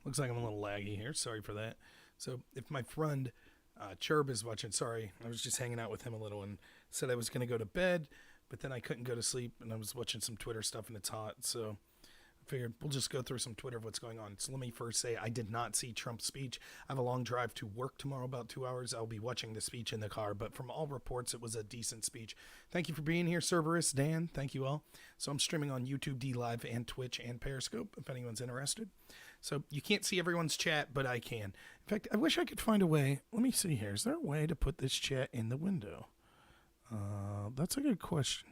Looks like I'm a little laggy here. Sorry for that. So if my friend Churb is watching, sorry, I was just hanging out with him a little and said I was going to go to bed, but then I couldn't go to sleep and I was watching some Twitter stuff and it's hot. So I figured we'll just go through some Twitter of what's going on. So let me first say I did not see Trump's speech. I have a long drive to work tomorrow, about 2 hours. I'll be watching the speech in the car, but from all reports, it was a decent speech. Thank you for being here, Cerberus, Dan. Thank you all. So I'm streaming on YouTube, D Live, and Twitch, and Periscope, if anyone's interested. So you can't see everyone's chat, but I can. In fact, I wish I could find a way. Let me see here. Is there a way to put this chat in the window? That's a good question.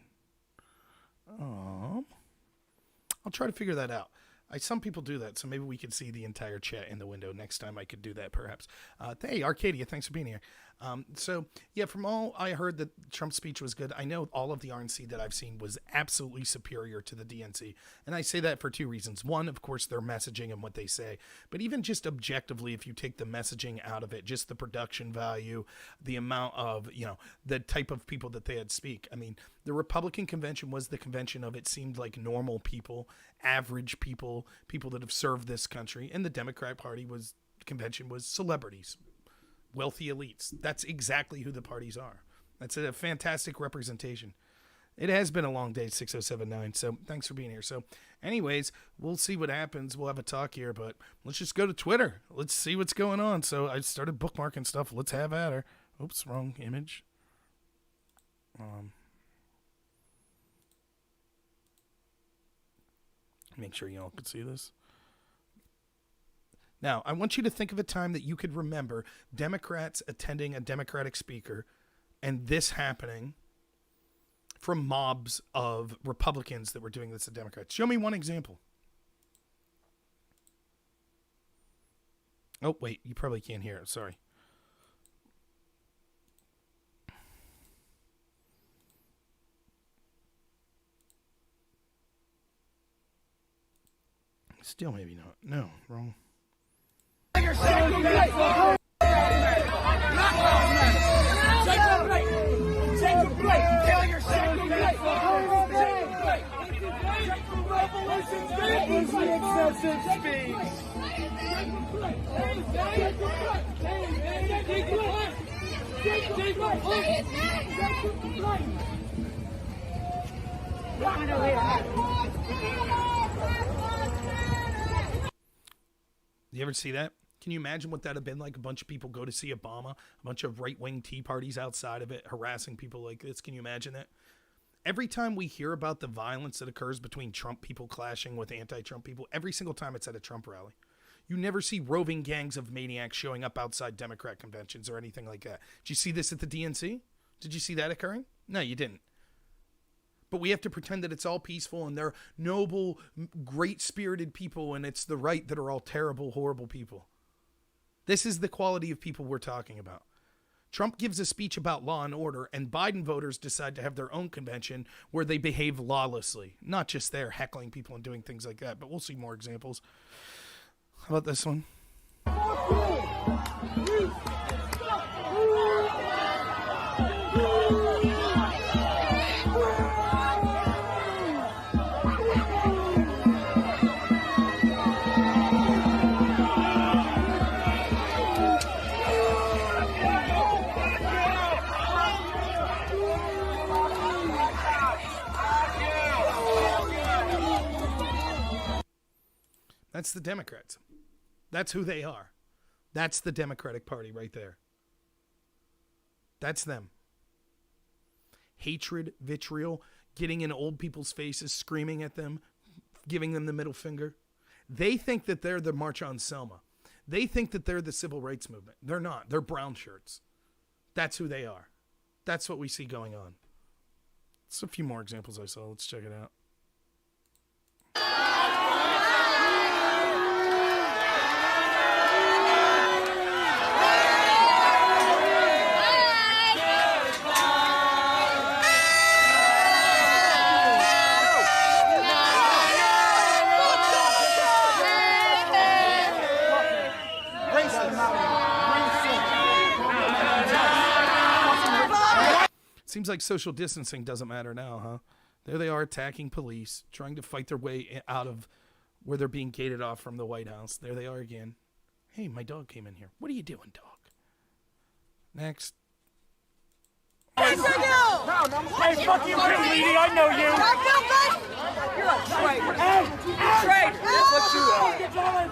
I'll try to figure that out. Some people do that, so maybe we could see the entire chat in the window. Next time I could do that, perhaps. Hey, Arcadia, thanks for being here. So, yeah, from all I heard, that Trump's speech was good. I know all of the RNC that I've seen was absolutely superior to the DNC. And I say that for two reasons. One, of course, their messaging and what they say. But even just objectively, if you take the messaging out of it, just the production value, the amount of, the type of people that they had speak. I mean, the Republican convention was the convention of, it seemed like, normal people, average people, people that have served this country. And the Democrat Party convention was celebrities, wealthy elites. That's exactly who the parties are. That's a fantastic representation. It has been a long day, 6079. So thanks for being here. So anyways, we'll see what happens. We'll have a talk here, but let's just go to Twitter. Let's see what's going on. So I started bookmarking stuff. Let's have at her. Oops, wrong image. Make sure y'all can see this. Now, I want you to think of a time that you could remember Democrats attending a Democratic speaker and this happening from mobs of Republicans that were doing this to Democrats. Show me one example. Oh, wait, you probably can't hear it. Sorry. Still maybe not. No, wrong. You ever see that? Can you imagine what that would have been like? A bunch of people go to see Obama, a bunch of right-wing Tea Parties outside of it, harassing people like this. Can you imagine that? Every time we hear about the violence that occurs between Trump people clashing with anti-Trump people, every single time it's at a Trump rally. You never see roving gangs of maniacs showing up outside Democrat conventions or anything like that. Did you see this at the DNC? Did you see that occurring? No, you didn't. But we have to pretend that it's all peaceful and they're noble, great-spirited people and it's the right that are all terrible, horrible people. This is the quality of people we're talking about. Trump gives a speech about law and order, and Biden voters decide to have their own convention where they behave lawlessly. Not just there heckling people and doing things like that, but we'll see more examples. How about this one? That's the Democrats. That's who they are. That's the Democratic Party right there. That's them. Hatred, vitriol, getting in old people's faces, screaming at them, giving them the middle finger. They think that they're the March on Selma. They think that they're the civil rights movement. They're not. They're brown shirts. That's who they are. That's what we see going on. It's a few more examples I saw. Let's check it out. Seems like social distancing doesn't matter now, huh? There they are attacking police, trying to fight their way out of where they're being gated off from the White House. There they are again. Hey, my dog came in here. What are you doing, dog? Next. Hey, fuck you, lady. I know you. You're a traitor. Hey, traitor. That's what you are.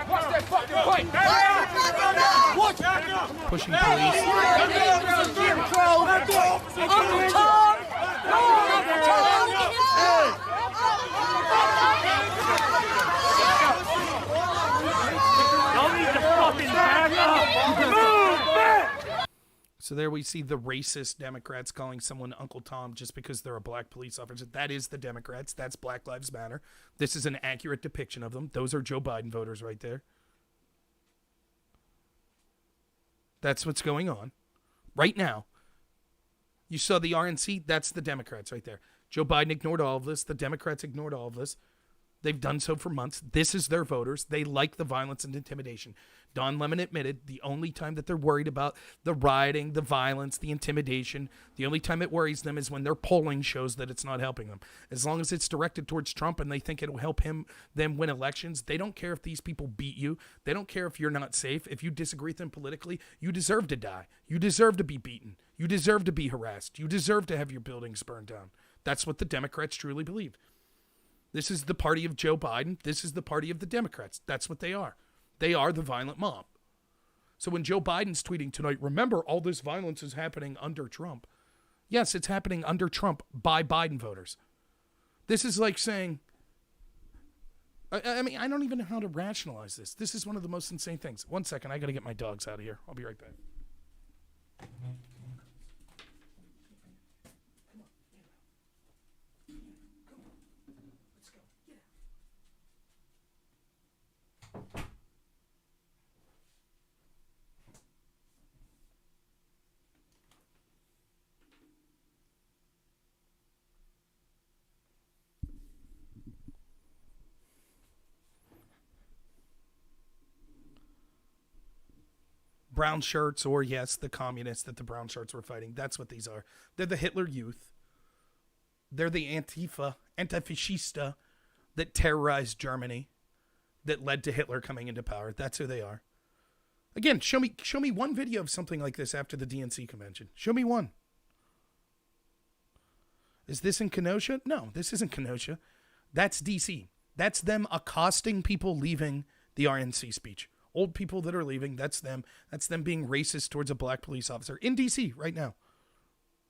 Watch that fucking fight. Pushing police. Uncle Tom. Uncle Tom. Y'all need to fucking back up. Move back. So there we see the racist Democrats calling someone Uncle Tom just because they're a black police officer. That is the Democrats. That's Black Lives Matter. This is an accurate depiction of them. Those are Joe Biden voters right there. That's what's going on right now. You saw the RNC. That's the Democrats right there. Joe Biden ignored all of this. The Democrats ignored all of this. They've done so for months. This is their voters. They like the violence and intimidation. Don Lemon admitted the only time that they're worried about the rioting, the violence, the intimidation, the only time it worries them is when their polling shows that it's not helping them. As long as it's directed towards Trump and they think it'll help them win elections, they don't care if these people beat you. They don't care if you're not safe. If you disagree with them politically, you deserve to die. You deserve to be beaten. You deserve to be harassed. You deserve to have your buildings burned down. That's what the Democrats truly believe. This is the party of Joe Biden. This is the party of the Democrats. That's what they are. They are the violent mob. So when Joe Biden's tweeting tonight, remember all this violence is happening under Trump. Yes, it's happening under Trump by Biden voters. This is like saying, I mean, I don't even know how to rationalize this. This is one of the most insane things. 1 second, I got to get my dogs out of here. I'll be right back. Brown shirts, or yes, the communists that the brown shirts were fighting. That's what these are. They're the Hitler Youth. They're the anti-fascista that terrorized Germany, that led to Hitler coming into power. That's who they are. Again, show me one video of something like this after the DNC convention. Show me one. Is this in Kenosha? No, this isn't Kenosha. That's DC. That's them accosting people leaving the RNC speech. Old people that are leaving, that's them. That's them being racist towards a black police officer in D.C. right now.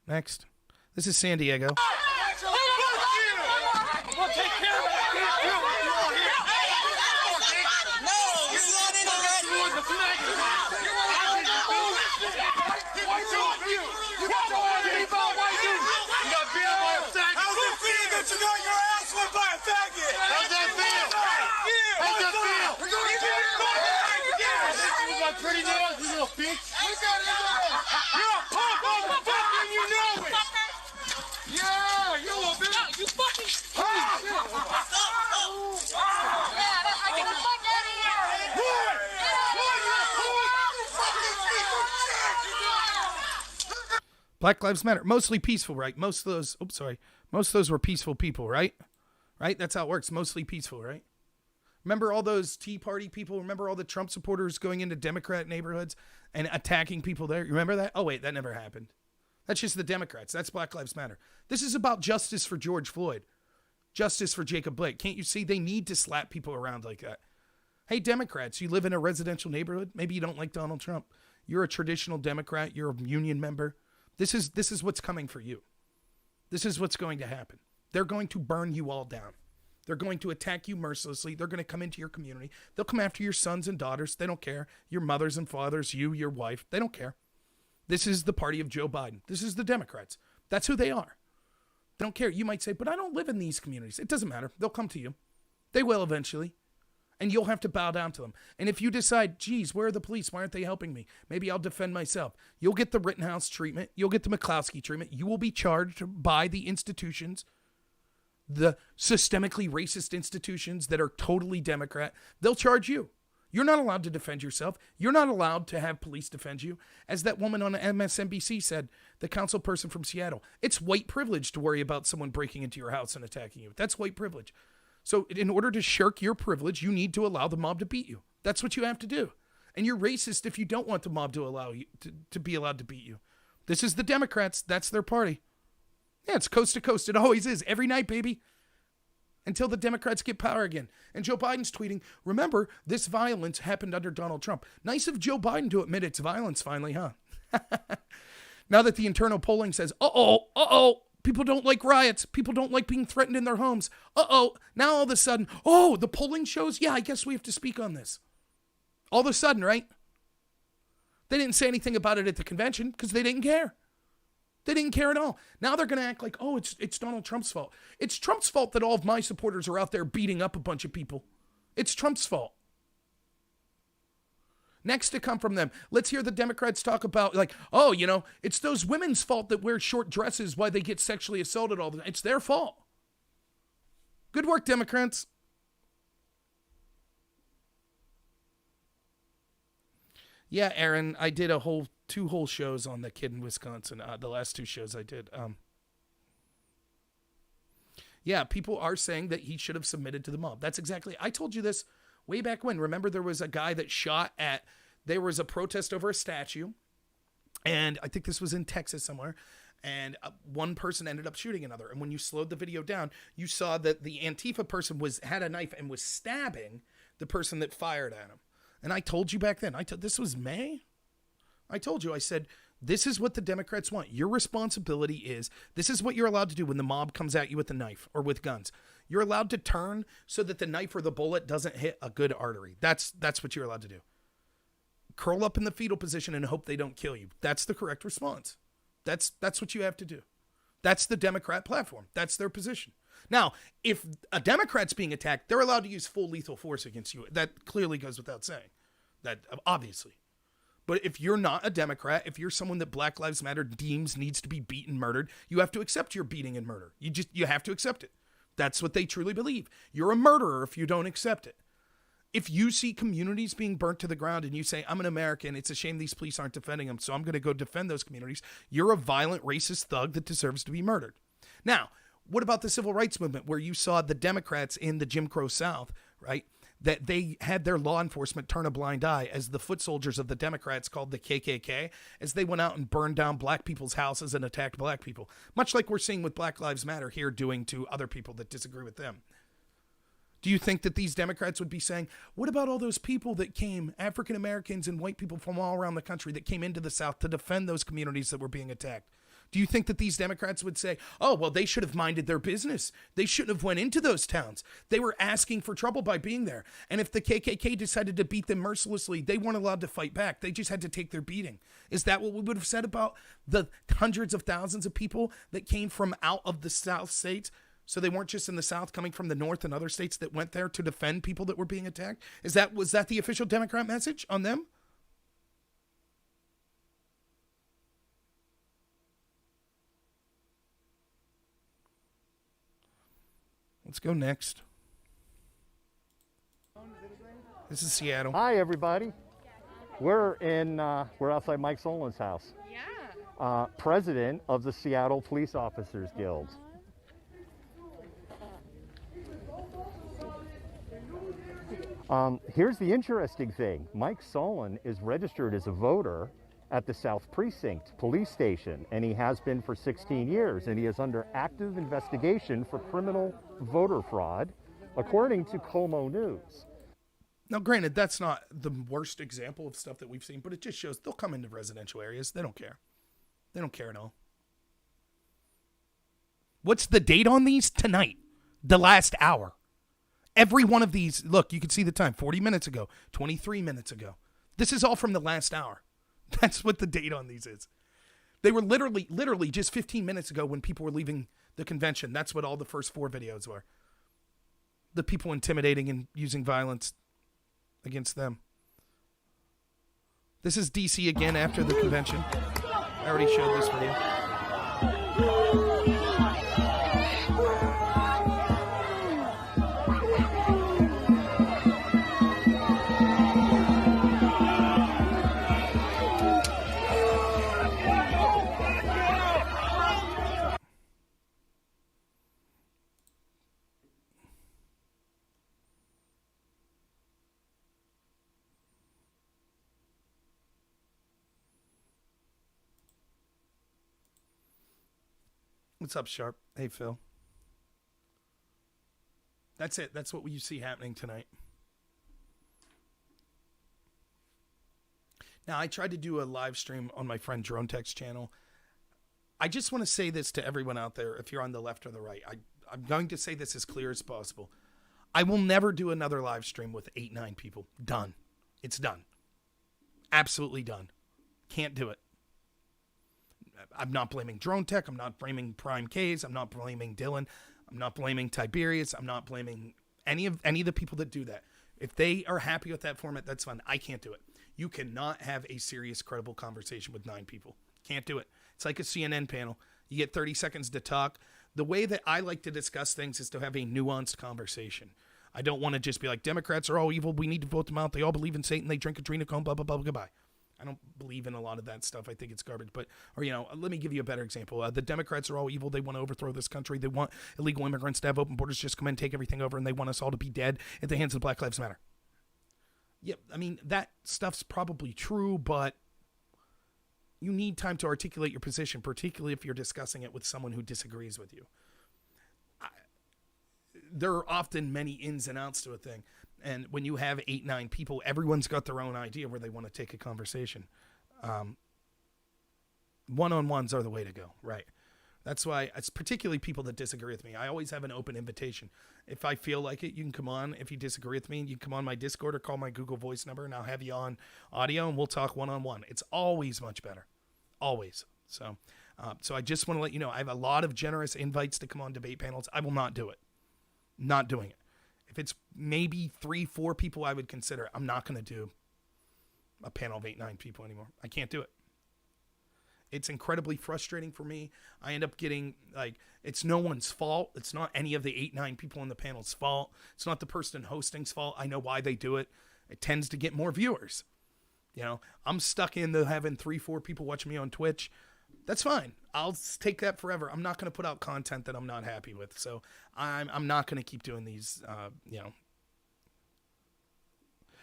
Next. This is San Diego. We'll take care of it. No, you're not in that. You want got beat up by a faggot. How's it feel that you got your ass whipped by a faggot? How's that feel? How's that feel? Pretty nails, you little bitch. You're a punk motherfucker and you know it. Yeah, you little bitch. You fucking. I get the fuck out of here. What? Black Lives Matter. Mostly peaceful, right? Most of those were peaceful people, right? Right? That's how it works. Mostly peaceful, right? Remember all those Tea Party people? Remember all the Trump supporters going into Democrat neighborhoods and attacking people there? You remember that? Oh, wait, that never happened. That's just the Democrats. That's Black Lives Matter. This is about justice for George Floyd. Justice for Jacob Blake. Can't you see? They need to slap people around like that. Hey, Democrats, you live in a residential neighborhood. Maybe you don't like Donald Trump. You're a traditional Democrat. You're a union member. This is what's coming for you. This is what's going to happen. They're going to burn you all down. They're going to attack you mercilessly. They're going to come into your community. They'll come after your sons and daughters. They don't care. Your mothers and fathers, you, your wife. They don't care. This is the party of Joe Biden. This is the Democrats. That's who they are. They don't care. You might say, but I don't live in these communities. It doesn't matter. They'll come to you. They will eventually. And you'll have to bow down to them. And if you decide, geez, where are the police? Why aren't they helping me? Maybe I'll defend myself. You'll get the Rittenhouse treatment. You'll get the McCloskey treatment. You will be charged by the institutions, the systemically racist institutions that are totally Democrat. They'll charge you. You're not allowed to defend yourself. You're not allowed to have police defend you. As that woman on MSNBC said, the council person from Seattle, it's white privilege to worry about someone breaking into your house and attacking you. That's white privilege. So in order to shirk your privilege, you need to allow the mob to beat you. That's what you have to do. And you're racist if you don't want the mob to allow you to be allowed to beat you. This is the Democrats. That's their party. Yeah, it's coast to coast. It always is. Every night, baby. Until the Democrats get power again. And Joe Biden's tweeting, remember, this violence happened under Donald Trump. Nice of Joe Biden to admit it's violence finally, huh? Now that the internal polling says, people don't like riots. People don't like being threatened in their homes. Now all of a sudden, the polling shows, yeah, I guess we have to speak on this. All of a sudden, right? They didn't say anything about it at the convention because they didn't care. They didn't care at all. Now they're going to act like, it's Donald Trump's fault. It's Trump's fault that all of my supporters are out there beating up a bunch of people. It's Trump's fault. Next to come from them, let's hear the Democrats talk about it's those women's fault that wear short dresses why they get sexually assaulted all the time. It's their fault. Good work, Democrats. Yeah, Aaron, I did two whole shows on the kid in Wisconsin. The last two shows I did. Yeah, people are saying that he should have submitted to the mob. That's exactly. I told you this way back when. Remember, there was a guy that there was a protest over a statue, and I think this was in Texas somewhere, and one person ended up shooting another. And when you slowed the video down, you saw that the Antifa person had a knife and was stabbing the person that fired at him. And I told you back then, this was May. I told you, I said, this is what the Democrats want. Your responsibility is, this is what you're allowed to do when the mob comes at you with a knife or with guns. You're allowed to turn so that the knife or the bullet doesn't hit a good artery. That's what you're allowed to do. Curl up in the fetal position and hope they don't kill you. That's the correct response. That's what you have to do. That's the Democrat platform. That's their position. Now, if a Democrat's being attacked, they're allowed to use full lethal force against you. That clearly goes without saying. That obviously. But if you're not a Democrat, if you're someone that Black Lives Matter deems needs to be beaten, murdered, you have to accept your beating and murder. You have to accept it. That's what they truly believe. You're a murderer if you don't accept it. If you see communities being burnt to the ground and you say, I'm an American, it's a shame these police aren't defending them, so I'm going to go defend those communities, you're a violent, racist thug that deserves to be murdered. Now, what about the civil rights movement where you saw the Democrats in the Jim Crow South, right? That they had their law enforcement turn a blind eye as the foot soldiers of the Democrats called the KKK, as they went out and burned down black people's houses and attacked black people, much like we're seeing with Black Lives Matter here doing to other people that disagree with them. Do you think that these Democrats would be saying, what about all those people that came, African Americans and white people from all around the country that came into the South to defend those communities that were being attacked? Do you think that these Democrats would say, they should have minded their business. They shouldn't have went into those towns. They were asking for trouble by being there. And if the KKK decided to beat them mercilessly, they weren't allowed to fight back. They just had to take their beating. Is that what we would have said about the hundreds of thousands of people that came from out of the South states? So they weren't just in the South, coming from the North and other states that went there to defend people that were being attacked? Was that the official Democrat message on them? Let's go next. This is Seattle. Hi, everybody. We're outside Mike Solin's house. Yeah. President of the Seattle Police Officers Guild. Here's the interesting thing. Mike Solin is registered as a voter at the South Precinct Police Station, and he has been for 16 years, and he is under active investigation for criminal voter fraud, according to Como News. Now, granted, that's not the worst example of stuff that we've seen, but it just shows they'll come into residential areas. They don't care. They don't care at all. What's the date on these? Tonight. The last hour. Every one of these, look, you can see the time, 40 minutes ago, 23 minutes ago. This is all from the last hour. That's what the date on these is. They were literally just 15 minutes ago when people were leaving the convention. That's what all the first 4 videos were. The people intimidating and using violence against them. This is DC again after the convention. I already showed this video. What's up, Sharp? Hey, Phil. That's it. That's what you see happening tonight. Now, I tried to do a live stream on my friend Drone Tech's channel. I just want to say this to everyone out there, if you're on the left or the right. I'm going to say this as clear as possible. I will never do another live stream with 8-9 people. Done. It's done. Absolutely done. Can't do it. I'm not blaming Drone Tech. I'm not blaming Prime K's. I'm not blaming Dylan. I'm not blaming Tiberius. I'm not blaming any of the people that do that. If they are happy with that format, that's fine. I can't do it. You cannot have a serious, credible conversation with 9 people. Can't do it. It's like a CNN panel. You get 30 seconds to talk. The way that I like to discuss things is to have a nuanced conversation. I don't want to just be like, Democrats are all evil. We need to vote them out. They all believe in Satan. They drink adrenochrome, blah, blah, blah, goodbye. I don't believe in a lot of that stuff. I think it's garbage. But, or, let me give you a better example. The Democrats are all evil. They want to overthrow this country. They want illegal immigrants to have open borders, just come in and take everything over, and they want us all to be dead at the hands of the Black Lives Matter. Yeah, I mean, that stuff's probably true, but you need time to articulate your position, particularly if you're discussing it with someone who disagrees with you. There are often many ins and outs to a thing. And when you have 8-9 people, everyone's got their own idea where they want to take a conversation. One-on-ones are the way to go, right? That's why it's particularly people that disagree with me. I always have an open invitation. If I feel like it, you can come on. If you disagree with me, you can come on my Discord or call my Google Voice number, and I'll have you on audio, and we'll talk one-on-one. It's always much better. Always. So I just want to let you know, I have a lot of generous invites to come on debate panels. I will not do it. Not doing it. If it's maybe 3-4 people I would consider, I'm not going to do a panel of 8-9 people anymore. I can't do it. It's incredibly frustrating for me. I end up getting, it's no one's fault. It's not any of the 8-9 people on the panel's fault. It's not the person hosting's fault. I know why they do it. It tends to get more viewers. I'm stuck in having 3-4 people watching me on Twitch. That's fine. I'll take that forever. I'm not going to put out content that I'm not happy with. So I'm not going to keep doing these,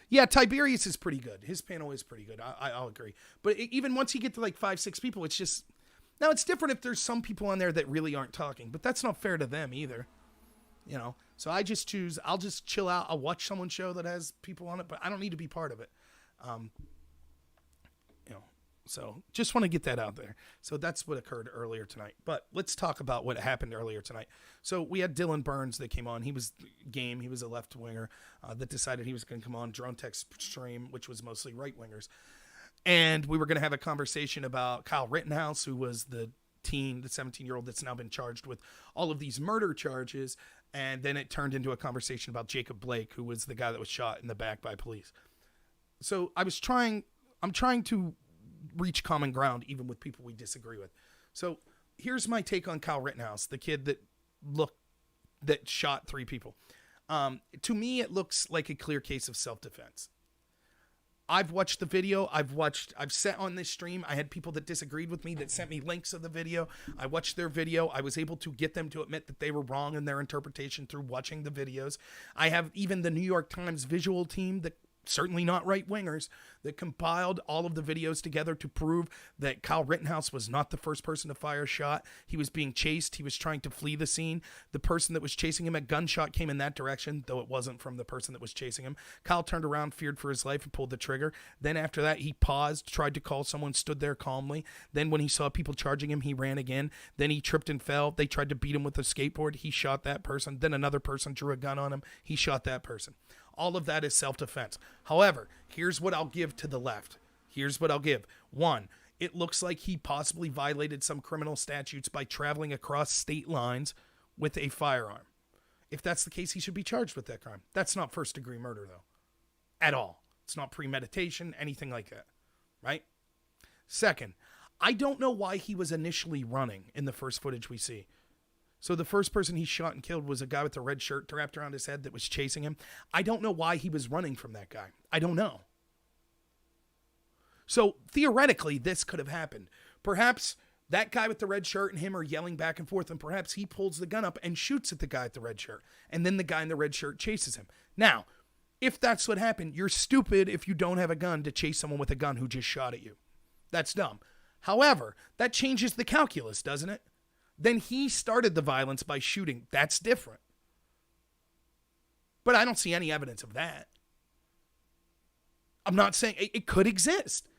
Yeah, Tiberius is pretty good. His panel is pretty good. I'll agree. But even once you get to 5-6 people, it's just... Now, it's different if there's some people on there that really aren't talking. But that's not fair to them either. So I just choose... I'll just chill out. I'll watch someone's show that has people on it. But I don't need to be part of it. So just want to get that out there. So that's what occurred earlier tonight. But let's talk about what happened earlier tonight. So we had Dylan Burns that came on. He was game. He was a left winger that decided he was going to come on Drone Tech's stream, which was mostly right wingers. And we were going to have a conversation about Kyle Rittenhouse, who was the 17-year-old that's now been charged with all of these murder charges. And then it turned into a conversation about Jacob Blake, who was the guy that was shot in the back by police. So I'm trying to reach common ground even with people we disagree with. So here's my take on Kyle Rittenhouse, the kid that shot 3 people. To me, it looks like a clear case of self-defense. I've watched the video. I've sat on this stream. I had people that disagreed with me that sent me links of the video. I watched their video. I was able to get them to admit that they were wrong in their interpretation through watching the videos. I have even the New York Times visual team that certainly not right-wingers, that compiled all of the videos together to prove that Kyle Rittenhouse was not the first person to fire a shot. He was being chased. He was trying to flee the scene. The person that was chasing him, a gunshot came in that direction, though it wasn't from the person that was chasing him. Kyle turned around, feared for his life, and pulled the trigger. Then after that, he paused, tried to call someone, stood there calmly. Then when he saw people charging him, he ran again. Then he tripped and fell. They tried to beat him with a skateboard. He shot that person. Then another person drew a gun on him. He shot that person. All of that is self-defense. However, here's what I'll give to the left. Here's what I'll give. 1, it looks like he possibly violated some criminal statutes by traveling across state lines with a firearm. If that's the case, he should be charged with that crime. That's not first-degree murder, though. At all. It's not premeditation, anything like that. Right? Second, I don't know why he was initially running in the first footage we see. So the first person he shot and killed was a guy with a red shirt wrapped around his head that was chasing him. I don't know why he was running from that guy. I don't know. So theoretically, this could have happened. Perhaps that guy with the red shirt and him are yelling back and forth, and perhaps he pulls the gun up and shoots at the guy with the red shirt, and then the guy in the red shirt chases him. Now, if that's what happened, you're stupid if you don't have a gun to chase someone with a gun who just shot at you. That's dumb. However, that changes the calculus, doesn't it? then he started the violence by shooting. That's different. But I don't see any evidence of that. I'm not saying it could exist.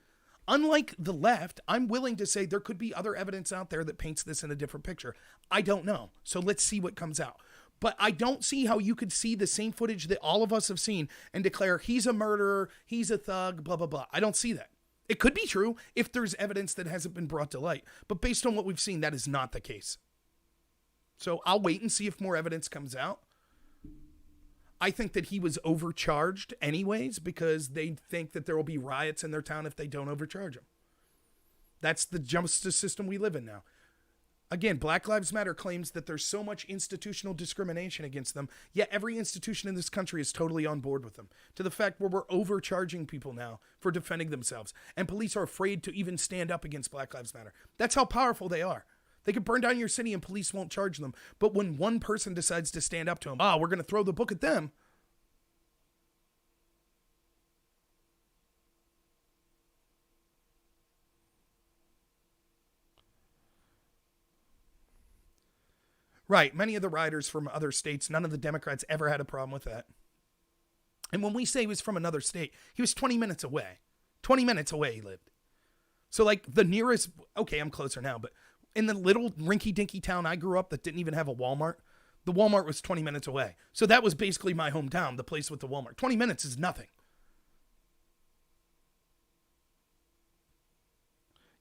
Unlike the left, I'm willing to say there could be other evidence out there that paints this in a different picture. I don't know. So let's see what comes out. But I don't see how you could see the same footage that all of us have seen and declare he's a murderer, he's a thug, blah, blah, blah. I don't see that. It could be true if there's evidence that hasn't been brought to light. But based on what we've seen, that is not the case. So I'll wait and see if more evidence comes out. I think that he was overcharged anyways because they think that there will be riots in their town if they don't overcharge him. That's the justice system we live in now. Again, Black Lives Matter claims that there's so much institutional discrimination against them, yet every institution in this country is totally on board with them, to the fact where we're overcharging people now for defending themselves, and police are afraid to even stand up against Black Lives Matter. That's how powerful they are. They could burn down your city and police won't charge them, but when one person decides to stand up to them, we're going to throw the book at them. Right. Many of the rioters from other states, none of the Democrats ever had a problem with that. And when we say he was from another state, he was 20 minutes away. 20 minutes away he lived. So like the nearest, okay, I'm closer now, but in the little rinky-dinky town I grew up that didn't even have a Walmart, the Walmart was 20 minutes away. So that was basically my hometown, the place with the Walmart. 20 minutes is nothing.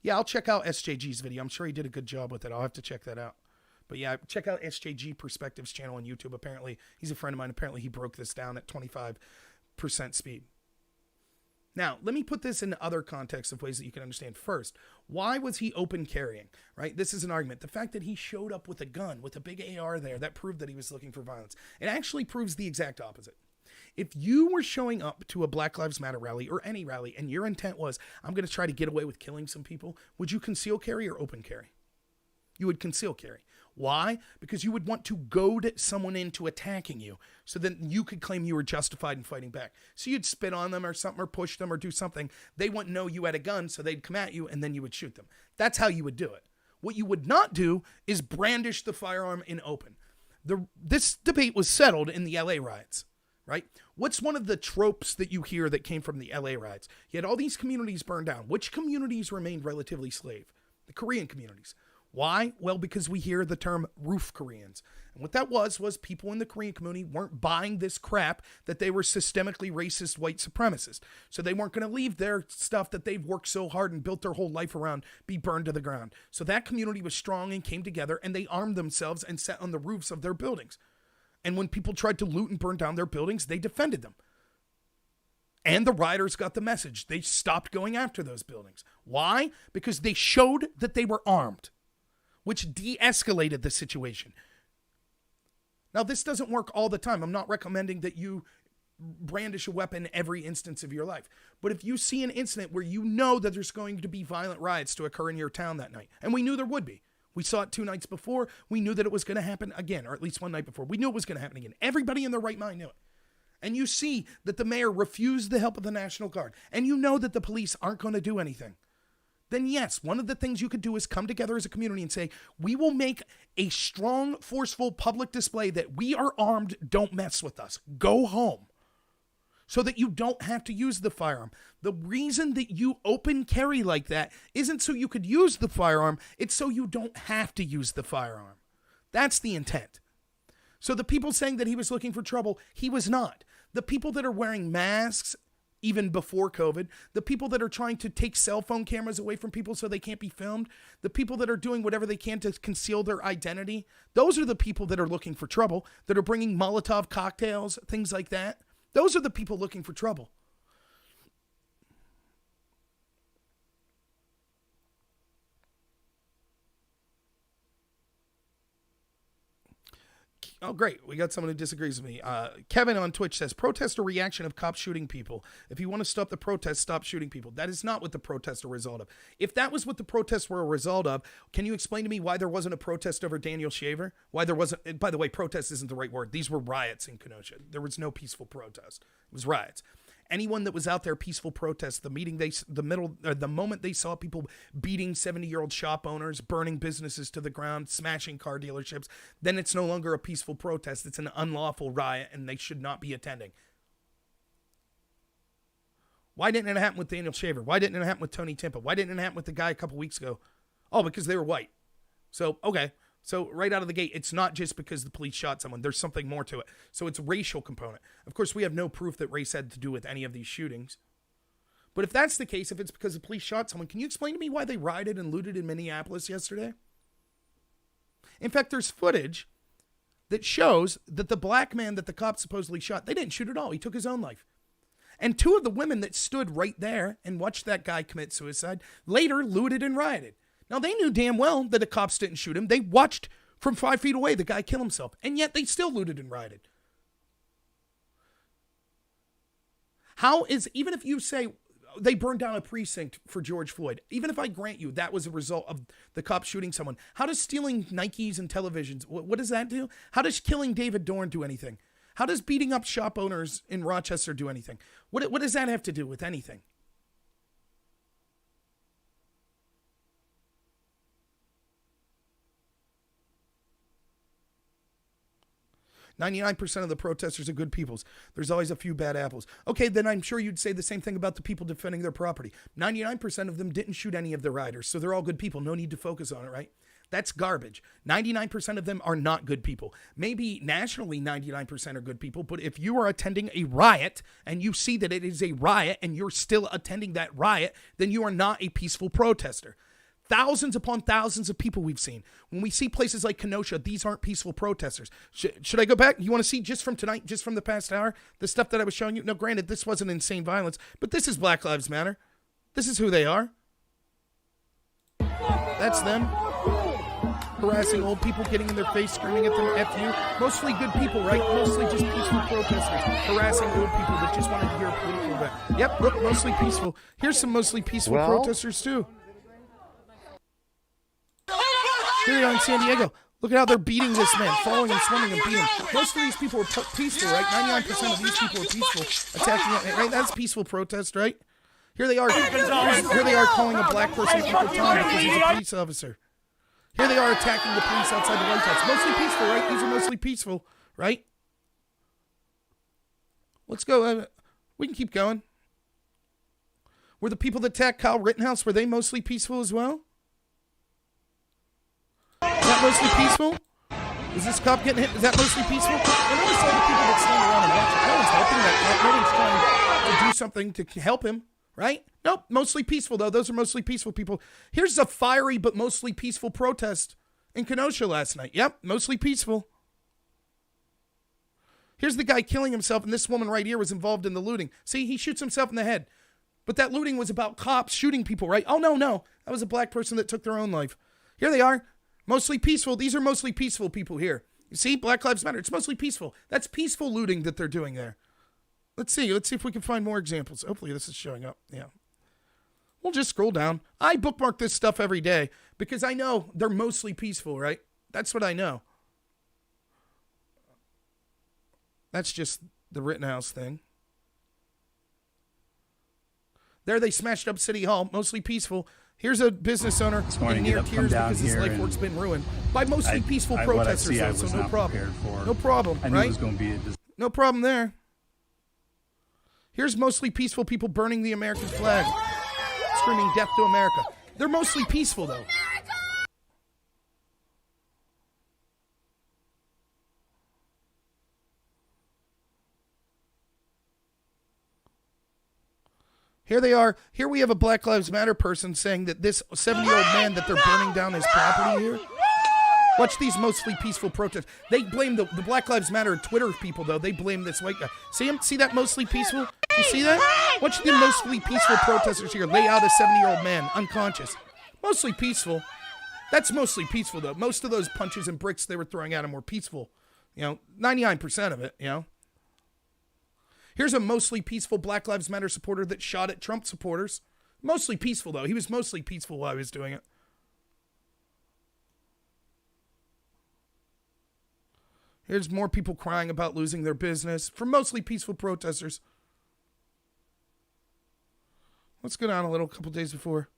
Yeah, I'll check out SJG's video. I'm sure he did a good job with it. I'll have to check that out. But yeah, check out SJG Perspectives channel on YouTube. Apparently, he's a friend of mine. Apparently, he broke this down at 25% speed. Now, let me put this in other contexts of ways that you can understand. First, why was he open carrying, right? This is an argument. The fact that he showed up with a gun, with a big AR there, that proved that he was looking for violence. It actually proves the exact opposite. If you were showing up to a Black Lives Matter rally or any rally and your intent was, I'm going to try to get away with killing some people, would you conceal carry or open carry? You would conceal carry. Why? Because you would want to goad someone into attacking you so that you could claim you were justified in fighting back. So you'd spit on them or something or push them or do something. They wouldn't know you had a gun, so they'd come at you and then you would shoot them. That's how you would do it. What you would not do is brandish the firearm in open. This debate was settled in the LA riots, right? What's one of the tropes that you hear that came from the LA riots? You had all these communities burned down. Which communities remained relatively slave? The Korean communities. Why? Well, because we hear the term roof Koreans. And what that was people in the Korean community weren't buying this crap that they were systemically racist white supremacists. So they weren't going to leave their stuff that they've worked so hard and built their whole life around be burned to the ground. So that community was strong and came together and they armed themselves and sat on the roofs of their buildings. And when people tried to loot and burn down their buildings, they defended them. And the rioters got the message. They stopped going after those buildings. Why? Because they showed that they were armed, which de-escalated the situation. Now, this doesn't work all the time. I'm not recommending that you brandish a weapon every instance of your life. But if you see an incident where you know that there's going to be violent riots to occur in your town that night, and we knew there would be. We saw it 2 nights before. We knew that it was going to happen again, or at least 1 night before. We knew it was going to happen again. Everybody in their right mind knew it. And you see that the mayor refused the help of the National Guard, and you know that the police aren't going to do anything. Then yes, one of the things you could do is come together as a community and say, we will make a strong, forceful public display that we are armed, don't mess with us. Go home. So that you don't have to use the firearm. The reason that you open carry like that isn't so you could use the firearm, it's so you don't have to use the firearm. That's the intent. So the people saying that he was looking for trouble, he was not. The people that are wearing masks, even before COVID, the people that are trying to take cell phone cameras away from people so they can't be filmed, the people that are doing whatever they can to conceal their identity, those are the people that are looking for trouble, that are bringing Molotov cocktails, things like that. Those are the people looking for trouble. Oh, great. We got someone who disagrees with me. Kevin on Twitch says, protest or reaction of cops shooting people. If you want to stop the protest, stop shooting people. That is not what the protests are a result of. If that was what the protests were a result of, can you explain to me why there wasn't a protest over Daniel Shaver? Why there wasn't, and by the way, protest isn't the right word. These were riots in Kenosha. There was no peaceful protest. It was riots. anyone that was out there peaceful protest, the moment they saw people beating 70-year-old shop owners, burning businesses to the ground, smashing car dealerships, then it's no longer a peaceful protest. It's an unlawful riot, and they should not be attending. Why didn't it happen with Daniel Shaver? Why didn't it happen with Tony Timpa? Why didn't it happen with the guy a couple weeks ago? Oh, because they were white. So, okay. So right out of the gate, it's not just because the police shot someone. There's something more to it. So it's a racial component. Of course, we have no proof that race had to do with any of these shootings. But if that's the case, if it's because the police shot someone, can you explain to me why they rioted and looted in Minneapolis yesterday? In fact, there's footage that shows that the black man that the cops supposedly shot, they didn't shoot at all. He took his own life. And two of the women that stood right there and watched that guy commit suicide later looted and rioted. Now, they knew damn well that the cops didn't shoot him. They watched from 5 feet away the guy kill himself. And yet they still looted and rioted. How is, even if you say they burned down a precinct for George Floyd, even if I grant you that was a result of the cops shooting someone, how does stealing Nikes and televisions, what does that do? How does killing David Dorn do anything? How does beating up shop owners in Rochester do anything? What does that have to do with anything? 99% of the protesters are good peoples. There's always a few bad apples. Okay, then I'm sure you'd say the same thing about the people defending their property. 99% of them didn't shoot any of the rioters, so they're all good people. No need to focus on it, right? That's garbage. 99% of them are not good people. Maybe nationally 99% are good people, but if you are attending a riot and you see that it is a riot and you're still attending that riot, then you are not a peaceful protester. Thousands upon thousands of people we've seen. When we see places like Kenosha, these aren't peaceful protesters. Should I go back? You want to see just from tonight, just from the past hour, the stuff that I was showing you? No, granted, this wasn't insane violence, but this is Black Lives Matter. This is who they are. That's them. Harassing old people, getting in their face, screaming at them, F you. Mostly good people, right? Mostly just peaceful protesters. Harassing old people that just wanted to hear a political event. Yep, look, mostly peaceful. Here's some mostly peaceful protesters, too. Here they are in San Diego. Look at how they're beating this man, following and swimming and beating. Most of these people are peaceful, right? 99% of these people are peaceful, attacking, right? That's peaceful protest, right? Here they are. Here they are calling a black person Uncle Tom because he's a police officer. Here they are attacking the police outside the White House. Mostly peaceful, right? These are mostly peaceful, right? Let's go. We can keep going. Were the people that attacked Kyle Rittenhouse, were they mostly peaceful as well? Is that mostly peaceful? Is this cop getting hit? Is that mostly peaceful? And notice all the people that stand around and watch. No one's helping that cop. No one's trying to do something to help him, right? Nope, mostly peaceful, though. Those are mostly peaceful people. Here's a fiery but mostly peaceful protest in Kenosha last night. Yep, mostly peaceful. Here's the guy killing himself, and this woman right here was involved in the looting. See, he shoots himself in the head. But that looting was about cops shooting people, right? Oh, no. That was a black person that took their own life. Here they are. Mostly peaceful. These are mostly peaceful people here. You see, Black Lives Matter. It's mostly peaceful. That's peaceful looting that they're doing there. Let's see if we can find more examples. Hopefully this is showing up. Yeah. We'll just scroll down. I bookmark this stuff every day because I know they're mostly peaceful, right? That's what I know. That's just the Rittenhouse thing. There they smashed up City Hall. Mostly peaceful. Here's a business owner in near tears because his life work's been ruined by mostly peaceful protesters, though, so no problem. No problem, right? No problem there. Here's mostly peaceful people burning the American flag, screaming death to America. They're mostly peaceful, though. Here they are. Here we have a Black Lives Matter person saying that this 70-year-old man that they're burning down his property here. Watch these mostly peaceful protests. They blame the Black Lives Matter Twitter people, though. They blame this white guy. See him? See that mostly peaceful? You see that? Watch the mostly peaceful protesters here lay out a 70-year-old man unconscious. Mostly peaceful. That's mostly peaceful, though. Most of those punches and bricks they were throwing at him were peaceful. 99% of it, Here's a mostly peaceful Black Lives Matter supporter that shot at Trump supporters. Mostly peaceful, though. He was mostly peaceful while he was doing it. Here's more people crying about losing their business from mostly peaceful protesters. Let's go down a little, couple days before.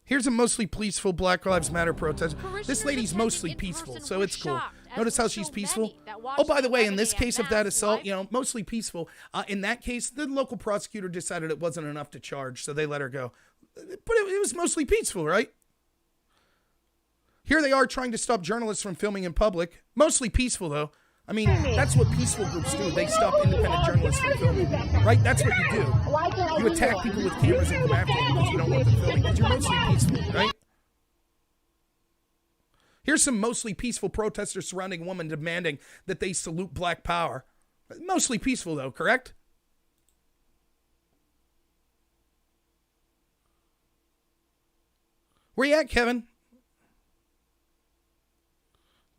Here's a mostly peaceful Black Lives Matter protest. This lady's mostly peaceful, so it's cool. Notice how she's peaceful? Oh, by the way, in this case of that assault, mostly peaceful. In that case, the local prosecutor decided it wasn't enough to charge, so they let her go. But it was mostly peaceful, right? Here they are trying to stop journalists from filming in public. Mostly peaceful, though. I mean, that's what peaceful groups do. They stop independent journalists from filming, right? That's what you do. You attack people with cameras and come after them because you don't want them filming, because you're mostly peaceful, right? Here's some mostly peaceful protesters surrounding a woman demanding that they salute Black power. Mostly peaceful, though, correct? Where you at, Kevin?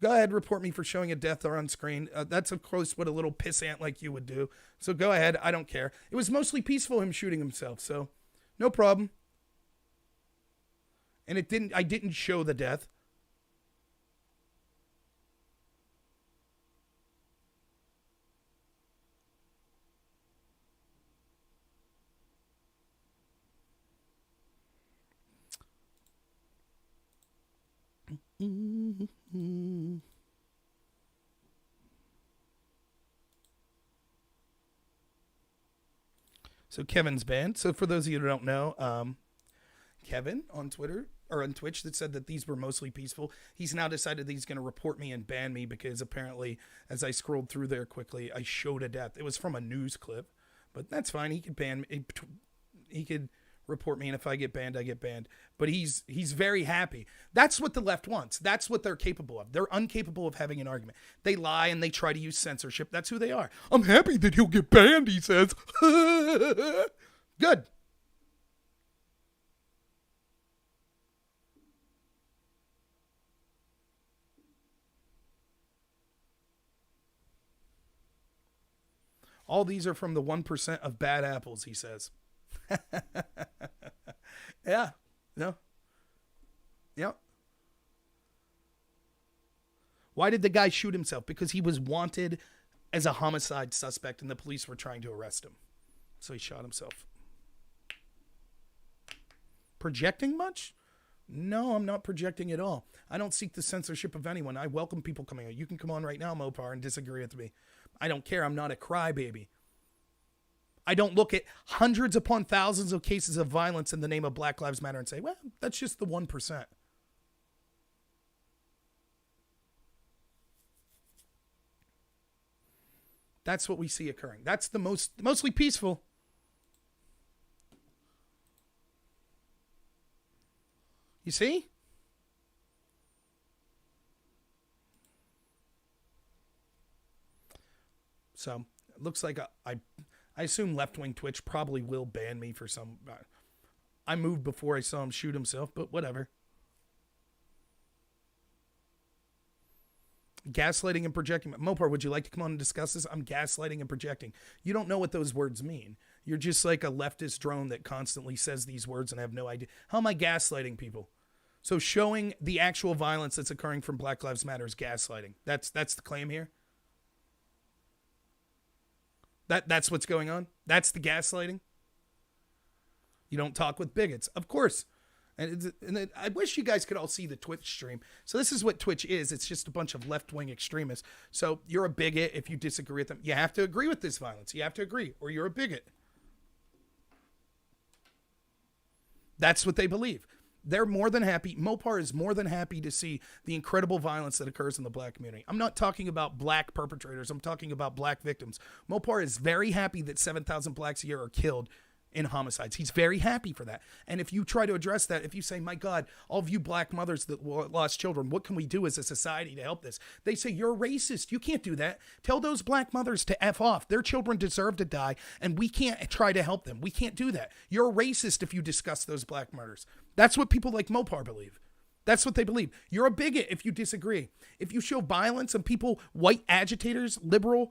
Go ahead, report me for showing a death on screen. That's, of course, what a little pissant like you would do. So go ahead. I don't care. It was mostly peaceful, him shooting himself, so no problem. And I didn't show the death. So Kevin's banned. So for those of you who don't know, Kevin on Twitter or on Twitch that said that these were mostly peaceful, he's now decided that he's going to report me and ban me because apparently, as I scrolled through there quickly, I showed a death. It was from a news clip, but that's fine. He could ban me. He could report me, and if I get banned, I get banned. But he's very happy. That's what the left wants. That's what they're capable of. They're incapable of having an argument. They lie and they try to use censorship. That's who they are. I'm happy that he'll get banned, he says. Good. All these are from the 1% of bad apples, he says. Yeah. No. Yep. Why did the guy shoot himself? Because he was wanted as a homicide suspect and the police were trying to arrest him. So he shot himself. Projecting much? No, I'm not projecting at all. I don't seek the censorship of anyone. I welcome people coming out. You can come on right now, Mopar, and disagree with me. I don't care. I'm not a crybaby. I don't look at hundreds upon thousands of cases of violence in the name of Black Lives Matter and say, well, that's just the 1%. That's what we see occurring. That's the mostly peaceful. You see? So it looks like I assume left-wing Twitch probably will ban me for some. I moved before I saw him shoot himself, but whatever. Gaslighting and projecting. Mopar, would you like to come on and discuss this? I'm gaslighting and projecting. You don't know what those words mean. You're just like a leftist drone that constantly says these words and have no idea. How am I gaslighting people? So showing the actual violence that's occurring from Black Lives Matter is gaslighting. That's the claim here. That's what's going on. That's the gaslighting. You don't talk with bigots, of course. And I wish you guys could all see the Twitch stream. So this is what Twitch is. It's just a bunch of left-wing extremists. So you're a bigot if you disagree with them. You have to agree with this violence. You have to agree, or you're a bigot. That's what they believe. They're more than happy. Mopar is more than happy to see the incredible violence that occurs in the black community. I'm not talking about black perpetrators. I'm talking about black victims. Mopar is very happy that 7,000 blacks a year are killed in homicides. He's very happy for that. And if you try to address that, if you say, my God, all of you black mothers that lost children, what can we do as a society to help this? They say, you're racist. You can't do that. Tell those black mothers to F off. Their children deserve to die, and we can't try to help them. We can't do that. You're racist if you discuss those black murders. That's what people like Mopar believe. That's what they believe. You're a bigot if you disagree. If you show violence and people, white agitators, liberal,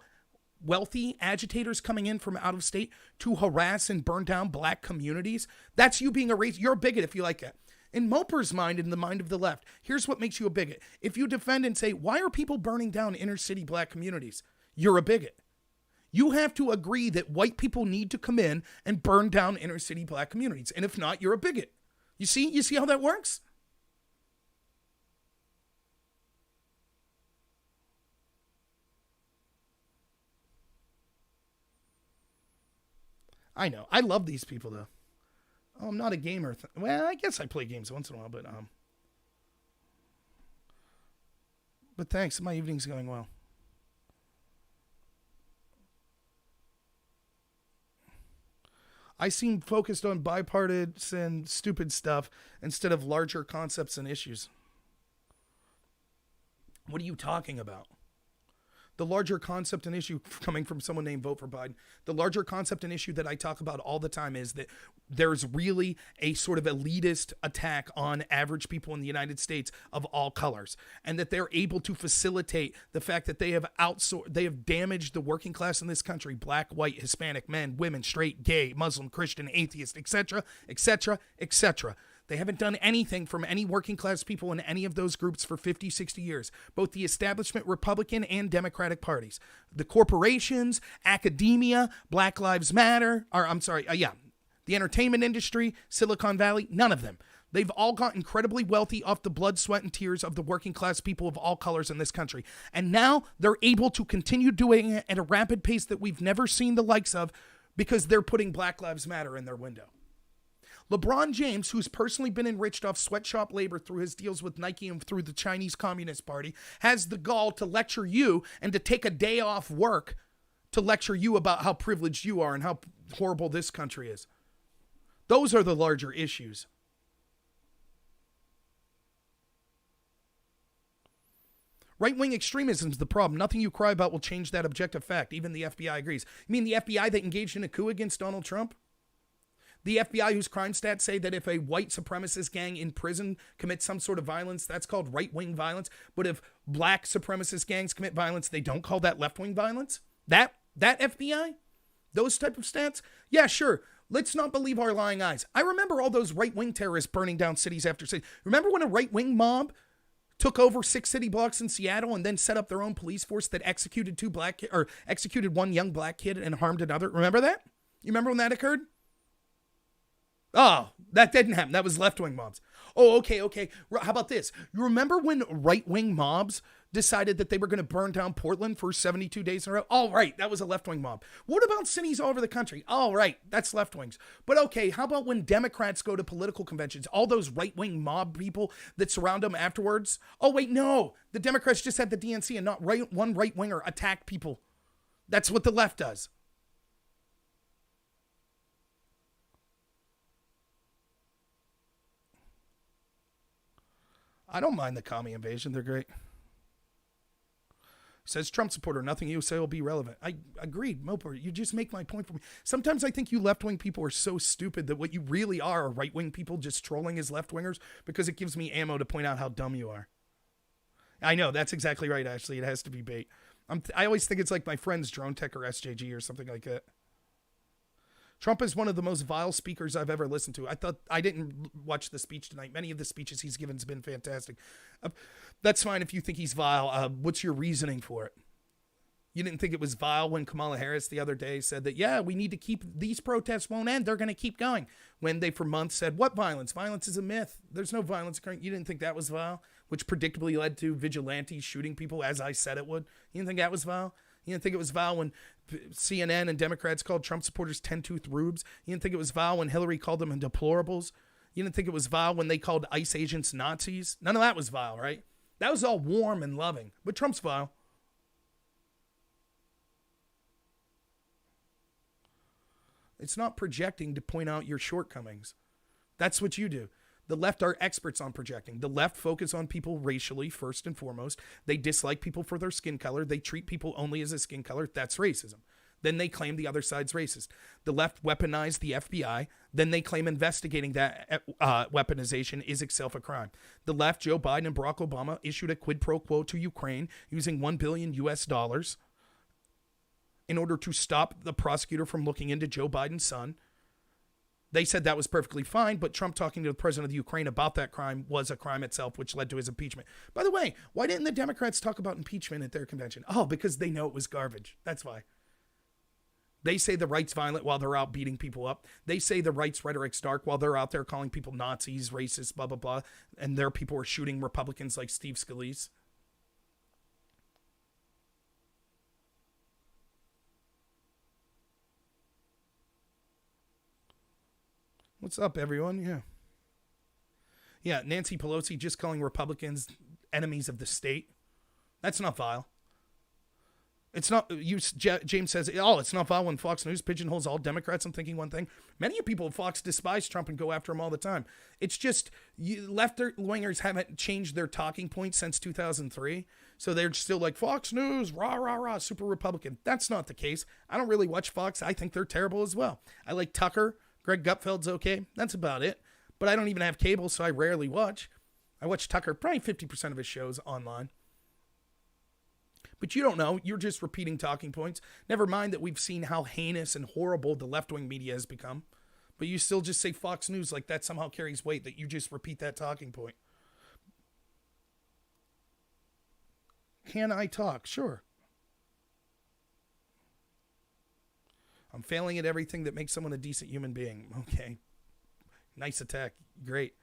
wealthy agitators coming in from out of state to harass and burn down black communities, that's you being a racist. You're a bigot if you like that. In Moper's mind, in the mind of the left, here's what makes you a bigot. If you defend and say, why are people burning down inner city black communities? You're a bigot. You have to agree that white people need to come in and burn down inner city black communities. And if not, you're a bigot. You see how that works? I know. I love these people, though. Oh, I'm not a gamer. Well, I guess I play games once in a while, but thanks. My evening's going well. I seem focused on bipartisan stupid stuff instead of larger concepts and issues. What are you talking about? The larger concept and issue, coming from someone named Vote for Biden, the larger concept and issue that I talk about all the time is that there's really a sort of elitist attack on average people in the United States of all colors, and that they're able to facilitate the fact that they have damaged the working class in this country, black, white, Hispanic, men, women, straight, gay, Muslim, Christian, atheist, etc., etc., etc. They haven't done anything from any working class people in any of those groups for 50, 60 years. Both the establishment Republican and Democratic parties. The corporations, academia, Black Lives Matter, the entertainment industry, Silicon Valley, none of them. They've all got incredibly wealthy off the blood, sweat, and tears of the working class people of all colors in this country. And now they're able to continue doing it at a rapid pace that we've never seen the likes of because they're putting Black Lives Matter in their window. LeBron James, who's personally been enriched off sweatshop labor through his deals with Nike and through the Chinese Communist Party, has the gall to lecture you and to take a day off work to lecture you about how privileged you are and how horrible this country is. Those are the larger issues. Right-wing extremism is the problem. Nothing you cry about will change that objective fact. Even the FBI agrees. You mean the FBI that engaged in a coup against Donald Trump? The FBI whose crime stats say that if a white supremacist gang in prison commits some sort of violence, that's called right-wing violence. But if black supremacist gangs commit violence, they don't call that left-wing violence? That FBI? Those type of stats? Yeah, sure. Let's not believe our lying eyes. I remember all those right-wing terrorists burning down cities after cities. Remember when a right-wing mob took over 6 city blocks in Seattle and then set up their own police force that executed one young black kid and harmed another? Remember that? You remember when that occurred? Oh, that didn't happen. That was left-wing mobs. Oh, okay. How about this? You remember when right-wing mobs decided that they were going to burn down Portland for 72 days in a row? All right, that was a left-wing mob. What about cities all over the country? All right, that's left-wings. But okay, how about when Democrats go to political conventions? All those right-wing mob people that surround them afterwards? Oh, wait, no. The Democrats just had the DNC and not one right-winger attack people. That's what the left does. I don't mind the commie invasion. They're great. Says Trump supporter, nothing you say will be relevant. I agreed, Moper. You just make my point for me. Sometimes I think you left-wing people are so stupid that what you really are right-wing people just trolling as left-wingers because it gives me ammo to point out how dumb you are. I know, that's exactly right, Ashley. It has to be bait. I always think it's like my friends Drone Tech or SJG or something like that. Trump is one of the most vile speakers I've ever listened to. I didn't watch the speech tonight. Many of the speeches he's given has been fantastic. That's fine if you think he's vile. What's your reasoning for it? You didn't think it was vile when Kamala Harris the other day said that, yeah, we need to keep, these protests won't end. They're going to keep going. When they for months said, what violence? Violence is a myth. There's no violence occurring. You didn't think that was vile, which predictably led to vigilantes shooting people as I said it would. You didn't think that was vile? You didn't think it was vile when CNN and Democrats called Trump supporters 10-tooth rubes? You didn't think it was vile when Hillary called them deplorables? You didn't think it was vile when they called ICE agents Nazis? None of that was vile, right? That was all warm and loving. But Trump's vile. It's not projecting to point out your shortcomings. That's what you do. The left are experts on projecting. The left focus on people racially, first and foremost. They dislike people for their skin color. They treat people only as a skin color. That's racism. Then they claim the other side's racist. The left weaponize the FBI. Then they claim investigating that weaponization is itself a crime. The left, Joe Biden and Barack Obama, issued a quid pro quo to Ukraine using $1 billion in order to stop the prosecutor from looking into Joe Biden's son. They said that was perfectly fine, but Trump talking to the president of the Ukraine about that crime was a crime itself, which led to his impeachment. By the way, why didn't the Democrats talk about impeachment at their convention? Oh, because they know it was garbage. That's why. They say the right's violent while they're out beating people up. They say the right's rhetoric's dark while they're out there calling people Nazis, racists, blah, blah, blah. And their people are shooting Republicans like Steve Scalise. What's up, everyone? Yeah. Yeah, Nancy Pelosi just calling Republicans enemies of the state. That's not vile. It's not, James says, oh, it's not vile when Fox News pigeonholes all Democrats and thinking one thing. Many people at Fox despise Trump and go after him all the time. It's just, left-wingers haven't changed their talking points since 2003. So they're still like, Fox News, rah, rah, rah, super Republican. That's not the case. I don't really watch Fox. I think they're terrible as well. I like Tucker. Greg Gutfeld's okay. That's about it. But I don't even have cable, so I rarely watch. I watch Tucker, probably 50% of his shows online. But you don't know. You're just repeating talking points. Never mind that we've seen how heinous and horrible the left-wing media has become. But you still just say Fox News like that somehow carries weight, that you just repeat that talking point. Can I talk? Sure. I'm failing at everything that makes someone a decent human being. Okay. Nice attack. Great.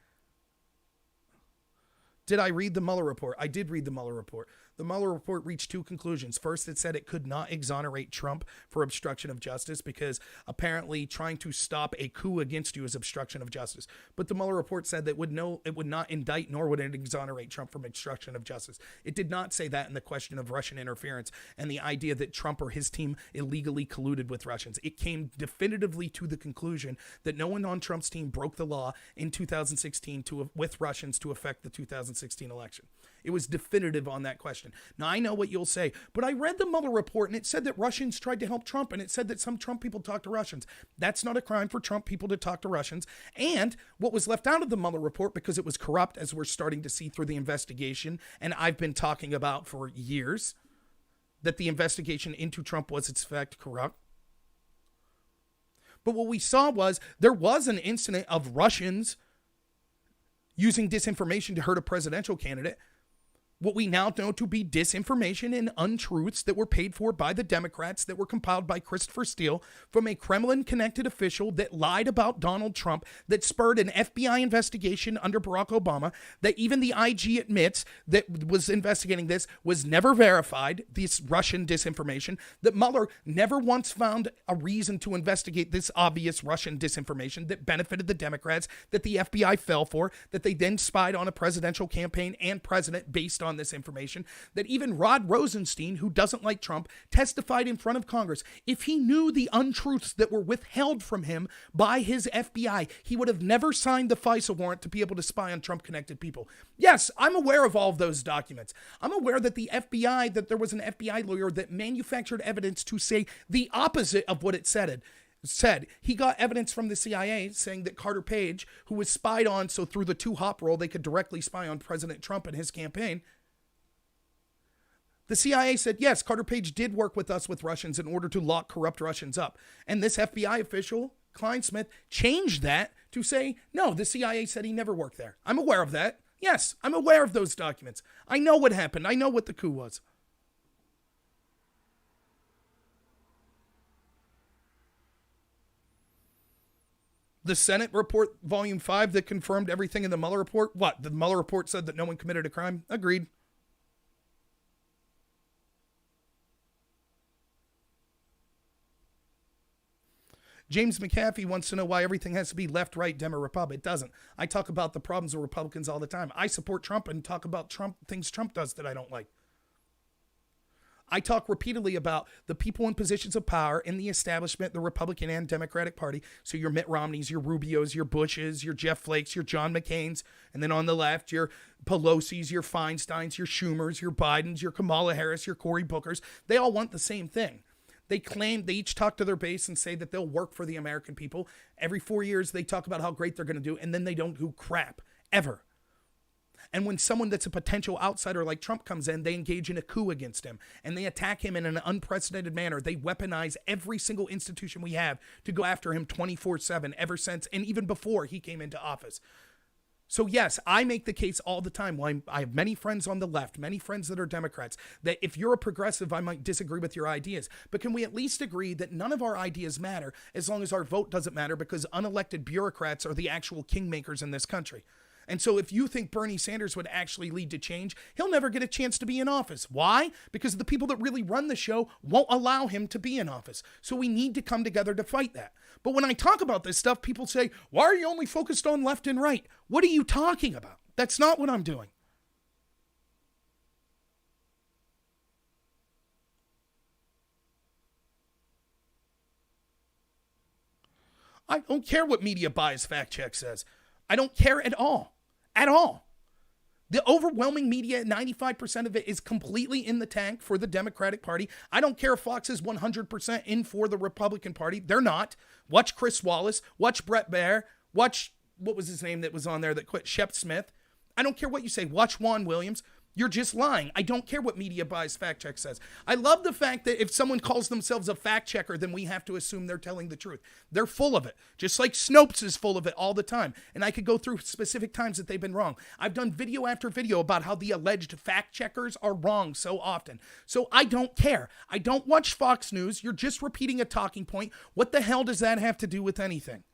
Did I read the Mueller report? I did read the Mueller report. The Mueller report reached two conclusions. First, it said it could not exonerate Trump for obstruction of justice because apparently trying to stop a coup against you is obstruction of justice. But the Mueller report said that it would not indict nor would it exonerate Trump from obstruction of justice. It did not say that in the question of Russian interference and the idea that Trump or his team illegally colluded with Russians. It came definitively to the conclusion that no one on Trump's team broke the law in 2016 with Russians to affect the 2016 election. It was definitive on that question. Now, I know what you'll say, but I read the Mueller report and it said that Russians tried to help Trump and it said that some Trump people talked to Russians. That's not a crime for Trump people to talk to Russians. And what was left out of the Mueller report, because it was corrupt, as we're starting to see through the investigation, and I've been talking about for years, that the investigation into Trump was, in fact, corrupt. But what we saw was there was an incident of Russians using disinformation to hurt a presidential candidate. What we now know to be disinformation and untruths that were paid for by the Democrats, that were compiled by Christopher Steele from a Kremlin-connected official that lied about Donald Trump, that spurred an FBI investigation under Barack Obama, that even the IG admits that was investigating this was never verified, this Russian disinformation, that Mueller never once found a reason to investigate this obvious Russian disinformation that benefited the Democrats, that the FBI fell for, that they then spied on a presidential campaign and president based on this information, that even Rod Rosenstein, who doesn't like Trump, testified in front of Congress. If he knew the untruths that were withheld from him by his FBI, he would have never signed the FISA warrant to be able to spy on Trump-connected people. Yes, I'm aware of all of those documents. I'm aware that that there was an FBI lawyer that manufactured evidence to say the opposite of what it said. He got evidence from the CIA saying that Carter Page, who was spied on, so through the two-hop rule, they could directly spy on President Trump and his campaign. The CIA said, yes, Carter Page did work with us with Russians in order to lock corrupt Russians up. And this FBI official, Klein Smith, changed that to say, no, the CIA said he never worked there. I'm aware of that. Yes, I'm aware of those documents. I know what happened. I know what the coup was. The Senate report, Volume 5, that confirmed everything in the Mueller report. What? The Mueller report said that no one committed a crime? Agreed. James McAfee wants to know why everything has to be left, right, Dem, or Repub. It doesn't. I talk about the problems of Republicans all the time. I support Trump and talk about things Trump does that I don't like. I talk repeatedly about the people in positions of power in the establishment, the Republican and Democratic Party. So your Mitt Romneys, your Rubios, your Bushes, your Jeff Flakes, your John McCains. And then on the left, your Pelosi's, your Feinsteins, your Schumers, your Bidens, your Kamala Harris, your Cory Bookers. They all want the same thing. They each talk to their base and say that they'll work for the American people. Every 4 years, they talk about how great they're going to do, and then they don't do crap, ever. And when someone that's a potential outsider like Trump comes in, they engage in a coup against him, and they attack him in an unprecedented manner. They weaponize every single institution we have to go after him 24/7 ever since, and even before he came into office. So yes, I make the case all the time. Well, I have many friends on the left, many friends that are Democrats, that if you're a progressive, I might disagree with your ideas. But can we at least agree that none of our ideas matter as long as our vote doesn't matter, because unelected bureaucrats are the actual kingmakers in this country? And so if you think Bernie Sanders would actually lead to change, he'll never get a chance to be in office. Why? Because the people that really run the show won't allow him to be in office. So we need to come together to fight that. But when I talk about this stuff, people say, why are you only focused on left and right? What are you talking about? That's not what I'm doing. I don't care what media bias fact check says. I don't care at all. At all. The overwhelming media, 95% of it is completely in the tank for the Democratic Party. I don't care if Fox is 100% in for the Republican Party. They're not. Watch Chris Wallace. Watch Brett Baer. Watch, what was his name that was on there that quit? Shep Smith. I don't care what you say. Watch Juan Williams. You're just lying. I don't care what media bias fact check says. I love the fact that if someone calls themselves a fact checker, then we have to assume they're telling the truth. They're full of it. Just like Snopes is full of it all the time. And I could go through specific times that they've been wrong. I've done video after video about how the alleged fact checkers are wrong so often. So I don't care. I don't watch Fox News. You're just repeating a talking point. What the hell does that have to do with anything?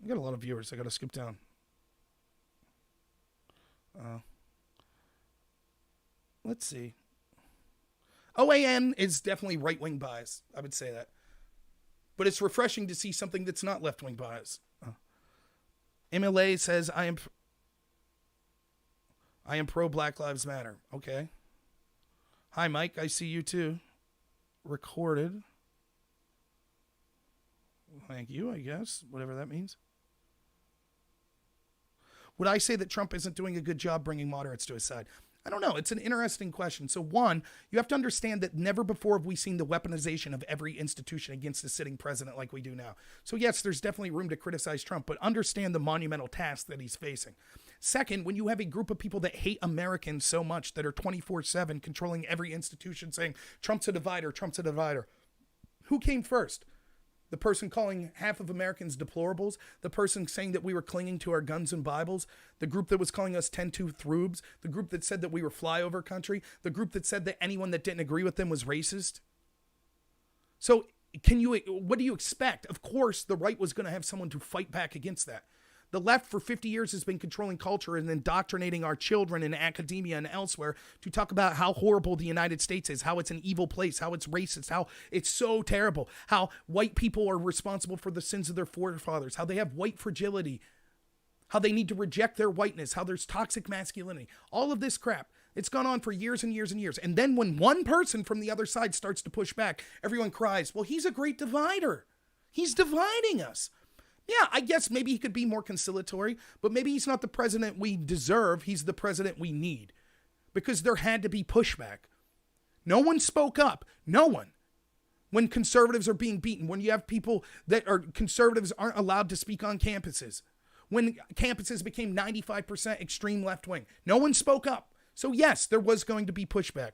I got a lot of viewers. I got to skip down. Let's see. OAN is definitely right-wing bias. I would say that. But it's refreshing to see something that's not left-wing bias. MLA says, I am pro Black Lives Matter. Okay. Hi, Mike. I see you too. Recorded. Thank you, I guess. Whatever that means. Would I say that Trump isn't doing a good job bringing moderates to his side? I don't know. It's an interesting question. So one, you have to understand that never before have we seen the weaponization of every institution against a sitting president like we do now. So yes, there's definitely room to criticize Trump, but understand the monumental task that he's facing. Second, when you have a group of people that hate Americans so much that are 24/7 controlling every institution saying Trump's a divider, Trump's a divider. Who came first? The person calling half of Americans deplorables, the person saying that we were clinging to our guns and Bibles, the group that was calling us 10-tooth rubes, the group that said that we were flyover country, the group that said that anyone that didn't agree with them was racist. So what do you expect? Of course, the right was going to have someone to fight back against that. The left for 50 years has been controlling culture and indoctrinating our children in academia and elsewhere to talk about how horrible the United States is, how it's an evil place, how it's racist, how it's so terrible, how white people are responsible for the sins of their forefathers, how they have white fragility, how they need to reject their whiteness, how there's toxic masculinity. All of this crap. It's gone on for years and years and years. And then when one person from the other side starts to push back, everyone cries, well, he's a great divider. He's dividing us. Yeah, I guess maybe he could be more conciliatory, but maybe he's not the president we deserve. He's the president we need, because there had to be pushback. No one spoke up. No one. When conservatives are being beaten, when you have people that are conservatives aren't allowed to speak on campuses, when campuses became 95% extreme left wing, no one spoke up. So yes, there was going to be pushback.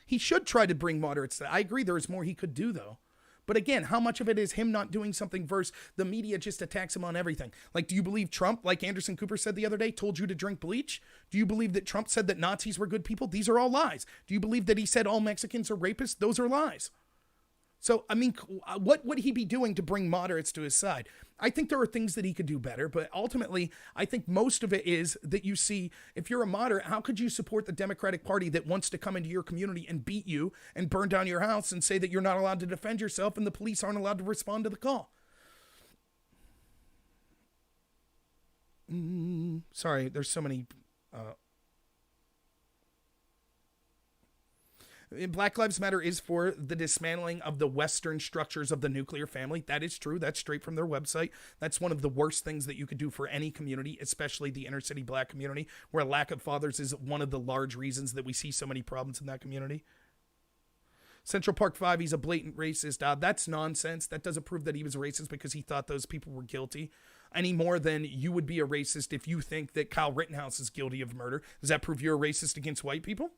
He should try to bring moderates. I agree there is more he could do, though. But again, how much of it is him not doing something versus the media just attacks him on everything? Like, do you believe Trump, like Anderson Cooper said the other day, told you to drink bleach? Do you believe that Trump said that Nazis were good people? These are all lies. Do you believe that he said all Mexicans are rapists? Those are lies. So, I mean, what would he be doing to bring moderates to his side? I think there are things that he could do better, but ultimately, I think most of it is that you see, if you're a moderate, how could you support the Democratic Party that wants to come into your community and beat you and burn down your house and say that you're not allowed to defend yourself and the police aren't allowed to respond to the call? Sorry, there's so many... Black Lives Matter is for the dismantling of the Western structures of the nuclear family. That is true. That's straight from their website. That's one of the worst things that you could do for any community, especially the inner city black community, where a lack of fathers is one of the large reasons that we see so many problems in that community. Central Park 5, he's a blatant racist. That's nonsense. That doesn't prove that he was a racist because he thought those people were guilty. Any more than you would be a racist if you think that Kyle Rittenhouse is guilty of murder. Does that prove you're a racist against white people?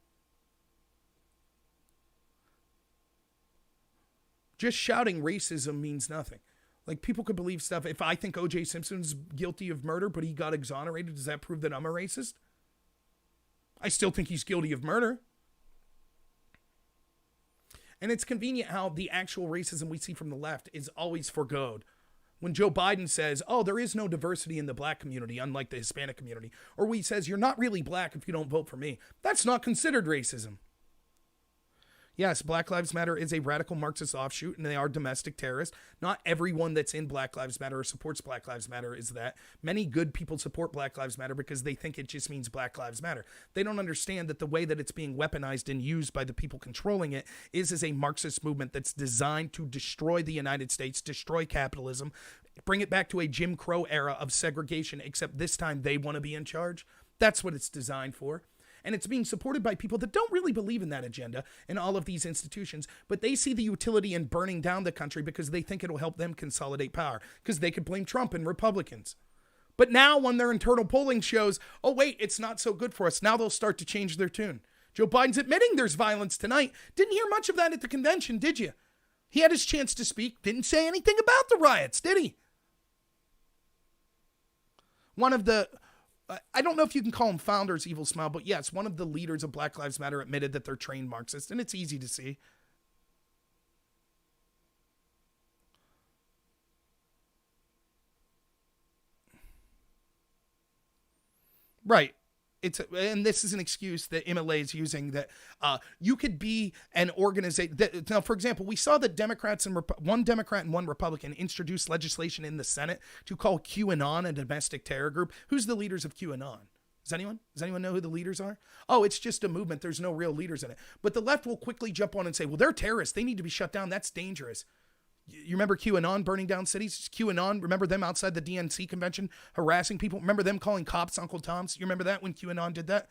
Just shouting racism means nothing. Like, people could believe stuff. If I think O.J. Simpson's guilty of murder, but he got exonerated, does that prove that I'm a racist? I still think he's guilty of murder. And it's convenient how the actual racism we see from the left is always forgoed. When Joe Biden says, oh, there is no diversity in the black community, unlike the Hispanic community, or when he says, you're not really black if you don't vote for me, that's not considered racism. Yes, Black Lives Matter is a radical Marxist offshoot, and they are domestic terrorists. Not everyone that's in Black Lives Matter or supports Black Lives Matter is that. Many good people support Black Lives Matter because they think it just means Black Lives Matter. They don't understand that the way that it's being weaponized and used by the people controlling it is as a Marxist movement that's designed to destroy the United States, destroy capitalism, bring it back to a Jim Crow era of segregation, except this time they want to be in charge. That's what it's designed for. And it's being supported by people that don't really believe in that agenda in all of these institutions, but they see the utility in burning down the country because they think it'll help them consolidate power, because they could blame Trump and Republicans. But now when their internal polling shows, oh wait, it's not so good for us, now they'll start to change their tune. Joe Biden's admitting there's violence tonight. Didn't hear much of that at the convention, did you? He had his chance to speak, didn't say anything about the riots, did he? One of the... I don't know if you can call them founders, Evil Smile, but yes, one of the leaders of Black Lives Matter admitted that they're trained Marxists, and it's easy to see. Right. And this is an excuse that MLA is using, that you could be an organization. Now, for example, we saw that Democrats and one Democrat and one Republican introduced legislation in the Senate to call QAnon a domestic terror group. Who's the leaders of QAnon? Does anyone know who the leaders are? Oh, it's just a movement. There's no real leaders in it. But the left will quickly jump on and say, well, they're terrorists. They need to be shut down. That's dangerous. You remember QAnon burning down cities? QAnon, remember them outside the DNC convention harassing people? Remember them calling cops Uncle Toms? You remember that when QAnon did that?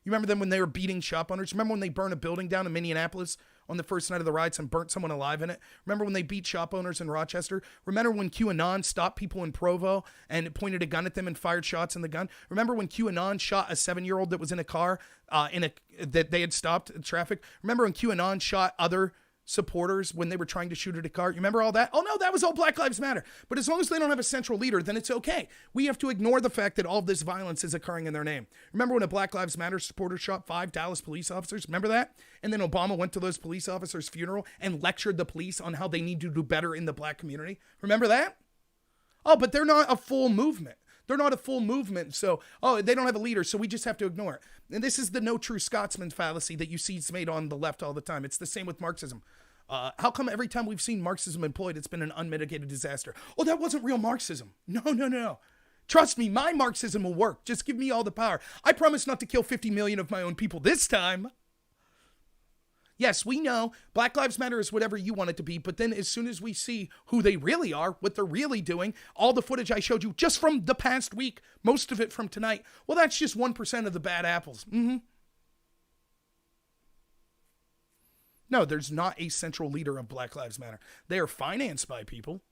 You remember them when they were beating shop owners? Remember when they burned a building down in Minneapolis on the first night of the riots and burnt someone alive in it? Remember when they beat shop owners in Rochester? Remember when QAnon stopped people in Provo and pointed a gun at them and fired shots in the gun? Remember when QAnon shot a 7-year-old that was in a car that they had stopped in traffic? Remember when QAnon shot other supporters when they were trying to shoot at a car? You remember all that? Oh no, that was all Black Lives Matter. But as long as they don't have a central leader, then it's okay. We have to ignore the fact that all of this violence is occurring in their name. Remember when a Black Lives Matter supporter shot 5 Dallas police officers? Remember that? And then Obama went to those police officers' funeral and lectured the police on how they need to do better in the black community. Remember that? Oh, but they're not a full movement. They're not a full movement, so, they don't have a leader, so we just have to ignore it. And this is the no true Scotsman fallacy that you see made on the left all the time. It's the same with Marxism. How come every time we've seen Marxism employed, it's been an unmitigated disaster? Oh, that wasn't real Marxism. No. Trust me, my Marxism will work. Just give me all the power. I promise not to kill 50 million of my own people this time. Yes, we know Black Lives Matter is whatever you want it to be, but then as soon as we see who they really are, what they're really doing, all the footage I showed you just from the past week, most of it from tonight, well, that's just 1% of the bad apples. No, there's not a central leader of Black Lives Matter. They are financed by people,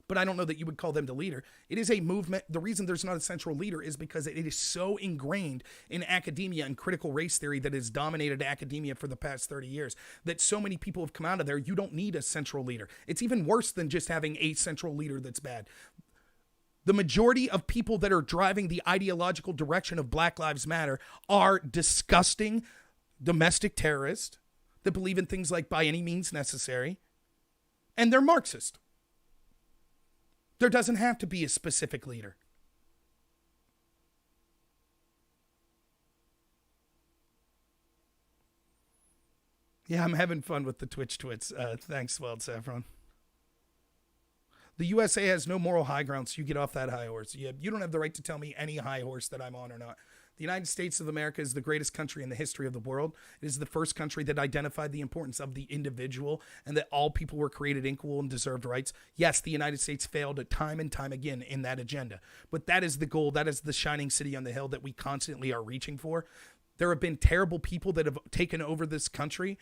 but I don't know that you would call them the leader. It is a movement. The reason there's not a central leader is because it is so ingrained in academia and critical race theory that has dominated academia for the past 30 years, that so many people have come out of there. You don't need a central leader. It's even worse than just having a central leader that's bad. The majority of people that are driving the ideological direction of Black Lives Matter are disgusting domestic terrorists that believe in things like by any means necessary, and they're Marxist. There doesn't have to be a specific leader. Yeah, I'm having fun with the Twitch twits. Thanks, Wild Saffron. The USA has no moral high ground, so you get off that high horse. You don't have the right to tell me any high horse that I'm on or not. The United States of America is the greatest country in the history of the world. It is the first country that identified the importance of the individual and that all people were created equal and deserved rights. Yes, the United States failed time and time again in that agenda, but that is the goal. That is the shining city on the hill that we constantly are reaching for. There have been terrible people that have taken over this country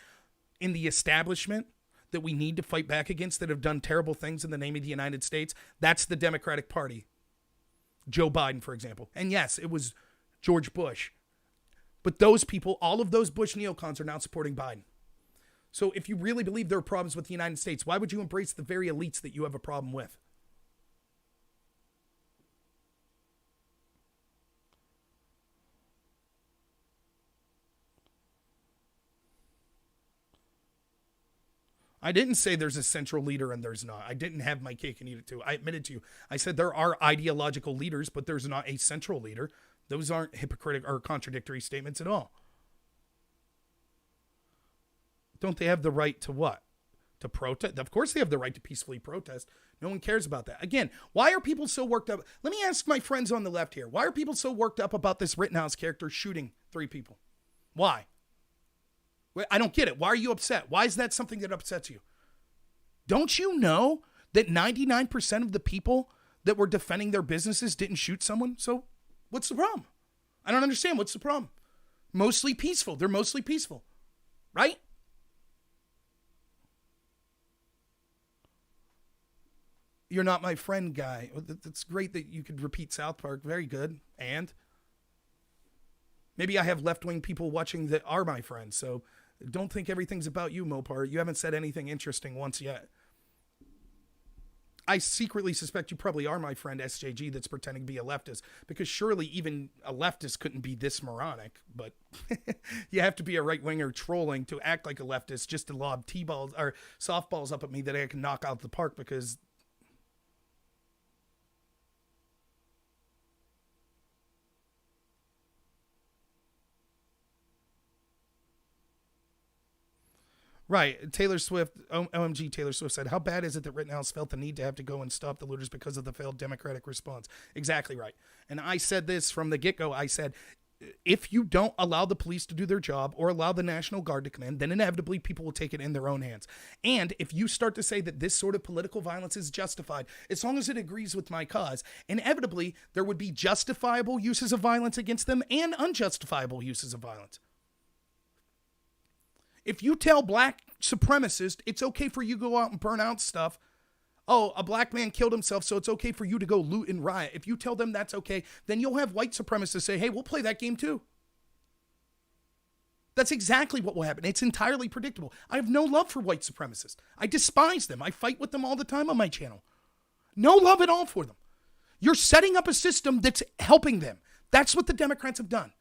in the establishment that we need to fight back against, that have done terrible things in the name of the United States. That's the Democratic Party. Joe Biden, for example. And yes, it was George Bush. But those people, all of those Bush neocons are now supporting Biden. So if you really believe there are problems with the United States, why would you embrace the very elites that you have a problem with? I didn't say there's a central leader and there's not. I didn't have my cake and eat it too. I admitted to you. I said there are ideological leaders, but there's not a central leader. Those aren't hypocritical or contradictory statements at all. Don't they have the right to what? To protest? Of course they have the right to peacefully protest. No one cares about that. Again, why are people so worked up? Let me ask my friends on the left here. Why are people so worked up about this Rittenhouse character shooting 3 people? Why? I don't get it. Why are you upset? Why is that something that upsets you? Don't you know that 99% of the people that were defending their businesses didn't shoot someone? So what's the problem? I don't understand. What's the problem? Mostly peaceful. They're mostly peaceful. Right? You're not my friend, guy. That's great that you could repeat South Park. Very good. And maybe I have left-wing people watching that are my friends. So don't think everything's about you, Mopar. You haven't said anything interesting once yet. I secretly suspect you probably are my friend SJG that's pretending to be a leftist, because surely even a leftist couldn't be this moronic. But you have to be a right-winger trolling to act like a leftist just to lob T-balls or softballs up at me that I can knock out the park, because right. Taylor Swift, OMG Taylor Swift said, how bad is it that Rittenhouse felt the need to have to go and stop the looters because of the failed Democratic response? Exactly right. And I said this from the get-go. I said, if you don't allow the police to do their job or allow the National Guard to come in, then inevitably people will take it in their own hands. And if you start to say that this sort of political violence is justified, as long as it agrees with my cause, inevitably there would be justifiable uses of violence against them and unjustifiable uses of violence. If you tell black supremacists it's okay for you to go out and burn out stuff, oh, a black man killed himself, so it's okay for you to go loot and riot. If you tell them that's okay, then you'll have white supremacists say, hey, we'll play that game too. That's exactly what will happen. It's entirely predictable. I have no love for white supremacists. I despise them. I fight with them all the time on my channel. No love at all for them. You're setting up a system that's helping them. That's what the Democrats have done.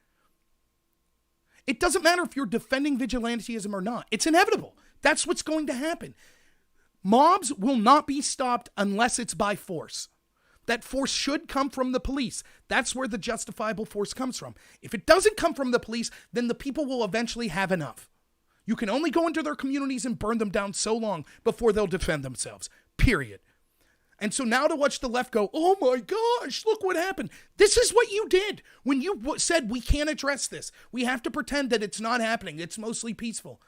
It doesn't matter if you're defending vigilantism or not. It's inevitable. That's what's going to happen. Mobs will not be stopped unless it's by force. That force should come from the police. That's where the justifiable force comes from. If it doesn't come from the police, then the people will eventually have enough. You can only go into their communities and burn them down so long before they'll defend themselves. Period. And so now to watch the left go, oh my gosh, look what happened. This is what you did when you said we can't address this. We have to pretend that it's not happening. It's mostly peaceful.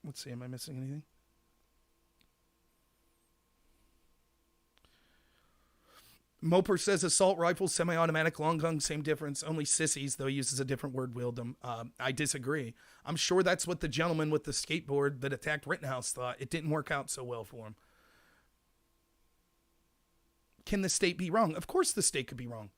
Let's see, am I missing anything? Moper says assault rifles, semi-automatic, long gun, same difference. Only sissies, though he uses a different word, wield them. I disagree. I'm sure that's what the gentleman with the skateboard that attacked Rittenhouse thought. It didn't work out so well for him. Can the state be wrong? Of course the state could be wrong.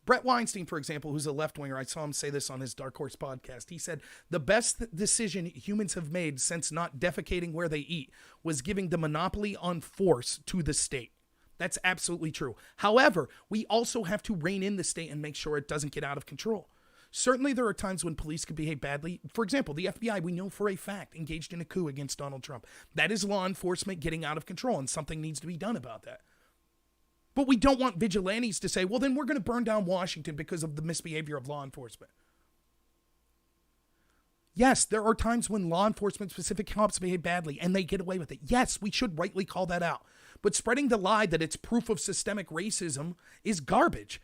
Brett Weinstein, for example, who's a left-winger, I saw him say this on his Dark Horse podcast. He said, the best decision humans have made since not defecating where they eat was giving the monopoly on force to the state. That's absolutely true. However, we also have to rein in the state and make sure it doesn't get out of control. Certainly there are times when police could behave badly. For example, the FBI, we know for a fact, engaged in a coup against Donald Trump. That is law enforcement getting out of control, and something needs to be done about that. But we don't want vigilantes to say, well, then we're going to burn down Washington because of the misbehavior of law enforcement. Yes, there are times when law enforcement specific cops behave badly and they get away with it. Yes, we should rightly call that out. But spreading the lie that it's proof of systemic racism is garbage.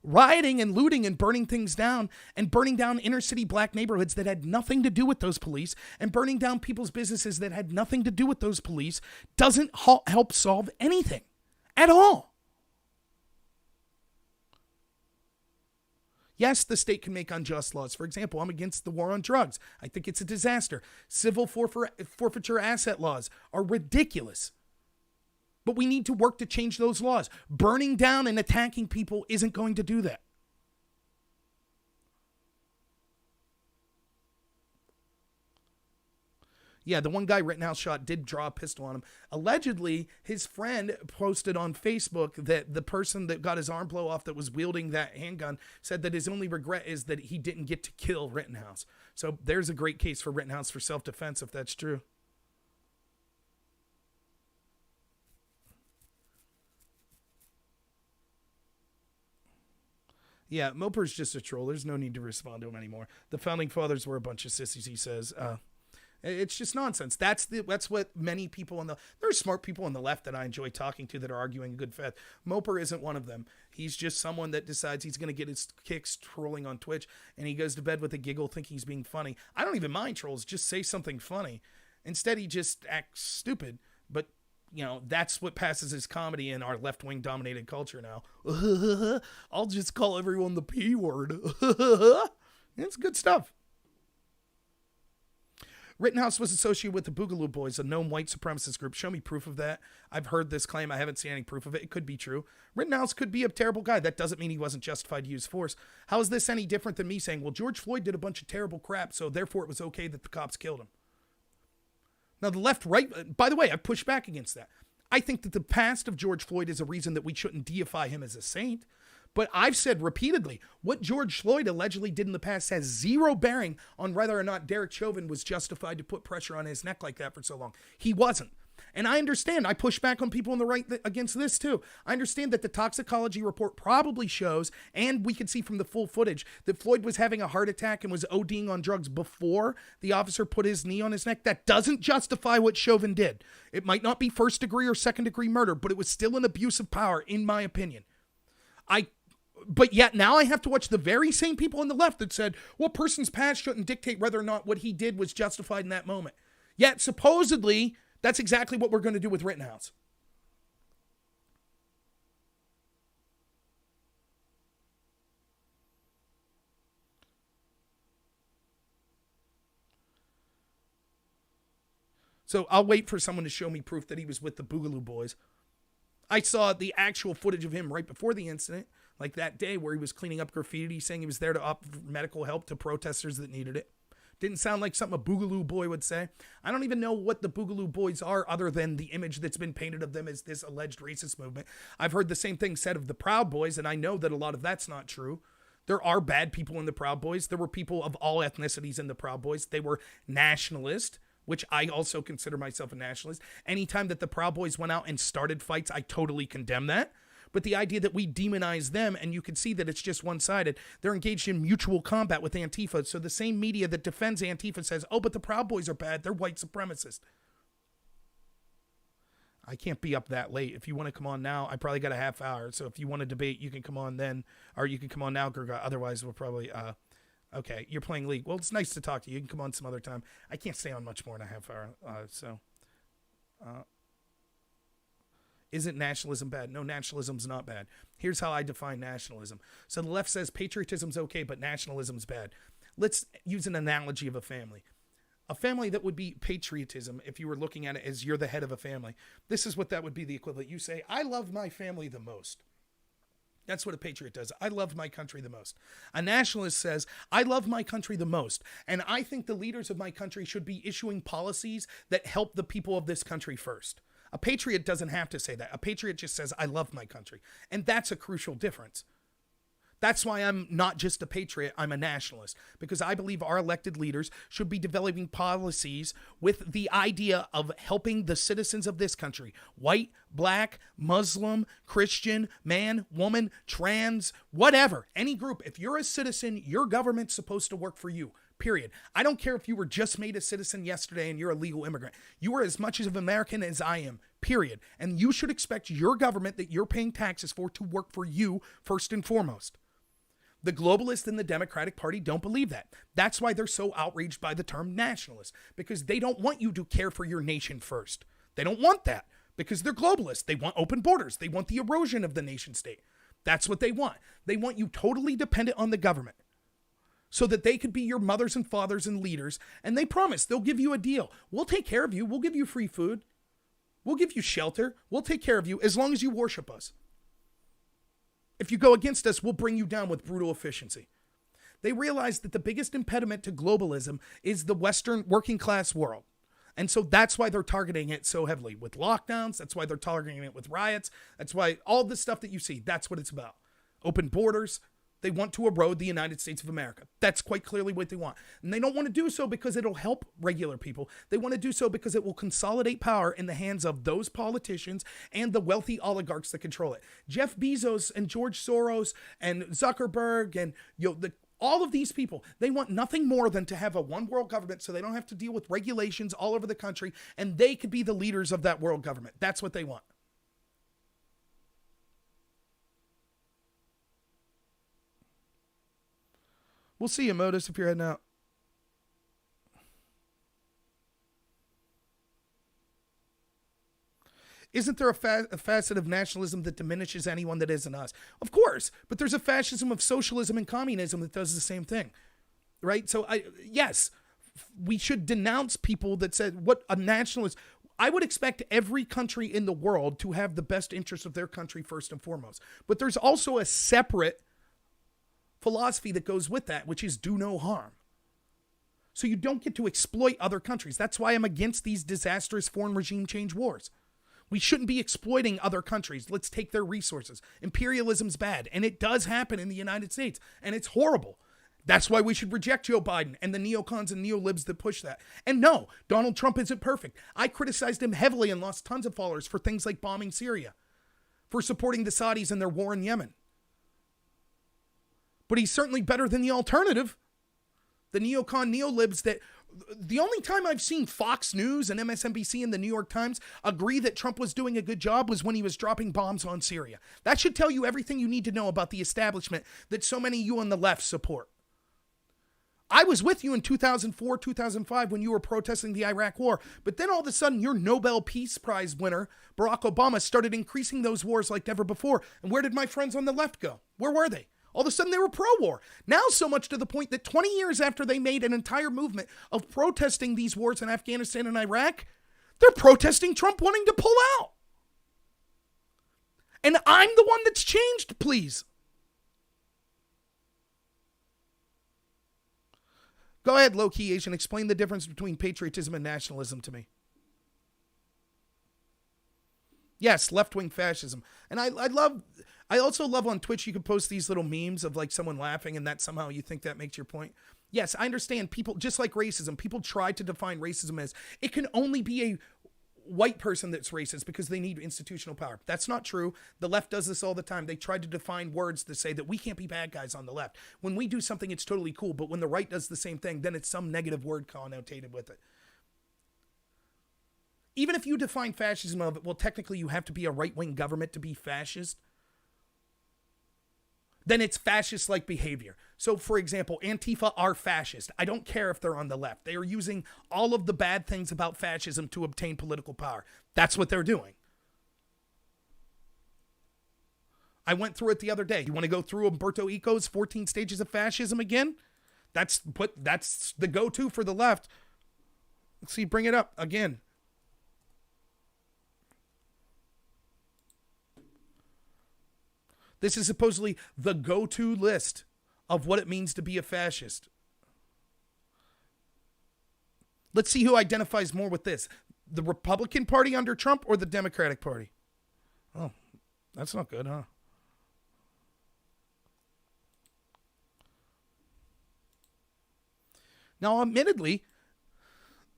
Rioting and looting and burning things down and burning down inner city black neighborhoods that had nothing to do with those police and burning down people's businesses that had nothing to do with those police doesn't help solve anything at all. Yes, the state can make unjust laws. For example, I'm against the war on drugs. I think it's a disaster. Civil forfeiture asset laws are ridiculous. But we need to work to change those laws. Burning down and attacking people isn't going to do that. Yeah, the one guy Rittenhouse shot did draw a pistol on him. Allegedly, his friend posted on Facebook that the person that got his arm blow off that was wielding that handgun said that his only regret is that he didn't get to kill Rittenhouse. So there's a great case for Rittenhouse for self-defense if that's true. Yeah, Moper's just a troll. There's no need to respond to him anymore. The founding fathers were a bunch of sissies, he says. It's just nonsense. That's what many people there are smart people on the left that I enjoy talking to that are arguing good faith. Moper isn't one of them. He's just someone that decides he's going to get his kicks trolling on Twitch, and he goes to bed with a giggle thinking he's being funny. I don't even mind trolls. Just say something funny. Instead, he just acts stupid. But, that's what passes as comedy in our left-wing dominated culture now. I'll just call everyone the P word. It's good stuff. Rittenhouse was associated with the Boogaloo Boys, a known white supremacist group. Show me proof of that. I've heard this claim. I haven't seen any proof of it. It could be true. Rittenhouse could be a terrible guy. That doesn't mean he wasn't justified to use force. How is this any different than me saying, well, George Floyd did a bunch of terrible crap, so therefore it was okay that the cops killed him? Now, the left, right, by the way, I've pushed back against that. I think that the past of George Floyd is a reason that we shouldn't deify him as a saint. But I've said repeatedly, what George Floyd allegedly did in the past has zero bearing on whether or not Derek Chauvin was justified to put pressure on his neck like that for so long. He wasn't. And I understand. I push back on people on the right against this too. I understand that the toxicology report probably shows, and we can see from the full footage, that Floyd was having a heart attack and was ODing on drugs before the officer put his knee on his neck. That doesn't justify what Chauvin did. It might not be first degree or second degree murder, but it was still an abuse of power, in my opinion. But yet now I have to watch the very same people on the left that said, well, person's past shouldn't dictate whether or not what he did was justified in that moment. Yet supposedly that's exactly what we're going to do with Rittenhouse. So I'll wait for someone to show me proof that he was with the Boogaloo Boys. I saw the actual footage of him right before the incident, like that day where he was cleaning up graffiti, saying he was there to offer medical help to protesters that needed it. Didn't sound like something a Boogaloo Boy would say. I don't even know what the Boogaloo Boys are other than the image that's been painted of them as this alleged racist movement. I've heard the same thing said of the Proud Boys, and I know that a lot of that's not true. There are bad people in the Proud Boys. There were people of all ethnicities in the Proud Boys. They were nationalist, which I also consider myself a nationalist. Anytime that the Proud Boys went out and started fights, I totally condemn that. But the idea that we demonize them, and you can see that it's just one-sided, they're engaged in mutual combat with Antifa. So the same media that defends Antifa says, oh, but the Proud Boys are bad. They're white supremacists. I can't be up that late. If you want to come on now, I probably got a half hour. So if you want to debate, you can come on then, or you can come on now, Gurga. Otherwise, we'll probably... Okay, you're playing League. Well, it's nice to talk to you. You can come on some other time. I can't stay on much more than a half hour. Isn't nationalism bad? No, nationalism's not bad. Here's how I define nationalism. So the left says patriotism's okay, but nationalism's bad. Let's use an analogy of a family. A family that would be patriotism, if you were looking at it as you're the head of a family. This is what that would be the equivalent. You say, I love my family the most. That's what a patriot does. I love my country the most. A nationalist says, I love my country the most, and I think the leaders of my country should be issuing policies that help the people of this country first. A patriot doesn't have to say that. A patriot just says, I love my country. And that's a crucial difference. That's why I'm not just a patriot, I'm a nationalist, because I believe our elected leaders should be developing policies with the idea of helping the citizens of this country, white, black, Muslim, Christian, man, woman, trans, whatever, any group. If you're a citizen, your government's supposed to work for you, period. I don't care if you were just made a citizen yesterday and you're a legal immigrant. You are as much of an American as I am, period. And you should expect your government that you're paying taxes for to work for you first and foremost. The globalists in the Democratic Party don't believe that. That's why they're so outraged by the term nationalist, because they don't want you to care for your nation first. They don't want that because they're globalists. They want open borders. They want the erosion of the nation state. That's what they want. They want you totally dependent on the government so that they could be your mothers and fathers and leaders. And they promise they'll give you a deal. We'll take care of you. We'll give you free food. We'll give you shelter. We'll take care of you as long as you worship us. If you go against us, we'll bring you down with brutal efficiency. They realize that the biggest impediment to globalism is the Western working class world. And so that's why they're targeting it so heavily with lockdowns. That's why they're targeting it with riots. That's why all the stuff that you see, that's what it's about. Open borders. They want to erode the United States of America. That's quite clearly what they want. And they don't want to do so because it'll help regular people. They want to do so because it will consolidate power in the hands of those politicians and the wealthy oligarchs that control it. Jeff Bezos and George Soros and Zuckerberg and all of these people, they want nothing more than to have a one world government so they don't have to deal with regulations all over the country, and they could be the leaders of that world government. That's what they want. We'll see you, Modus, if you're heading out. Isn't there a facet of nationalism that diminishes anyone that isn't us? Of course, but there's a fascism of socialism and communism that does the same thing, right? So, yes, we should denounce people that said what a nationalist. I would expect every country in the world to have the best interests of their country first and foremost. But there's also a separate philosophy that goes with that, which is do no harm. So you don't get to exploit other countries. That's why I'm against these disastrous foreign regime change wars. We shouldn't be exploiting other countries. Let's take their resources. Imperialism's bad, and it does happen in the United States, and it's horrible. That's why we should reject Joe Biden and the neocons and neolibs that push that. And no, Donald Trump isn't perfect. I criticized him heavily and lost tons of followers for things like bombing Syria, for supporting the Saudis in their war in Yemen. But he's certainly better than the alternative. The neocon neolibs that the only time I've seen Fox News and MSNBC and the New York Times agree that Trump was doing a good job was when he was dropping bombs on Syria. That should tell you everything you need to know about the establishment that so many of you on the left support. I was with you in 2004, 2005 when you were protesting the Iraq war, but then all of a sudden your Nobel Peace Prize winner, Barack Obama, started increasing those wars like never before. And where did my friends on the left go? Where were they? All of a sudden they were pro-war. Now so much to the point that 20 years after they made an entire movement of protesting these wars in Afghanistan and Iraq, they're protesting Trump wanting to pull out. And I'm the one that's changed, please. Go ahead, low-key Asian, explain the difference between patriotism and nationalism to me. Yes, left-wing fascism. And I also love on Twitch, you can post these little memes of like someone laughing and that somehow you think that makes your point. Yes, I understand people, just like racism, people try to define racism as it can only be a white person that's racist because they need institutional power. That's not true. The left does this all the time. They try to define words to say that we can't be bad guys on the left. When we do something, it's totally cool. But when the right does the same thing, then it's some negative word connotated with it. Even if you define fascism of it, well, technically you have to be a right-wing government to be fascist. Then it's fascist-like behavior. So, for example, Antifa are fascist. I don't care if they're on the left. They are using all of the bad things about fascism to obtain political power. That's what they're doing. I went through it the other day. You want to go through Umberto Eco's 14 stages of fascism again? That's the go-to for the left. Let's see, bring it up again. This is supposedly the go-to list of what it means to be a fascist. Let's see who identifies more with this. The Republican Party under Trump or the Democratic Party? Oh, that's not good, huh? Now, admittedly,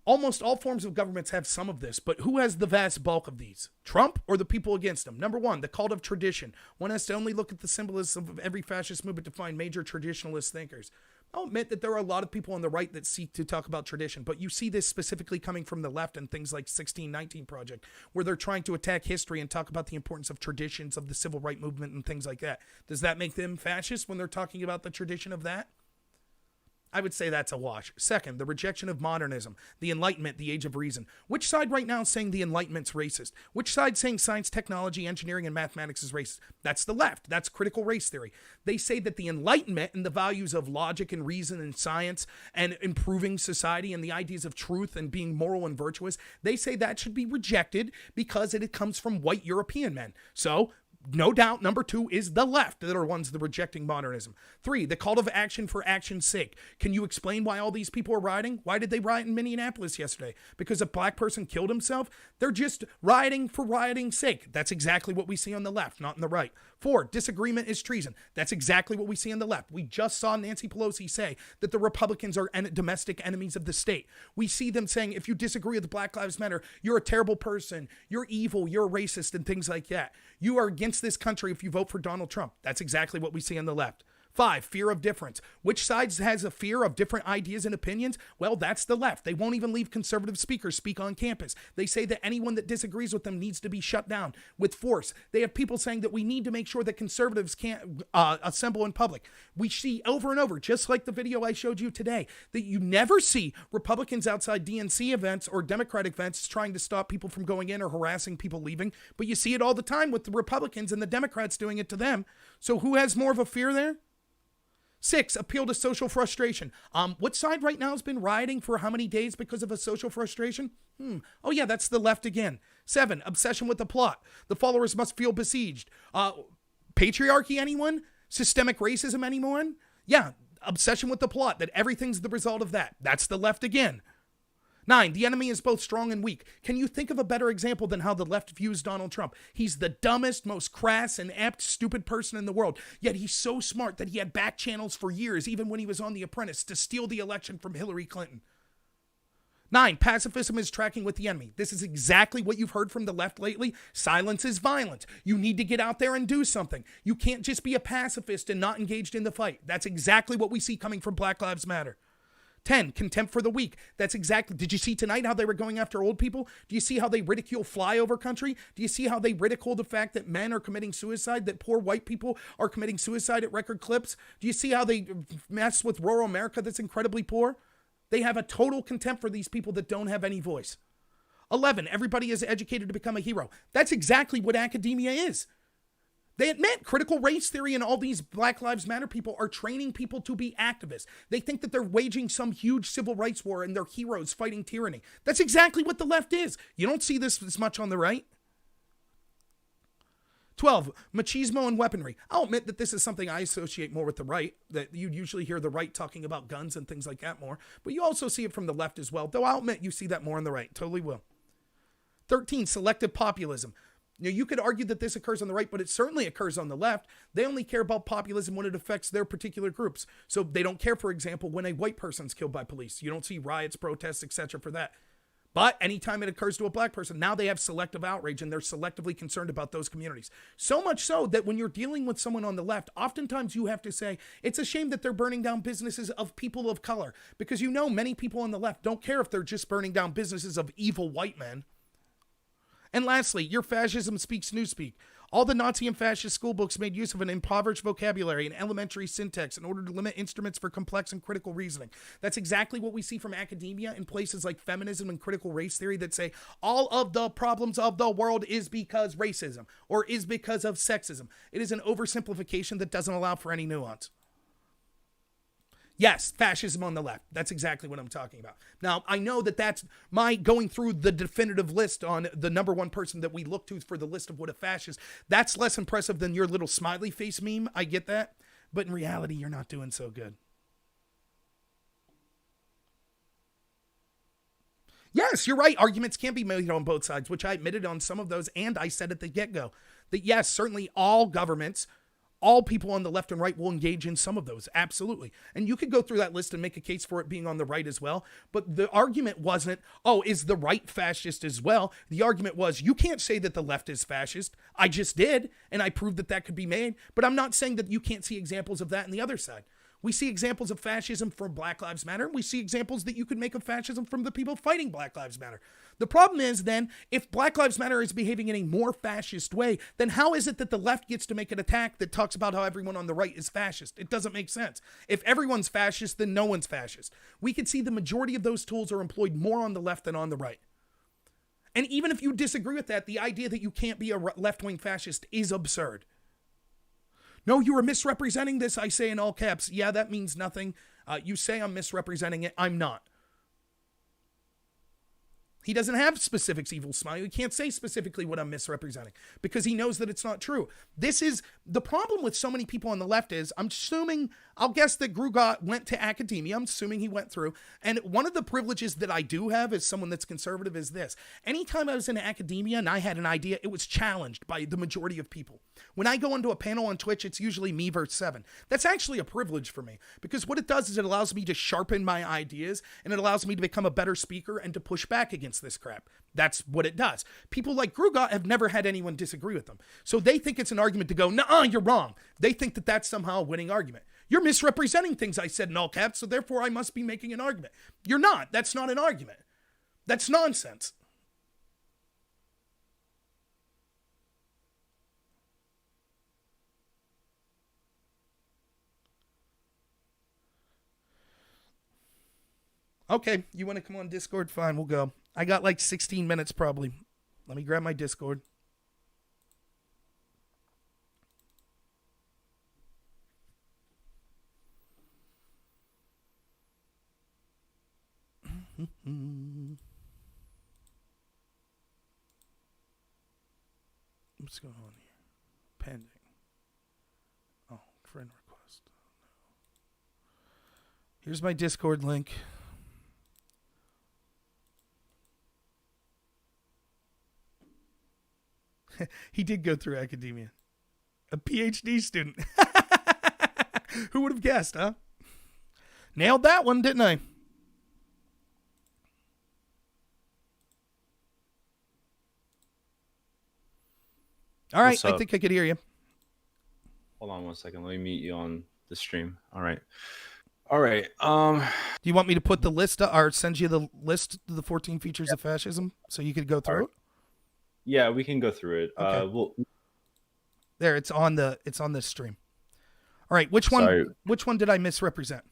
almost all forms of governments have some of this, but who has the vast bulk of these? Trump or the people against him? Number one, the cult of tradition. One has to only look at the symbolism of every fascist movement to find major traditionalist thinkers. I'll admit that there are a lot of people on the right that seek to talk about tradition, but you see this specifically coming from the left and things like 1619 Project, where they're trying to attack history and talk about the importance of traditions of the civil rights movement and things like that. Does that make them fascist when they're talking about the tradition of that? I would say that's a wash. Second, the rejection of modernism, the Enlightenment, the age of reason. Which side right now is saying the Enlightenment's racist? Which side saying science, technology, engineering, and mathematics is racist? That's the left. That's critical race theory. They say that the Enlightenment and the values of logic and reason and science and improving society and the ideas of truth and being moral and virtuous, they say that should be rejected because it comes from white European men. So, no doubt, number two is the left that are ones that are rejecting modernism. Three, the call of action for action's sake. Can you explain why all these people are rioting? Why did they riot in Minneapolis yesterday? Because a black person killed himself? They're just rioting for rioting's sake. That's exactly what we see on the left, not on the right. Four, disagreement is treason. That's exactly what we see on the left. We just saw Nancy Pelosi say that the Republicans are domestic enemies of the state. We see them saying, if you disagree with Black Lives Matter, you're a terrible person, you're evil, you're a racist, and things like that. You are against this country if you vote for Donald Trump. That's exactly what we see on the left. Five, fear of difference. Which side has a fear of different ideas and opinions? Well, that's the left. They won't even leave conservative speakers speak on campus. They say that anyone that disagrees with them needs to be shut down with force. They have people saying that we need to make sure that conservatives can't assemble in public. We see over and over, just like the video I showed you today, that you never see Republicans outside DNC events or Democratic events trying to stop people from going in or harassing people leaving, but you see it all the time with the Republicans and the Democrats doing it to them. So who has more of a fear there? Six, appeal to social frustration. What side right now has been rioting for how many days because of a social frustration? Oh yeah, that's the left again. Seven, obsession with the plot. The followers must feel besieged. Patriarchy, anyone? Systemic racism, anyone? Yeah, obsession with the plot, that everything's the result of that. That's the left again. 9, the enemy is both strong and weak. Can you think of a better example than how the left views Donald Trump? He's the dumbest, most crass and apt, stupid person in the world. Yet he's so smart that he had back channels for years, even when he was on The Apprentice, to steal the election from Hillary Clinton. 9, pacifism is tracking with the enemy. This is exactly what you've heard from the left lately. Silence is violence. You need to get out there and do something. You can't just be a pacifist and not engaged in the fight. That's exactly what we see coming from Black Lives Matter. 10, contempt for the weak. That's exactly, did you see tonight how they were going after old people? Do you see how they ridicule flyover country? Do you see how they ridicule the fact that men are committing suicide, that poor white people are committing suicide at record clips? Do you see how they mess with rural America that's incredibly poor? They have a total contempt for these people that don't have any voice. 11, everybody is educated to become a hero. That's exactly what academia is. They admit critical race theory and all these Black Lives Matter people are training people to be activists. They think that they're waging some huge civil rights war and they're heroes fighting tyranny. That's exactly what the left is. You don't see this as much on the right. 12, machismo and weaponry. I'll admit that this is something I associate more with the right, that you usually hear the right talking about guns and things like that more, but you also see it from the left as well, though I'll admit you see that more on the right. Totally will. 13, selective populism. Now, you could argue that this occurs on the right, but it certainly occurs on the left. They only care about populism when it affects their particular groups. So they don't care, for example, when a white person's killed by police. You don't see riots, protests, etc. for that. But anytime it occurs to a black person, now they have selective outrage and they're selectively concerned about those communities. So much so that when you're dealing with someone on the left, oftentimes you have to say, it's a shame that they're burning down businesses of people of color. Because you know many people on the left don't care if they're just burning down businesses of evil white men. And lastly, your fascism speaks newspeak. All the Nazi and fascist school books made use of an impoverished vocabulary and elementary syntax in order to limit instruments for complex and critical reasoning. That's exactly what we see from academia in places like feminism and critical race theory that say all of the problems of the world is because racism or is because of sexism. It is an oversimplification that doesn't allow for any nuance. Yes, fascism on the left. That's exactly what I'm talking about. Now, I know that that's my going through the definitive list on the number one person that we look to for the list of what a fascist. That's less impressive than your little smiley face meme. I get that. But in reality, you're not doing so good. Yes, you're right. Arguments can be made on both sides, which I admitted on some of those. And I said at the get-go that yes, certainly all governments, all people on the left and right will engage in some of those. Absolutely. And you could go through that list and make a case for it being on the right as well. But the argument wasn't, oh, is the right fascist as well? The argument was, you can't say that the left is fascist. I just did. And I proved that that could be made. But I'm not saying that you can't see examples of that on the other side. We see examples of fascism from Black Lives Matter. We see examples that you could make of fascism from the people fighting Black Lives Matter. The problem is then, if Black Lives Matter is behaving in a more fascist way, then how is it that the left gets to make an attack that talks about how everyone on the right is fascist? It doesn't make sense. If everyone's fascist, then no one's fascist. We can see the majority of those tools are employed more on the left than on the right. And even if you disagree with that, the idea that you can't be a left-wing fascist is absurd. No, you are misrepresenting this, I say in all caps. Yeah, that means nothing. You say I'm misrepresenting it. I'm not. He doesn't have specifics, Evil Smile. He can't say specifically what I'm misrepresenting because he knows that it's not true. This is the problem with so many people on the left is, I'll guess that Grugat went to academia. I'm assuming he went through. And one of the privileges that I do have as someone that's conservative is this. Anytime I was in academia and I had an idea, it was challenged by the majority of people. When I go into a panel on Twitch, it's usually me versus 7. That's actually a privilege for me because what it does is it allows me to sharpen my ideas and it allows me to become a better speaker and to push back against this crap. That's what it does. People like Grugat have never had anyone disagree with them. So they think it's an argument to go, nuh-uh, you're wrong. They think that that's somehow a winning argument. You're misrepresenting things I said in all caps, so therefore I must be making an argument. You're not. That's not an argument. That's nonsense. Okay, you want to come on Discord? Fine, we'll go. I got like 16 minutes probably. Let me grab my Discord. What's going on here? Pending. Oh, friend request. No. Here's my Discord link. He did go through academia. A PhD student. Who would have guessed, huh? Nailed that one, didn't I? All right, I think I could hear you. Hold on one second. Let me mute you on the stream. All right. All right. Do you want me to put the list or send you the list of the 14 features of fascism so you could go through it? Yeah, we can go through it. Okay. There, it's on this stream. All right, which one did I misrepresent?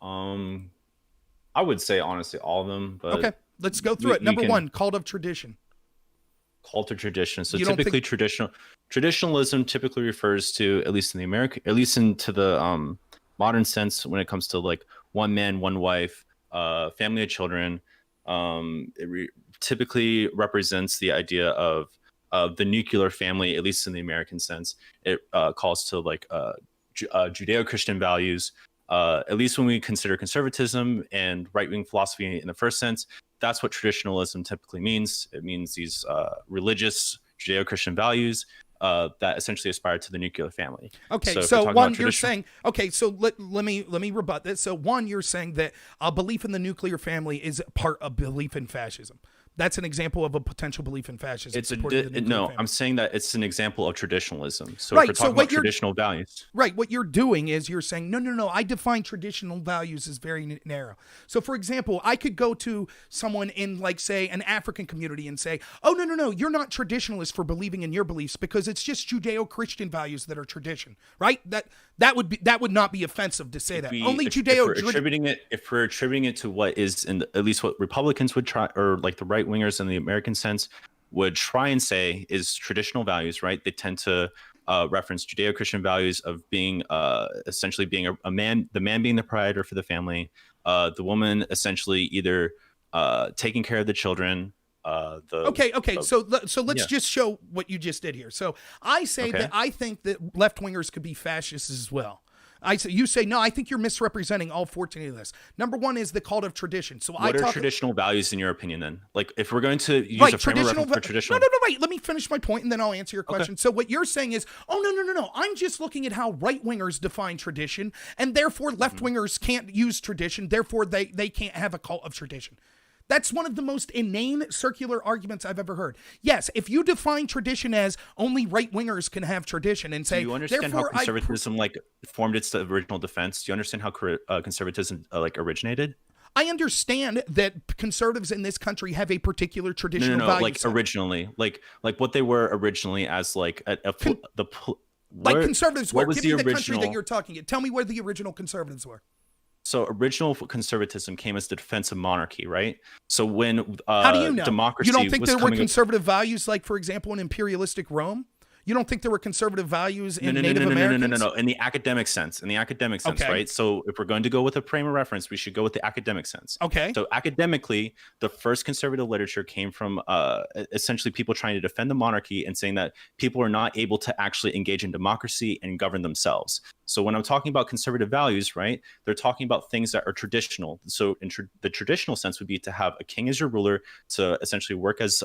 I would say honestly all of them, but okay, let's go through it. Number 1, cult of tradition. Cult of tradition. So typically traditionalism typically refers to, at least into the modern sense, when it comes to like one man, one wife, family of children. Typically represents the idea of the nuclear family, at least in the American sense. It calls to like Judeo-Christian values. At least when we consider conservatism and right-wing philosophy in the first sense, that's what traditionalism typically means. It means these religious Judeo-Christian values that essentially aspire to the nuclear family. Okay, so one, you're saying, okay, so let me rebut this. So one, you're saying that a belief in the nuclear family is part of belief in fascism. That's an example of a potential belief in fascism. I'm saying that it's an example of traditionalism. So right, if we're talking about traditional values. Right. What you're doing is you're saying, no, I define traditional values as very narrow. So for example, I could go to someone in like, say, an African community and say, oh, no, you're not traditionalist for believing in your beliefs because it's just Judeo-Christian values that are tradition, right? That would not be offensive to say that. If we're attributing it to what is at least what Republicans would try, or like the right wingers in the American sense would try and say is traditional values, right? They tend to reference Judeo-Christian values of being essentially being a man, the man being the provider for the family, the woman essentially either taking care of the children. So let's just show what you just did here. So I say that I think that left-wingers could be fascists as well. You say, no, I think you're misrepresenting all 14 of this. Number 1 is the cult of tradition. So what are traditional values in your opinion then? Like if we're going to use a frame of reference for traditional. No, wait. Let me finish my point and then I'll answer your question. Okay. So what you're saying is, oh, no. I'm just looking at how right-wingers define tradition and therefore left-wingers can't use tradition. Therefore, they can't have a cult of tradition. That's one of the most inane circular arguments I've ever heard. Yes, if you define tradition as only right-wingers can have tradition and say, do you understand how therefore conservatism like formed its original defense? Do you understand how conservatism like originated? I understand that conservatives in this country have a particular traditional No, value like set. originally, like what they were originally as like Like conservatives were. what was Give the me the country that original? you're talking about. Tell me where the original conservatives were. So original conservatism came as the defense of monarchy, right? So when How do you know? democracy You don't think was there were coming conservative values, like, for example, in imperialistic Rome? You don't think there were conservative values in Native no, Americans? no. In the academic sense, Okay. right? So if we're going to go with a frame of reference, we should go with the academic sense. Okay. So academically, the first conservative literature came from essentially people trying to defend the monarchy and saying that people are not able to actually engage in democracy and govern themselves. So when I'm talking about conservative values, right, they're talking about things that are traditional. So in the traditional sense would be to have a king as your ruler, to essentially work as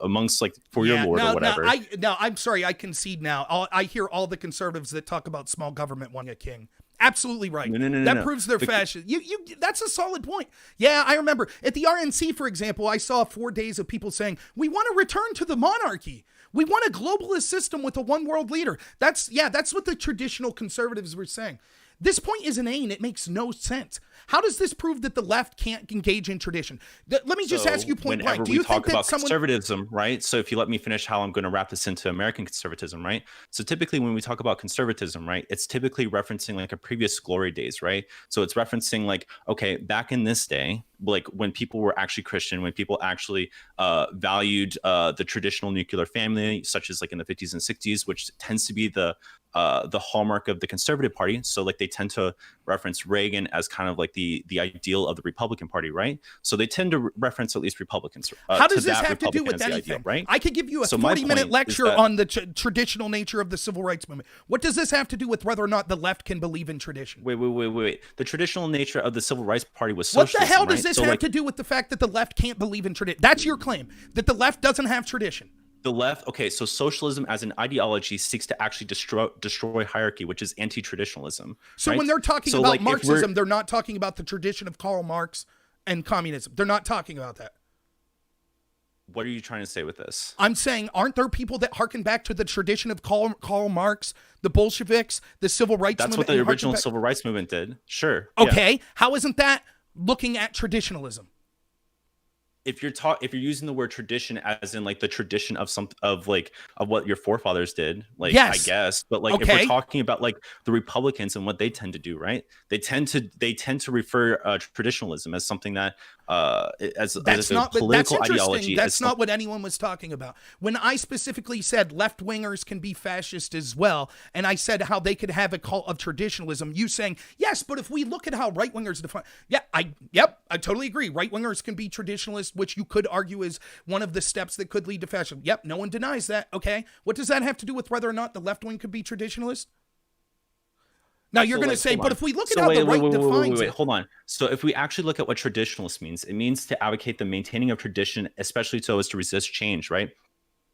amongst like for your lord or whatever. Now, I'm sorry, I concede now. I hear all the conservatives that talk about small government wanting a king. Absolutely right. That proves they're fascist. That's a solid point. Yeah, I remember at the RNC, for example, I saw 4 days of people saying, we want to return to the monarchy. We want a globalist system with a one world leader. That's what the traditional conservatives were saying. This point is inane. It makes no sense. How does this prove that the left can't engage in tradition? Let me just ask you point blank. Do you think that conservatism, right? So if you let me finish how I'm going to wrap this into American conservatism, right? So typically when we talk about conservatism, right, it's typically referencing like a previous glory days, right? So it's referencing like, okay, back in this day, like when people were actually Christian, when people actually valued the traditional nuclear family, such as like in the 50s and 60s, which tends to be the hallmark of the conservative party. So like they tend to reference Reagan as kind of like the ideal of the Republican Party, right? So they tend to reference at least Republicans. How does this have to do with anything? Ideal, right? I could give you a 40-minute lecture on the traditional nature of the civil rights movement. What does this have to do with whether or not the left can believe in tradition? Wait. The traditional nature of the civil rights party was socialism. What the hell does this have to do with the fact that the left can't believe in tradition? That's your claim, that the left doesn't have tradition. The left, okay, so socialism as an ideology seeks to actually destroy hierarchy, which is anti-traditionalism. So right? when they're talking about Marxism, they're not talking about the tradition of Karl Marx and communism. They're not talking about that. What are you trying to say with this? I'm saying, aren't there people that harken back to the tradition of Karl Marx, the Bolsheviks, the civil rights movement? That's what the original civil rights movement did. Sure. Okay, yeah. How isn't that looking at traditionalism? If you're using the word tradition as in like the tradition of what your forefathers did, like yes. I guess, but like if we're talking about like the Republicans and what they tend to do, right? They tend to refer traditionalism as something that as a political ideology. That's not what anyone was talking about. When I specifically said left wingers can be fascist as well, and I said how they could have a cult of traditionalism, you saying yes, but if we look at how right wingers define, I totally agree. Right wingers can be traditionalists, which you could argue is one of the steps that could lead to fascism. Yep, no one denies that. Okay, what does that have to do with whether or not the left wing could be traditionalist? Now you're going to say, but if we look at how the right defines it. Hold on. So if we actually look at what traditionalist means, it means to advocate the maintaining of tradition, especially so as to resist change, right?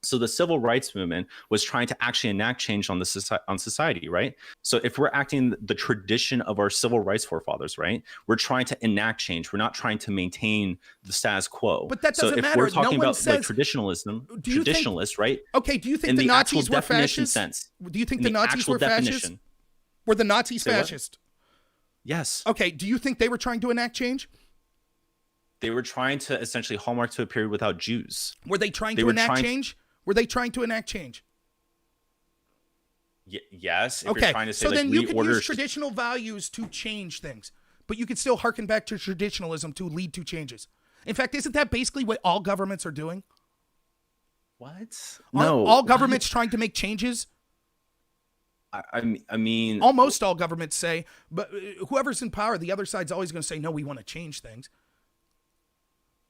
So the civil rights movement was trying to actually enact change on society, right? So if we're acting the tradition of our civil rights forefathers, right, we're trying to enact change. We're not trying to maintain the status quo. But that doesn't matter. So if we're talking about like traditionalists, right? Okay, do you think the Nazis were fascist? Do you think the Nazis were fascist? Were the Nazis fascist? Yes. Okay, do you think they were trying to enact change? They were trying to essentially hallmark to a period without Jews. Were they trying to enact change? Were they trying to enact change? Yes. Okay, you're trying to say, so then you could use traditional values to change things, but you could still harken back to traditionalism to lead to changes. In fact, isn't that basically what all governments are doing? What? No. All governments trying to make changes? I mean... Almost all governments say, but whoever's in power, the other side's always going to say, no, we want to change things.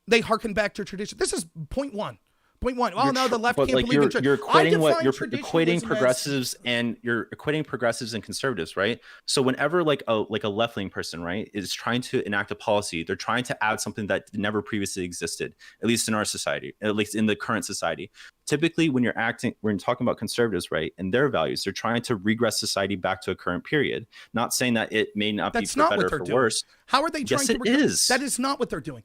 They harken back to tradition. This is point one. Point one. Oh, no, the left can't believe in tradition. You're equating progressives and you're equating progressives and conservatives, right? So whenever like a left-wing person, right, is trying to enact a policy, they're trying to add something that never previously existed, at least in our society, at least in the current society. typically when you're talking about conservatives, right, and their values, they're trying to regress society back to a current period. Not saying that it may not be for better or for worse. How are they trying to? That is not what they're doing.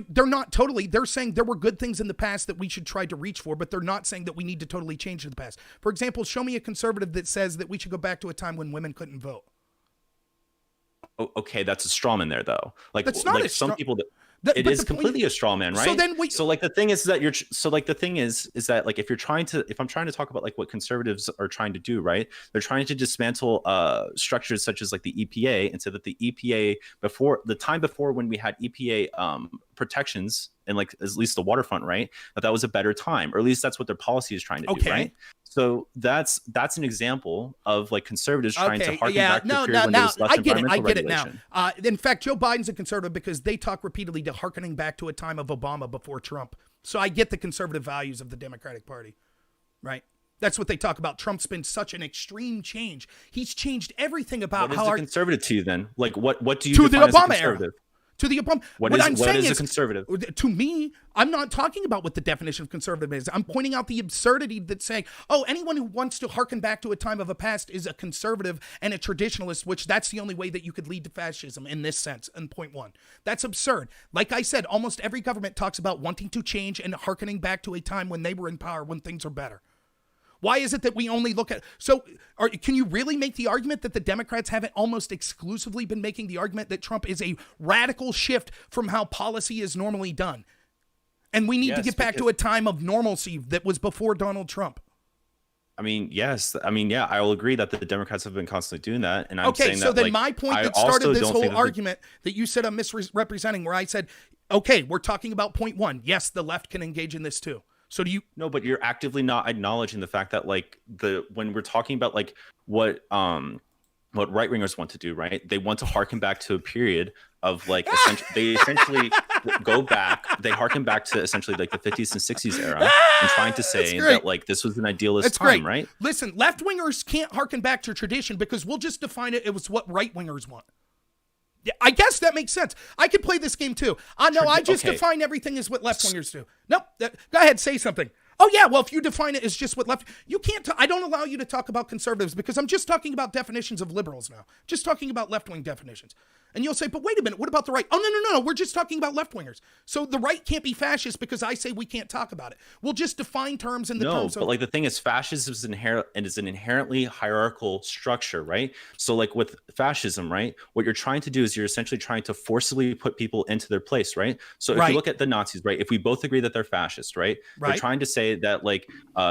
They're not totally. They're saying there were good things in the past that we should try to reach for, but they're not saying that we need to totally change the past. For example, show me a conservative that says that we should go back to a time when women couldn't vote. Oh, okay, that's a straw man there, though. Like, that's not some people that it is completely a straw man, right? So like the thing is that like if I'm trying to talk about like what conservatives are trying to do, right? They're trying to dismantle structures such as like the EPA, and so that the EPA before when we had EPA protections and like at least the waterfront, right? That was a better time, or at least that's what their policy is trying to do, right? So that's an example of like conservatives trying to harken back to a period when there was less environmental regulation. I get it now. In fact, Joe Biden's a conservative because they talk repeatedly to harkening back to a time of Obama before Trump. So I get the conservative values of the Democratic Party, right? That's what they talk about. Trump's been such an extreme change. He's changed everything about how our conservative to you then. Like what do you to define the Obama as a conservative? era? To the Obama. What is a conservative? To me, I'm not talking about what the definition of conservative is. I'm pointing out the absurdity that's saying, oh, anyone who wants to harken back to a time of a past is a conservative and a traditionalist, which that's the only way that you could lead to fascism in this sense, in point one. That's absurd. Like I said, almost every government talks about wanting to change and harkening back to a time when they were in power, when things are better. Why is it that we only look at... can you really make the argument that the Democrats haven't almost exclusively been making the argument that Trump is a radical shift from how policy is normally done? And we need to get back to a time of normalcy that was before Donald Trump. I mean, yes. I mean, yeah, I will agree that the Democrats have been constantly doing that. And I'm saying so that, then my point that started this whole argument that you said I'm misrepresenting, where I said, okay, we're talking about point one. Yes, the left can engage in this too. So do you? No, but you're actively not acknowledging the fact that like when we're talking about like what right wingers want to do, right? They want to harken back to a period of like they essentially go back. They harken back to essentially like the 50s and 60s era, and trying to say that like this was an idealist time, right? Listen, left wingers can't harken back to tradition because we'll just define it. It was what right wingers want. Yeah, I guess that makes sense. I could play this game too. No, I just define everything as what left wingers do. Nope. Go ahead, say something. Oh yeah, well if you define it as just what left, you can't. I don't allow you to talk about conservatives because I'm just talking about definitions of liberals now. Just talking about left wing definitions. And you'll say, but wait a minute, what about the right? Oh, no, we're just talking about left wingers. So the right can't be fascist because I say we can't talk about it. We'll just define terms in the terms. No, but like the thing is, fascism is an inherently hierarchical structure, right? So like with fascism, right, what you're trying to do is you're essentially trying to forcibly put people into their place, right? So if you look at the Nazis, right, if we both agree that they're fascist, right, they're trying to say that like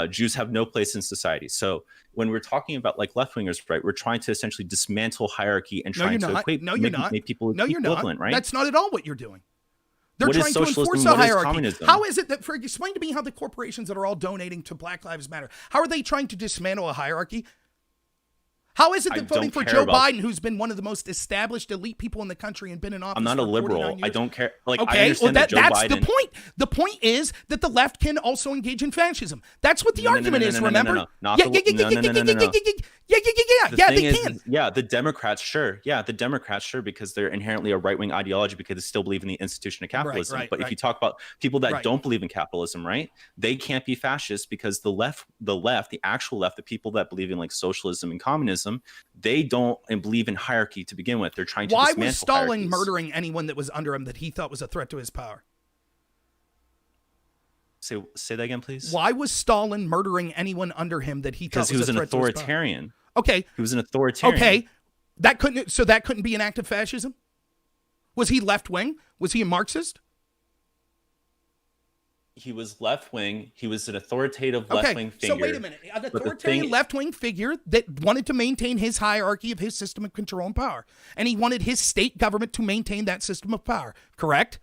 Jews have no place in society. So when we're talking about like left wingers, right, we're trying to essentially dismantle hierarchy and trying to equate make people equivalent, right? That's not at all what you're doing. They're trying to enforce a hierarchy. How is it that, explain to me how the corporations that are all donating to Black Lives Matter, how are they trying to dismantle a hierarchy? How is it that voting for Joe Biden, who's been one of the most established elite people in the country and been in office? I'm not a liberal. I don't care. Like, okay, I understand that Joe Biden. That's the point. The point is that the left can also engage in fascism. That's what the argument is. Remember? Yeah, they can. Yeah, the Democrats, sure. Yeah, the Democrats, sure, because they're inherently a right-wing ideology because they still believe in the institution of capitalism. But if you talk about people that don't believe in capitalism, right, they can't be fascist because the actual left, the people that believe in like socialism and communism, they don't believe in hierarchy to begin with. They're trying to dismantle was Stalin hierarchies. Murdering anyone that was under him that he thought was a threat to his power? Say that again, please. Why was Stalin murdering anyone under him that he thought was a threat to his power? Because he was an authoritarian. Okay. He was an authoritarian. Okay. That couldn't be an act of fascism? Was he left-wing? Was he a Marxist? He was left-wing. He was an authoritative left-wing figure. So wait a minute. An authoritarian left-wing figure that wanted to maintain his hierarchy of his system of control and power. And he wanted his state government to maintain that system of power. Correct?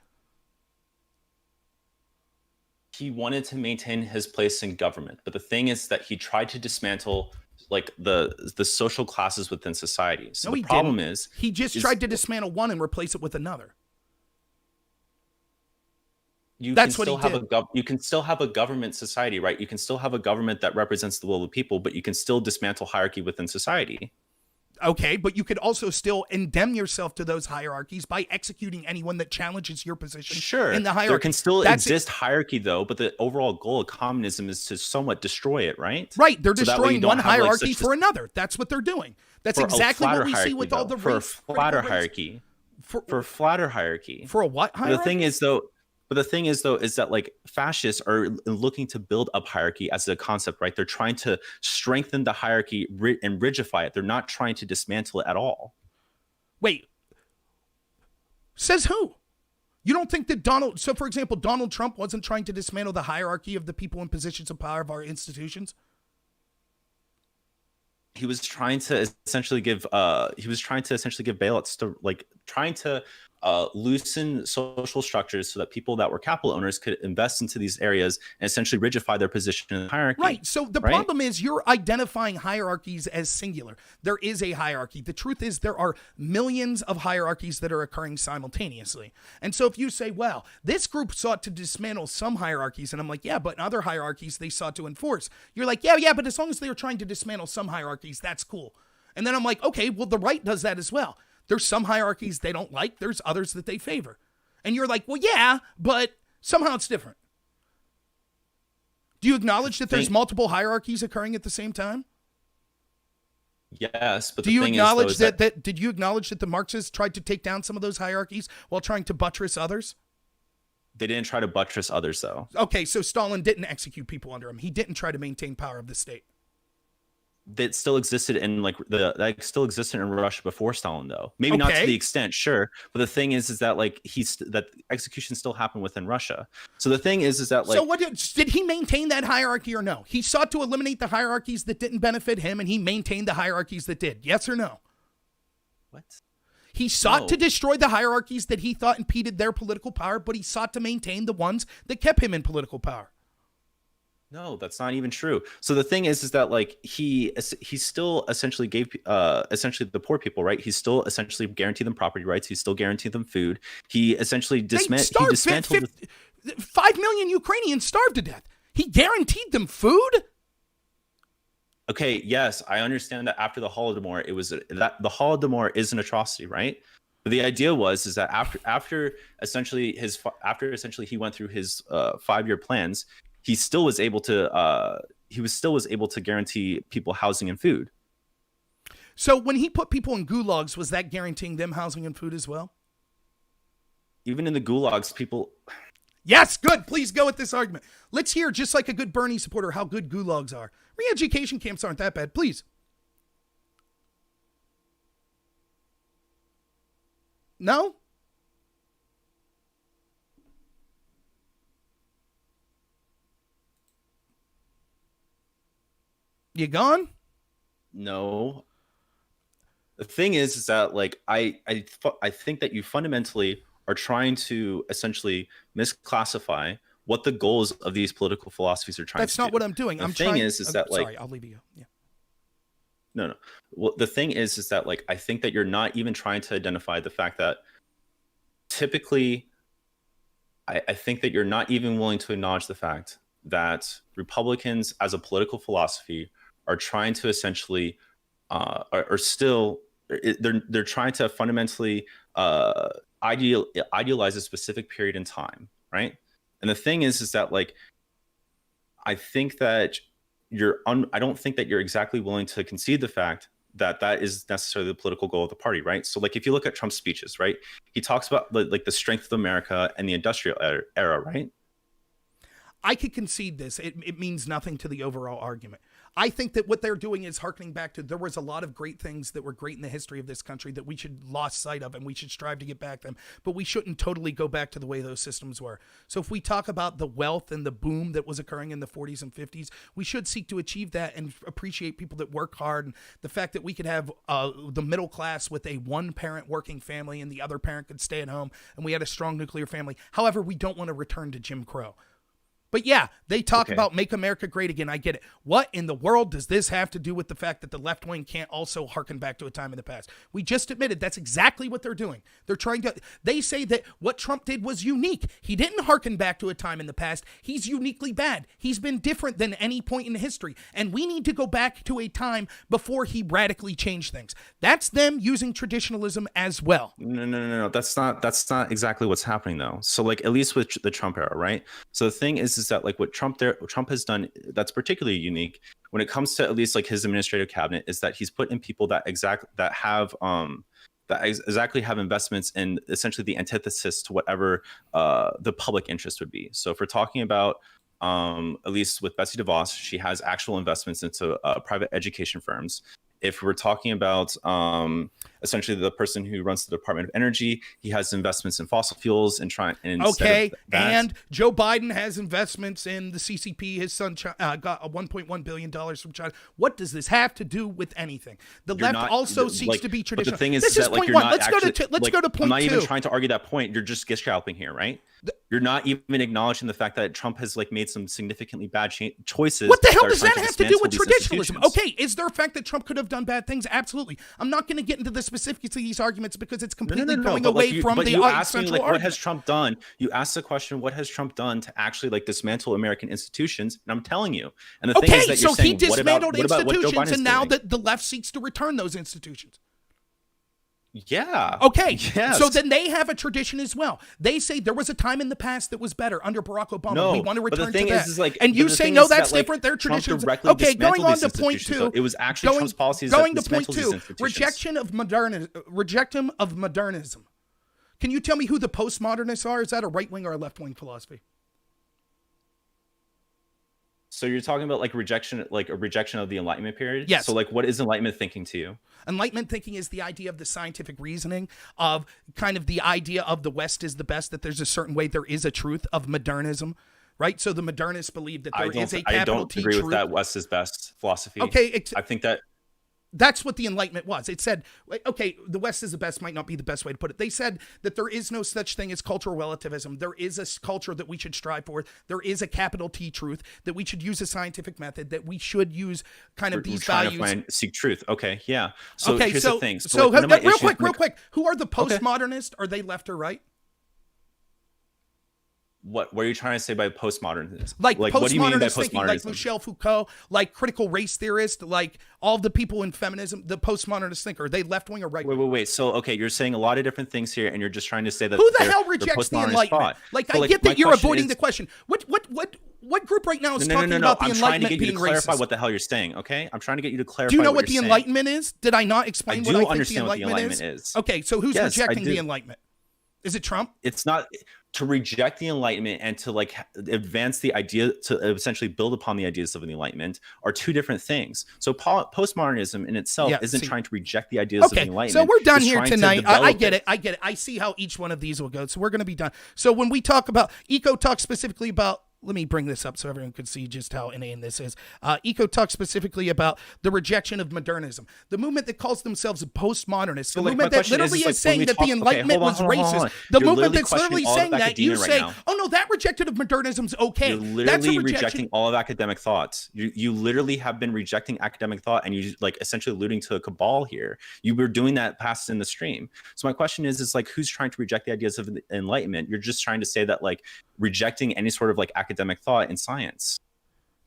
He wanted to maintain his place in government. But the thing is that he tried to dismantle like the social classes within society. So the problem is he just tried to dismantle one and replace it with another. That's what he did. You can still have a government society, right? You can still have a government that represents the will of the people, but you can still dismantle hierarchy within society. Okay, but you could also still indemn yourself to those hierarchies by executing anyone that challenges your position Sure, in the hierarchy. there can still That's exist hierarchy though, but the overall goal of communism is to somewhat destroy it, right? Right, they're So that way you destroying don't one have, like, hierarchy such for another. That's what they're doing. That's for a exactly what flatter we see hierarchy, with all though. the For a race, flatter critical race- hierarchy. For For a flatter hierarchy. For a what hierarchy? The thing is though is that like fascists are looking to build up hierarchy as a concept, right? They're trying to strengthen the hierarchy and rigidify it. They're not trying to dismantle it at all. Wait. Says who? You don't think that so for example, Donald Trump wasn't trying to dismantle the hierarchy of the people in positions of power of our institutions? He was trying to essentially give bailouts to like trying to loosen social structures so that people that were capital owners could invest into these areas and essentially rigidify their position in the hierarchy. Right. So the problem is you're identifying hierarchies as singular. There is a hierarchy. The truth is there are millions of hierarchies that are occurring simultaneously. And so if you say, well, this group sought to dismantle some hierarchies, and I'm like, yeah, but in other hierarchies they sought to enforce. You're like, yeah, but as long as they were trying to dismantle some hierarchies, that's cool. And then I'm like, okay, well, the right does that as well. There's some hierarchies they don't like. There's others that they favor. And you're like, well, yeah, but somehow it's different. Do you acknowledge that there's multiple hierarchies occurring at the same time? Yes, but do you acknowledge that did you acknowledge that the Marxists tried to take down some of those hierarchies while trying to buttress others? They didn't try to buttress others, though. Okay, so Stalin didn't execute people under him. He didn't try to maintain power of the state. That still existed in that still existed in Russia before Stalin, though. Maybe not to the extent, sure. But the thing is that like that execution still happened within Russia. So the thing is that like. So what did he maintain that hierarchy or no? He sought to eliminate the hierarchies that didn't benefit him, and he maintained the hierarchies that did. Yes or no? What? He sought to destroy the hierarchies that he thought impeded their political power, but he sought to maintain the ones that kept him in political power. No, that's not even true. So the thing is that like he still essentially gave essentially the poor people, right? He still essentially guaranteed them property rights. He still guaranteed them food. He essentially dismantled 5 million Ukrainians starved to death. He guaranteed them food. Okay, yes, I understand that after the Holodomor, it was that the Holodomor is an atrocity, right? But the idea is that after essentially he went through his 5-year plans. He still was able to guarantee people housing and food. So when he put people in gulags, was that guaranteeing them housing and food as well? Even in the gulags, people. Yes, good. Please go with this argument. Let's hear, just like a good Bernie supporter, how good gulags are. Re-education camps aren't that bad. Please. No? You gone? No. The thing is that like I think that you fundamentally are trying to essentially misclassify what the goals of these political philosophies are trying to do. That's not what I'm doing. The thing is that like. Sorry, I'll leave you. Yeah. No. Well, the thing is that like I think that you're not even trying to identify the fact that typically I think that you're not even willing to acknowledge the fact that Republicans as a political philosophy are trying to essentially they're trying to fundamentally idealize a specific period in time, right? And the thing is that like I think that I don't think that you're exactly willing to concede the fact that is necessarily the political goal of the party, right? So like if you look at Trump's speeches, right, he talks about like the strength of America and the industrial era, right? I could concede this. It means nothing to the overall argument. I think that what they're doing is harkening back to there was a lot of great things that were great in the history of this country that we should lost sight of, and we should strive to get back them, but we shouldn't totally go back to the way those systems were. So if we talk about the wealth and the boom that was occurring in the 40s and 50s, we should seek to achieve that and appreciate people that work hard, and the fact that we could have the middle class with a one-parent working family and the other parent could stay at home, and we had a strong nuclear family. However, we don't want to return to Jim Crow. But yeah, they talk Okay. about make America great again. I get it. What in the world does this have to do with the fact that the left wing can't also harken back to a time in the past? We just admitted that's exactly what they're doing. They're trying to, they say that what Trump did was unique. He didn't harken back to a time in the past. He's uniquely bad. He's been different than any point in history. And we need to go back to a time before he radically changed things. That's them using traditionalism as well. No. That's not exactly what's happening though. So like at least with the Trump era, right? So the thing is that like what Trump has done that's particularly unique when it comes to at least like his administrative cabinet is that he's put in people that exactly have investments in essentially the antithesis to whatever the public interest would be. So if we're talking about at least with Betsy DeVos, she has actual investments into private education firms. If we're talking about essentially the person who runs the Department of Energy, he has investments in fossil fuels and okay, and Joe Biden has investments in the CCP. His son got $1.1 billion from China. What does this have to do with anything? The left also seeks to be traditional. But the thing is this is that, like, point you're one. not Let's actually, go to point two. I'm not even trying to argue that point. You're just scalping here, right? You're not even acknowledging the fact that Trump has like made some significantly bad choices. What the hell does that have to do with traditionalism? Okay, is there a fact that Trump could have done bad things? Absolutely. I'm not going to get into the specifics of these arguments because it's completely going away from the central argument. What has Trump done? You asked the question, what has Trump done to actually like dismantle American institutions? And I'm telling you. And the thing is that you're saying, he dismantled what about what Joe institutions, Biden's and now doing? the left seeks to return those institutions. Yeah. Okay. Yes. So then they have a tradition as well. They say there was a time in the past that was better under Barack Obama. No, we want to return but the thing to that. is like, and you say no, that's that, like, different. Their traditions. Okay, going on to point two. It was actually Trump's policies going that to point dismantled two. these institutions. Rejection of modernism. Can you tell me who the postmodernists are? Is that a right wing or a left wing philosophy? So you're talking about like a rejection of the Enlightenment period? Yes. So like what is Enlightenment thinking to you? Enlightenment thinking is the idea of the scientific reasoning of kind of the idea of the West is the best, that there's a certain way there is a truth of modernism, right? So the modernists believe that there is a capital T truth. I don't agree with that West is best philosophy. Okay. I think that that's what the Enlightenment was. It said, okay, the West is the best might not be the best way to put it. They said that there is no such thing as cultural relativism. There is a culture that we should strive for. There is a capital T truth, that we should use a scientific method, that we should use kind of these values. Seek truth. Okay, yeah. So okay, here's the thing. So like, real quick. Who are the postmodernists? Are they left or right? What are you trying to say by postmodernism? Like what do you mean by postmodernism? Thinking, like Michel Foucault, like critical race theorist, like all the people in feminism, the postmodernist thinker. Are they left wing or right wing? Wait. So okay, you're saying a lot of different things here, and you're just trying to say that who the hell rejects the Enlightenment? Like, I get that you're avoiding the question. What group right now is talking about the Enlightenment being racist? I'm trying to get you to clarify what the hell you're saying. Okay, I'm trying to get you to clarify. Do you know what the saying. Enlightenment is? Did I not explain what I think the Enlightenment is? Okay, so who's rejecting the Enlightenment? Is it Trump? It's not. To reject the Enlightenment and to like advance the idea, to essentially build upon the ideas of the Enlightenment, are two different things. So postmodernism in itself isn't trying to reject the ideas of the Enlightenment. So we're done here tonight. I get it. I see how each one of these will go. So we're going to be done. So when we talk about, Eco talks specifically about, let me bring this up so everyone can see just how inane this is. Eco talks specifically about the rejection of modernism, the movement that calls themselves postmodernists, the movement that literally is saying that the Enlightenment was racist, the movement that's literally saying that you say, oh no, that rejection of modernism is okay. You're literally rejecting all of academic thoughts. You literally have been rejecting academic thought, and you like essentially alluding to a cabal here. You were doing that past in the stream. So my question is like, who's trying to reject the ideas of the Enlightenment? You're just trying to say that like rejecting any sort of like academic thought in science.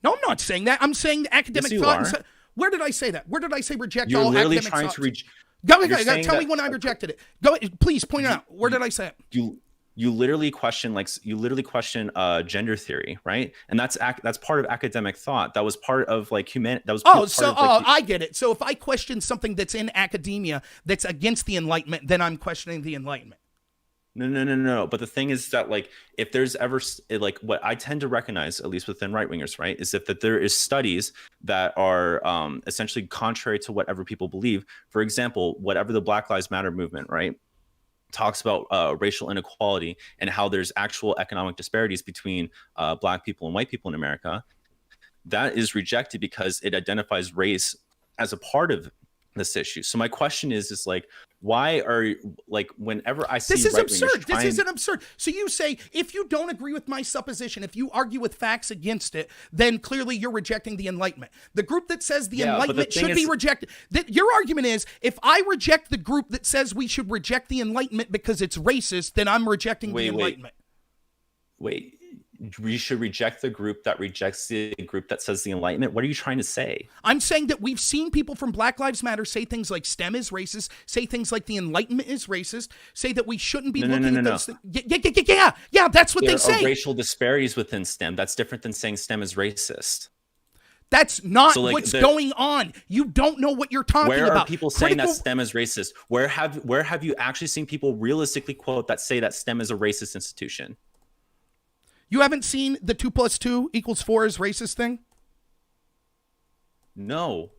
No, I'm not saying that. I'm saying academic thought. Where did I say that? Where did I say reject all academic thoughts? Tell me when I rejected it. Go, please point it out. Where did I say it? You literally question gender theory, right? And that's part of academic thought. That was part of like humanity. That was I get it. So if I question something that's in academia that's against the Enlightenment, then I'm questioning the Enlightenment. No. But the thing is that like, if there's ever like what I tend to recognize, at least within right wingers, right, is that there is studies that are essentially contrary to whatever people believe. For example, whatever the Black Lives Matter movement, right, talks about racial inequality and how there's actual economic disparities between Black people and white people in America. That is rejected because it identifies race as a part of this issue. So my question is like, why are like whenever I see this is absurd. This isn't absurd. So you say if you don't agree with my supposition, if you argue with facts against it, then clearly you're rejecting the Enlightenment. The group that says the Enlightenment should be rejected. Your argument is if I reject the group that says we should reject the Enlightenment because it's racist, then I'm rejecting the Enlightenment. Wait. We should reject the group that rejects the group that says the Enlightenment. What are you trying to say? I'm saying that we've seen people from Black Lives Matter say things like STEM is racist, say things like the Enlightenment is racist, say that we shouldn't be looking at those things. Yeah, that's what they say. There are racial disparities within STEM. That's different than saying STEM is racist. That's not what's going on. You don't know what you're talking about. Where are people saying that STEM is racist? Where have you actually seen people realistically quote that say that STEM is a racist institution? You haven't seen the 2 + 2 = 4 is racist thing? No.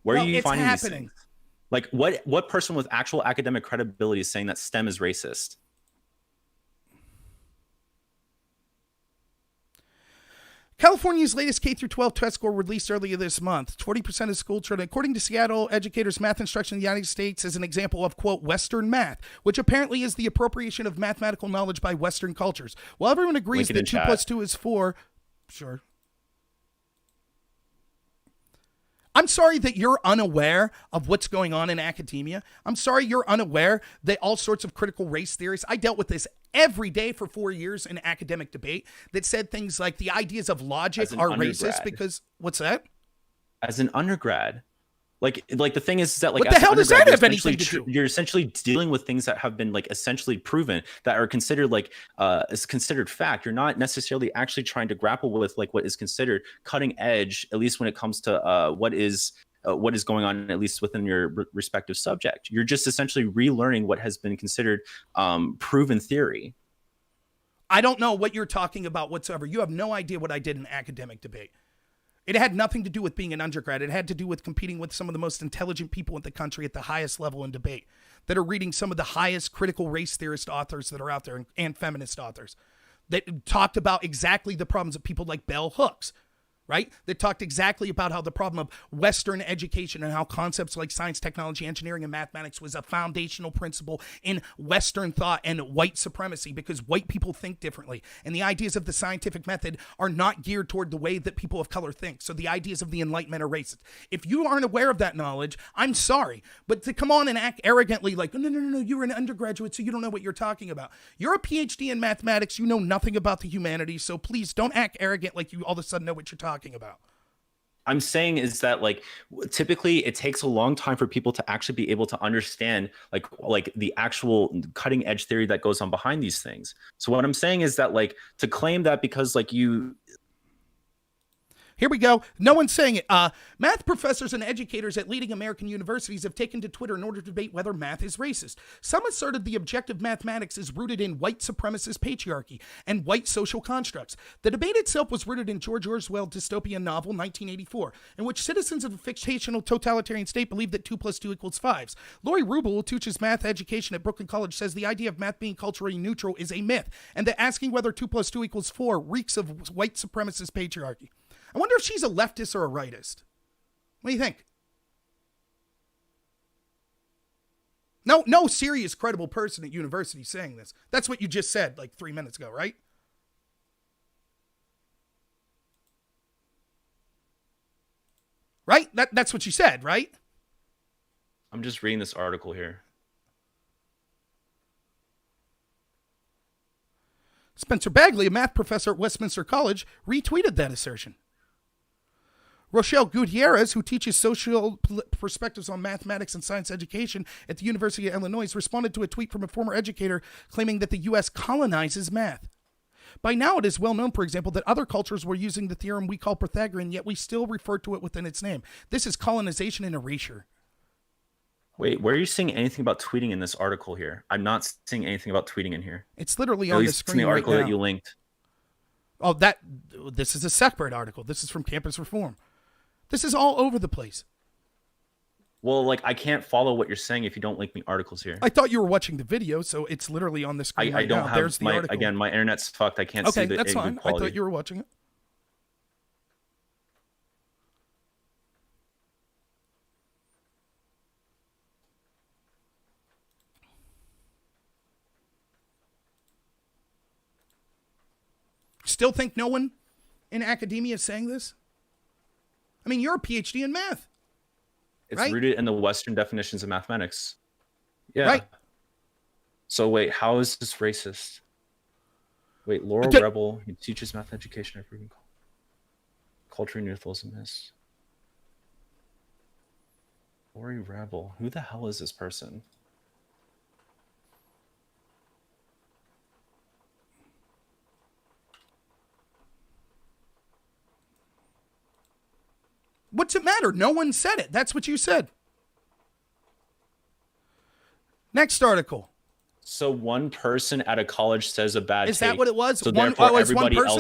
Where are you finding these things? Like what person with actual academic credibility is saying that STEM is racist? California's latest K-12 test score released earlier this month. 40% of school children, according to Seattle educators' math instruction in the United States, is an example of, quote, Western math, which apparently is the appropriation of mathematical knowledge by Western cultures. While everyone agrees that 2 + 2 is 4, sure. I'm sorry that you're unaware of what's going on in academia. I'm sorry you're unaware that all sorts of critical race theories. I dealt with this every day for 4 years in academic debate that said things like the ideas of logic are racist because what's that? As an undergrad. Like the thing is that like what the hell does that have anything to do? You're essentially dealing with things that have been like essentially proven that are considered like is considered fact. You're not necessarily actually trying to grapple with like what is considered cutting edge, at least when it comes to what is going on, at least within your respective subject. You're just essentially relearning what has been considered proven theory. I don't know what you're talking about whatsoever. You have no idea what I did in academic debate. It had nothing to do with being an undergrad. It had to do with competing with some of the most intelligent people in the country at the highest level in debate that are reading some of the highest critical race theorist authors that are out there and feminist authors that talked about exactly the problems of people like bell hooks, right? That talked exactly about how the problem of Western education and how concepts like science, technology, engineering, and mathematics was a foundational principle in Western thought and white supremacy because white people think differently. And the ideas of the scientific method are not geared toward the way that people of color think. So the ideas of the Enlightenment are racist. If you aren't aware of that knowledge, I'm sorry. But to come on and act arrogantly like, no, you're an undergraduate, so you don't know what you're talking about. You're a PhD in mathematics. You know nothing about the humanities. So please don't act arrogant like you all of a sudden know what you're talking about. I'm saying is that like typically it takes a long time for people to actually be able to understand like the actual cutting edge theory that goes on behind these things. So what I'm saying is that like to claim that because like you Here we go. No one's saying it. Math professors and educators at leading American universities have taken to Twitter in order to debate whether math is racist. Some asserted the objective mathematics is rooted in white supremacist patriarchy and white social constructs. The debate itself was rooted in George Orwell's dystopian novel 1984, in which citizens of a fictional totalitarian state believe that 2 + 2 = 5. Lori Rubel, who teaches math education at Brooklyn College, says the idea of math being culturally neutral is a myth, and that asking whether 2 + 2 = 4 reeks of white supremacist patriarchy. I wonder if she's a leftist or a rightist. What do you think? No serious, credible person at university saying this. That's what you just said like 3 minutes ago, right? Right? That's what you said, right? I'm just reading this article here. Spencer Bagley, a math professor at Westminster College, retweeted that assertion. Rochelle Gutierrez, who teaches social perspectives on mathematics and science education at the University of Illinois, responded to a tweet from a former educator claiming that the U.S. colonizes math. By now, it is well known, for example, that other cultures were using the theorem we call Pythagorean, yet we still refer to it within its name. This is colonization and erasure. Wait, where are you seeing anything about tweeting in this article here? I'm not seeing anything about tweeting in here. It's literally on the screen in the article right now. that you linked. Oh, this is a separate article. This is from Campus Reform. This is all over the place. Well, like I can't follow what you're saying if you don't link me articles here. I thought you were watching the video, so it's literally on the screen right now. I don't have There's the article. Again, my internet's fucked. I can't see the Okay, that's fine. I thought you were watching it. still think no one in academia is saying this? I mean, you're a PhD in math. It's right? rooted in the Western definitions of mathematics. Yeah. Right. So wait, how is this racist? Wait, Laura Rebel, who teaches math education at Evergreen. Culture and youthfulness. Lori Rebel. Who the hell is this person? What's it matter? No one said it. That's what you said. Next article. So one person at a college says a bad take. Is that what it was? So One person?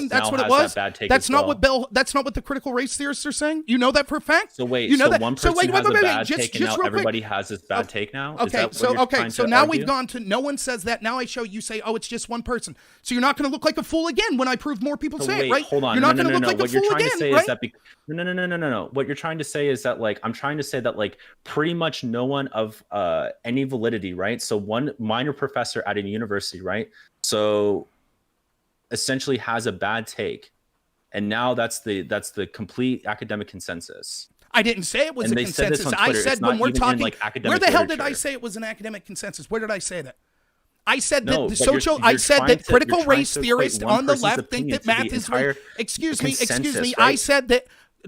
That's what it was? That bad take that's as not well. what that's not what the critical race theorists are saying? You know that for a fact? So wait, you know so that? one person has a bad take and now real everybody quick. has this bad take now? Is Okay, that what you're trying so to now argue? we've gone to no one says that. Now I show you say, oh, it's just one person. So you're not going to look like a fool again when I prove more people So say wait, it, right? hold on. You're not going to look like what a you're fool trying again, to say right? is that no. What you're trying to say is that like I'm trying to say that like pretty much no one of any validity, right? So one minor professor at a university, right? So essentially has a bad take, and now that's the complete academic consensus. I didn't say it was And a they said this consensus. on I Twitter. said It's when not we're even in, talking, like, academic where the hell did I literature. say it was an academic consensus? Where did I say that? I said that No, the but you're- social. you're I said trying that to- critical you're trying race to equate theorists one on the person's left think opinion that to the math is. entire Excuse me. consensus, I right? said that.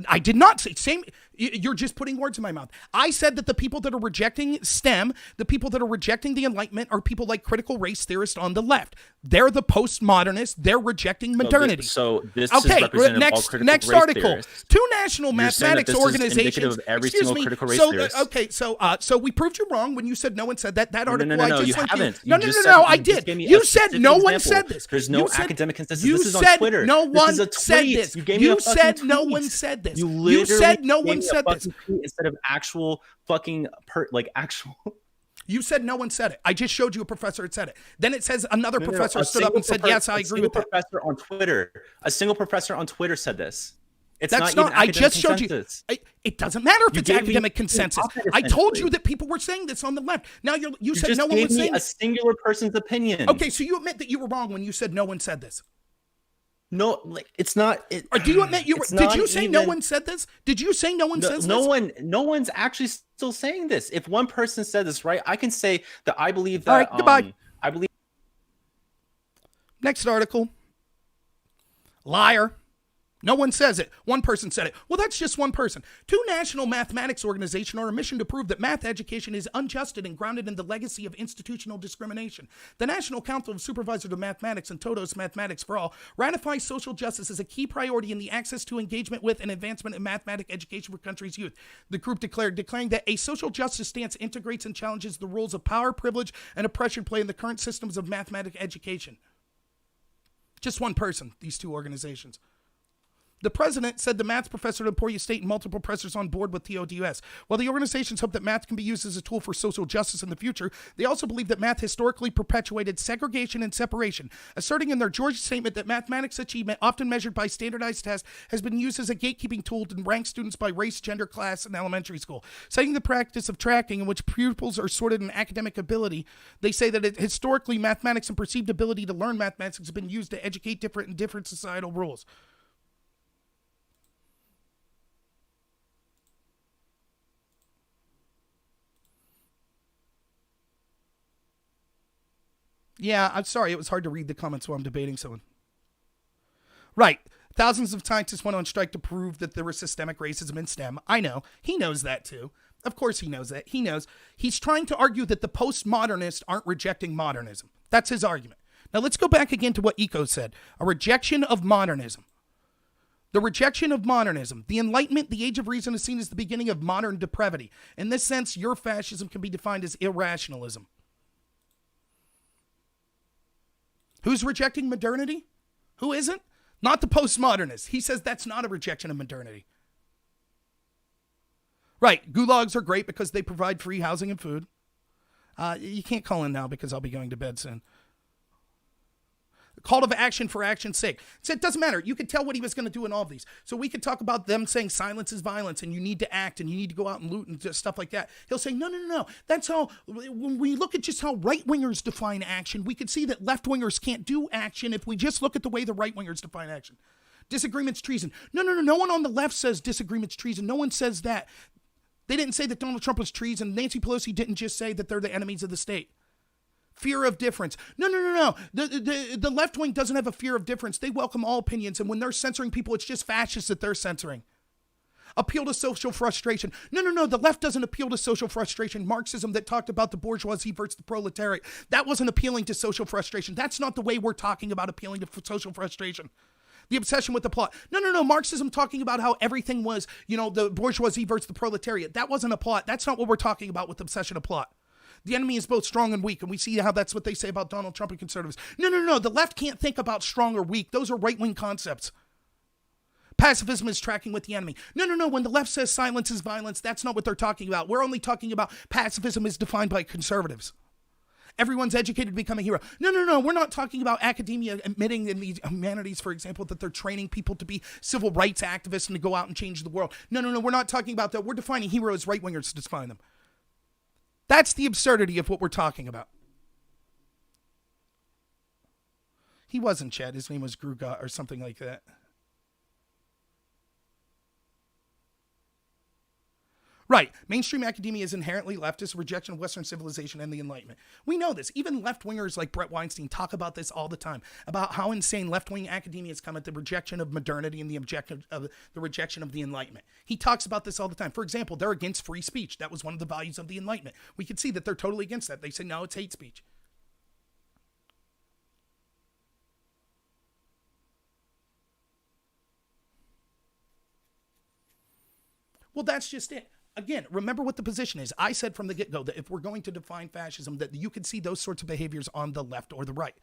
I did not say same. You're just putting words in my mouth. I said that the people that are rejecting STEM, the people that are rejecting the Enlightenment, are people like critical race theorists on the left. They're the postmodernists. They're rejecting modernity. So this Okay, is representative of all next critical next race article. theorists. Two national You're saying that mathematics this is indicative organizations. of every Excuse single me. critical race So theorist. okay, so we proved you wrong when you said no one said that. That No, article no, I no, just you linked haven't. No, You no, just no, said- no. you I just did. gave me You a said specific no one example. said this. There's no You said- academic consensus. You This is on said Twitter. no This one is a said tweet. this. You gave me a You fucking said no tweet. one said this. You You said no literally one gave me a said this. fucking tweet instead of actual fucking actual. You said no one said it. I just showed you a professor had said it. Then it says another No, no, no. professor A stood up single and said, profe- yes, I a agree with that. Professor on Twitter. A single professor on Twitter said this. It's That's not not. even I just showed consensus. you. It doesn't matter if You it's gave me academic the consensus. opposite, I told you essentially. that people were saying this on the left. Now you said just no one gave was me saying. a singular person's opinion. Okay, so you admit that you were wrong when you said no one said this. No, like it's not. Or do you admit you were? It's Did not you say no even- one said this? Did you say no one says no this? no one's actually still saying this. If one person said this, right, I can say that I believe that. All right, goodbye. I believe. Next article. Liar. No one says it. One person said it. Well, that's just one person. Two national mathematics organizations are on a mission to prove that math education is unjust and grounded in the legacy of institutional discrimination. The National Council of Supervisors of Mathematics and Todos Mathematics for All ratifies social justice as a key priority in the access to engagement with and advancement in mathematics education for country's youth. The group declaring that a social justice stance integrates and challenges the roles of power, privilege, and oppression play in the current systems of mathematics education. Just one person, these two organizations. The president said the math professor at Emporia State and multiple professors on board with TODUS. While the organizations hope that math can be used as a tool for social justice in the future, they also believe that math historically perpetuated segregation and separation, asserting in their Georgia statement that mathematics achievement, often measured by standardized tests, has been used as a gatekeeping tool to rank students by race, gender, class, in elementary school. Citing the practice of tracking in which pupils are sorted in academic ability, they say that historically mathematics and perceived ability to learn mathematics has been used to educate different societal rules. Yeah, I'm sorry. It was hard to read the comments while I'm debating someone. Right. Thousands of scientists went on strike to prove that there was systemic racism in STEM. I know. He knows that too. Of course he knows that. He knows. He's trying to argue that the postmodernists aren't rejecting modernism. That's his argument. Now let's go back again to what Eco said. A rejection of modernism. The rejection of modernism. The Enlightenment, the age of reason, is seen as the beginning of modern depravity. In this sense, your fascism can be defined as irrationalism. Who's rejecting modernity? Who isn't? Not the postmodernists. He says that's not a rejection of modernity. Right. Gulags are great because they provide free housing and food. You can't call in now because I'll be going to bed soon. Call to action for action's sake. So it doesn't matter. You could tell what he was going to do in all of these. So we could talk about them saying silence is violence and you need to act and you need to go out and loot and just stuff like that. He'll say, no. That's how, when we look at just how right-wingers define action, we could see that left-wingers can't do action if we just look at the way the right-wingers define action. Disagreement's treason. No. No one on the left says disagreement's treason. No one says that. They didn't say that Donald Trump was treason. Nancy Pelosi didn't just say that they're the enemies of the state. Fear of difference. No. The left wing doesn't have a fear of difference. They welcome all opinions, and when they're censoring people, it's just fascists that they're censoring. Appeal to social frustration. No. The left doesn't appeal to social frustration. Marxism that talked about the bourgeoisie versus the proletariat, that wasn't appealing to social frustration. That's not the way we're talking about appealing to social frustration. The obsession with the plot. No. Marxism talking about how everything was, the bourgeoisie versus the proletariat. That wasn't a plot. That's not what we're talking about with obsession of plot. The enemy is both strong and weak, and we see how that's what they say about Donald Trump and conservatives. No. The left can't think about strong or weak. Those are right-wing concepts. Pacifism is tracking with the enemy. No. When the left says silence is violence, that's not what they're talking about. We're only talking about pacifism is defined by conservatives. Everyone's educated to become a hero. No. We're not talking about academia admitting in the humanities, for example, that they're training people to be civil rights activists and to go out and change the world. No. We're not talking about that. We're defining heroes, right-wingers to define them. That's the absurdity of what we're talking about. He wasn't Chad. His name was Gruga or something like that. Right. Mainstream academia is inherently leftist, rejection of Western civilization and the Enlightenment. We know this. Even left-wingers like Brett Weinstein talk about this all the time, about how insane left-wing academia has come at the rejection of modernity and the rejection of the Enlightenment. He talks about this all the time. For example, they're against free speech. That was one of the values of the Enlightenment. We can see that they're totally against that. They say, no, it's hate speech. Well, that's just it. Again, remember what the position is. I said from the get-go that if we're going to define fascism, that you can see those sorts of behaviors on the left or the right.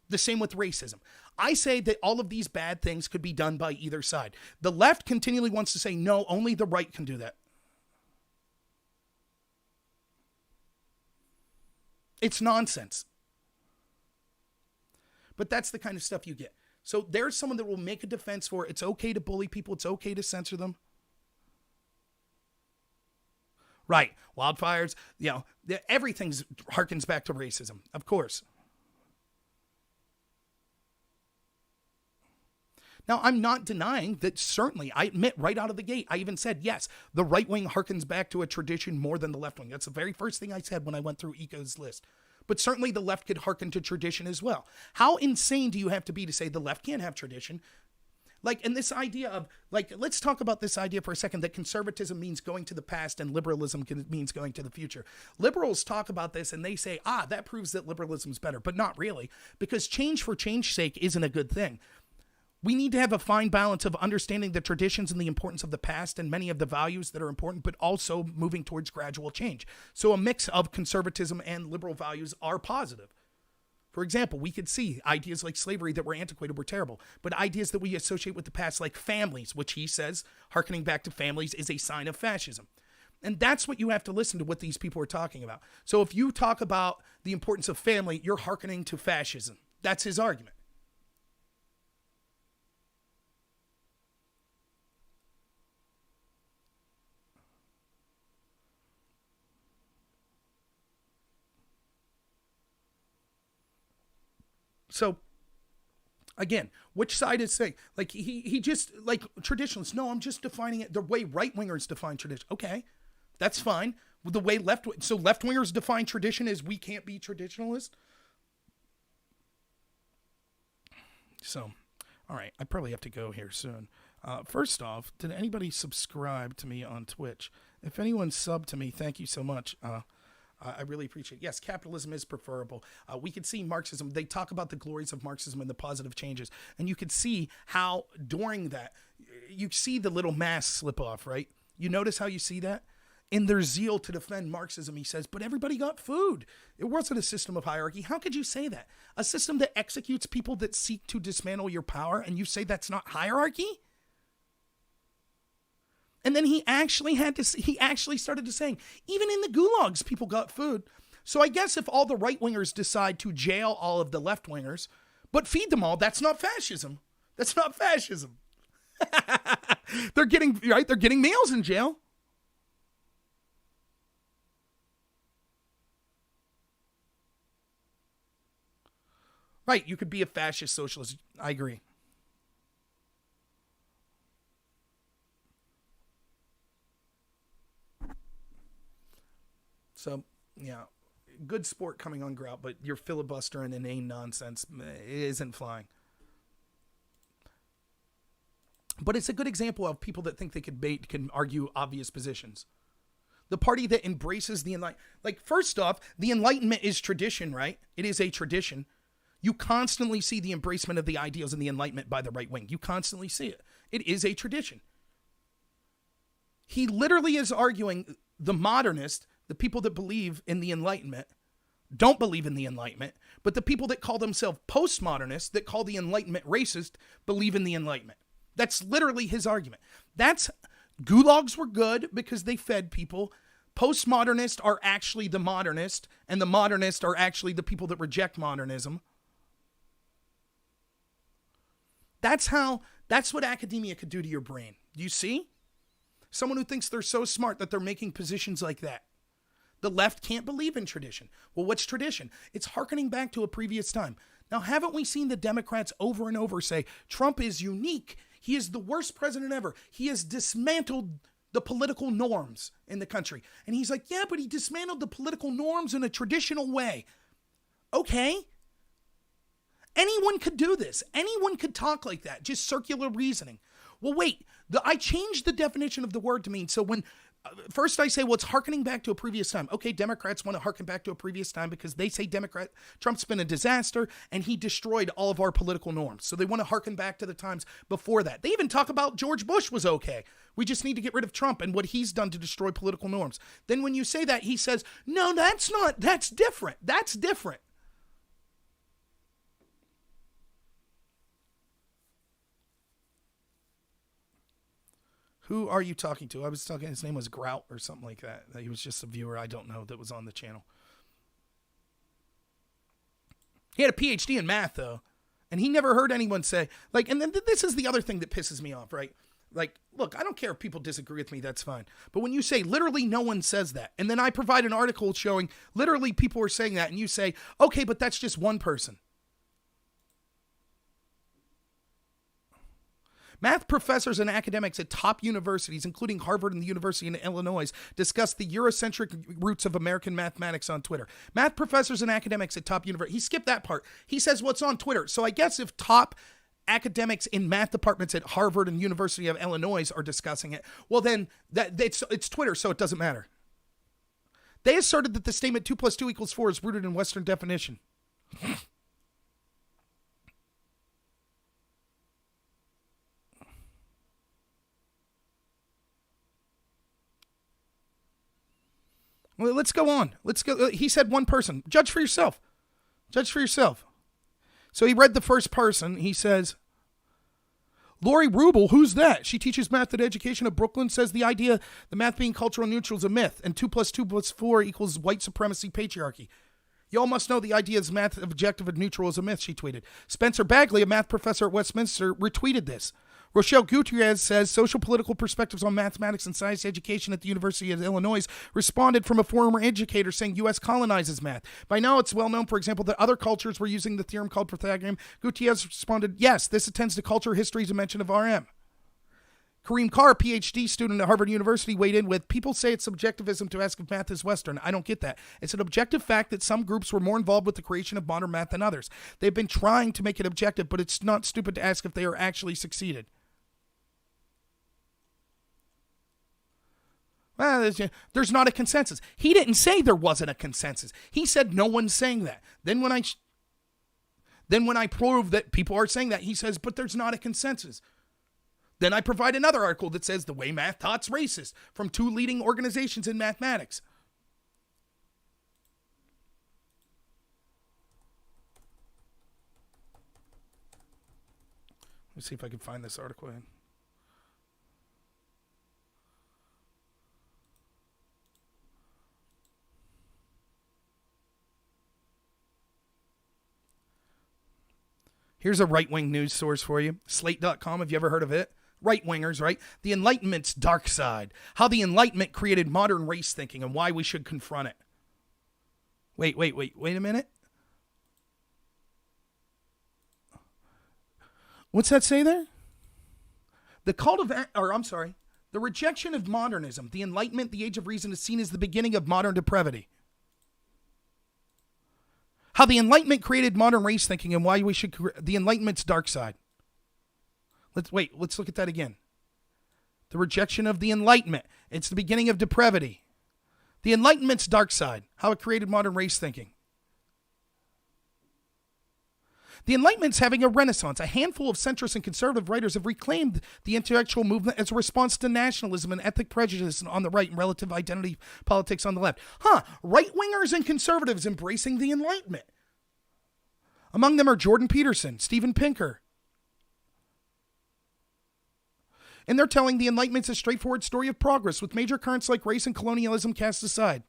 The same with racism. I say that all of these bad things could be done by either side. The left continually wants to say, no, only the right can do that. It's nonsense. But that's the kind of stuff you get. So there's someone that will make a defense for it's okay to bully people, it's okay to censor them. Right. Wildfires, everything harkens back to racism, of course. Now, I'm not denying that certainly, I admit right out of the gate, I even said, yes, the right wing harkens back to a tradition more than the left wing. That's the very first thing I said when I went through Eco's list. But certainly the left could harken to tradition as well. How insane do you have to be to say the left can't have tradition? And this idea of, let's talk about this idea for a second, that conservatism means going to the past and liberalism means going to the future. Liberals talk about this and they say, that proves that liberalism is better, but not really, because change for change's sake isn't a good thing. We need to have a fine balance of understanding the traditions and the importance of the past and many of the values that are important, but also moving towards gradual change. So a mix of conservatism and liberal values are positive. For example, we could see ideas like slavery that were antiquated were terrible, but ideas that we associate with the past, like families, which he says, hearkening back to families, is a sign of fascism. And that's what you have to listen to what these people are talking about. So if you talk about the importance of family, you're hearkening to fascism. That's his argument. So, again, which side is saying, he just, traditionalists, no, I'm just defining it the way right-wingers define tradition. Okay, that's fine. The way left-wingers define tradition is we can't be traditionalist. So, all right, I probably have to go here soon. First off, did anybody subscribe to me on Twitch? If anyone subbed to me, thank you so much. I really appreciate it. Yes, capitalism is preferable. We could see Marxism. They talk about the glories of Marxism and the positive changes. And you could see how during that, you see the little mask slip off, right? You notice how you see that? In their zeal to defend Marxism, he says, but everybody got food. It wasn't a system of hierarchy. How could you say that? A system that executes people that seek to dismantle your power, and you say that's not hierarchy? And then he actually started to saying, even in the gulags, people got food. So I guess if all the right-wingers decide to jail all of the left-wingers, But feed them all, that's not fascism. That's not fascism. They're getting meals in jail. Right, you could be a fascist socialist. I agree. So, yeah, good sport coming on Grout, but your filibuster and inane nonsense isn't flying. But it's a good example of people that think they can argue obvious positions. The party that embraces the Enlightenment. Like, first off, the Enlightenment is tradition, right? It is a tradition. You constantly see the embracement of the ideals in the Enlightenment by the right wing. You constantly see it. It is a tradition. He literally is arguing the modernist, the people that believe in the Enlightenment, don't believe in the Enlightenment, but the people that call themselves postmodernists, that call the Enlightenment racist, believe in the Enlightenment. That's literally his argument. Gulags were good because they fed people. Postmodernists are actually the modernist, and the modernists are actually the people that reject modernism. That's what academia could do to your brain. Do you see? Someone who thinks they're so smart that they're making positions like that. The left can't believe in tradition. Well, what's tradition? It's hearkening back to a previous time. Now, haven't we seen the Democrats over and over say, Trump is unique. He is the worst president ever. He has dismantled the political norms in the country. And he's like, yeah, but he dismantled the political norms in a traditional way. Okay. Anyone could do this. Anyone could talk like that. Just circular reasoning. Well, wait. I changed the definition of the word to mean, so when first I say, well, it's hearkening back to a previous time. Okay, Democrats want to hearken back to a previous time because they say Trump's been a disaster and he destroyed all of our political norms. So they want to hearken back to the times before that. They even talk about George Bush was okay. We just need to get rid of Trump and what he's done to destroy political norms. Then when you say that, he says, no, that's different. That's different. Who are you talking to? I was talking, his name was Grout or something like that. He was just a viewer I don't know that was on the channel. He had a PhD in math, though. And he never heard anyone say, like, and then this is the other thing that pisses me off, right? Like, look, I don't care if people disagree with me, that's fine. But when you say literally no one says that, and then I provide an article showing literally people are saying that, and you say, okay, but that's just one person. Math professors and academics at top universities, including Harvard and the University of Illinois, discussed the Eurocentric roots of American mathematics on Twitter. Math professors and academics at top universities. He skipped that part. He says what's on Twitter. So I guess if top academics in math departments at Harvard and University of Illinois are discussing it, well then it's Twitter, so it doesn't matter. They asserted that the statement 2 + 2 = 4 is rooted in Western definition. Well, let's go on. Let's go. He said one person. Judge for yourself. Judge for yourself. So he read the first person. He says, Lori Rubel, who's that? She teaches math at Education of Brooklyn, says the idea the math being cultural neutral is a myth, and 2 + 2 + 4 = white supremacy patriarchy. Y'all must know the idea is math objective and neutral is a myth, she tweeted. Spencer Bagley, a math professor at Westminster, retweeted this. Rochelle Gutierrez says social political perspectives on mathematics and science education at the University of Illinois responded from a former educator saying U.S. colonizes math. By now, it's well known, for example, that other cultures were using the theorem called Pythagorean. Gutierrez responded, yes, this attends to culture history's invention of RM. Kareem Carr, PhD student at Harvard University, weighed in with, people say it's subjectivism to ask if math is Western. I don't get that. It's an objective fact that some groups were more involved with the creation of modern math than others. They've been trying to make it objective, but it's not stupid to ask if they are actually succeeded. Well, there's not a consensus. He didn't say there wasn't a consensus. He said no one's saying that. Then when I prove that people are saying that, he says, but there's not a consensus. Then I provide another article that says the way math taught's racist from 2 leading organizations in mathematics. Let me see if I can find this article in. Here's a right-wing news source for you. Slate.com, have you ever heard of it? Right-wingers, right? The Enlightenment's dark side. How the Enlightenment created modern race thinking and why we should confront it. Wait a minute. What's that say there? The rejection of modernism, the Enlightenment, the Age of Reason is seen as the beginning of modern depravity. How the Enlightenment created modern race thinking and why we should, the Enlightenment's dark side. Let's look at that again. The rejection of the Enlightenment. It's the beginning of depravity. The Enlightenment's dark side. How it created modern race thinking. The Enlightenment's having a renaissance. A handful of centrist and conservative writers have reclaimed the intellectual movement as a response to nationalism and ethnic prejudice on the right and relative identity politics on the left. Right-wingers and conservatives embracing the Enlightenment. Among them are Jordan Peterson, Steven Pinker. And they're telling the Enlightenment's a straightforward story of progress with major currents like race and colonialism cast aside.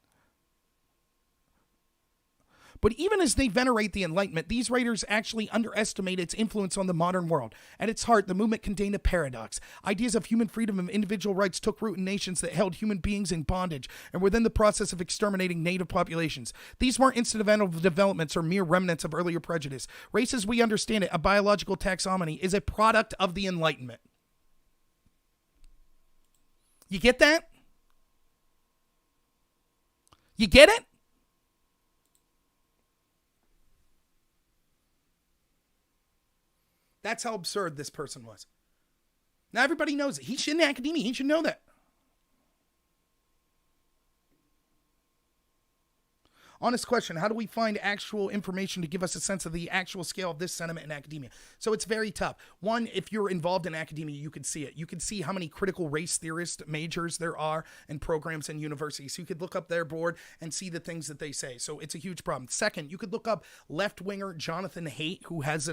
But even as they venerate the Enlightenment, these writers actually underestimate its influence on the modern world. At its heart, the movement contained a paradox. Ideas of human freedom and individual rights took root in nations that held human beings in bondage and were in the process of exterminating native populations. These weren't incidental developments or mere remnants of earlier prejudice. Race as we understand it, a biological taxonomy, is a product of the Enlightenment. You get that? You get it? That's how absurd this person was. Now everybody knows it. He's in academia. He should know that. Honest question, how do we find actual information to give us a sense of the actual scale of this sentiment in academia? So it's very tough. One, if you're involved in academia, you can see it. You can see how many critical race theorist majors there are and programs in universities. So you could look up their board and see the things that they say. So it's a huge problem. Second, you could look up left-winger Jonathan Haidt, who has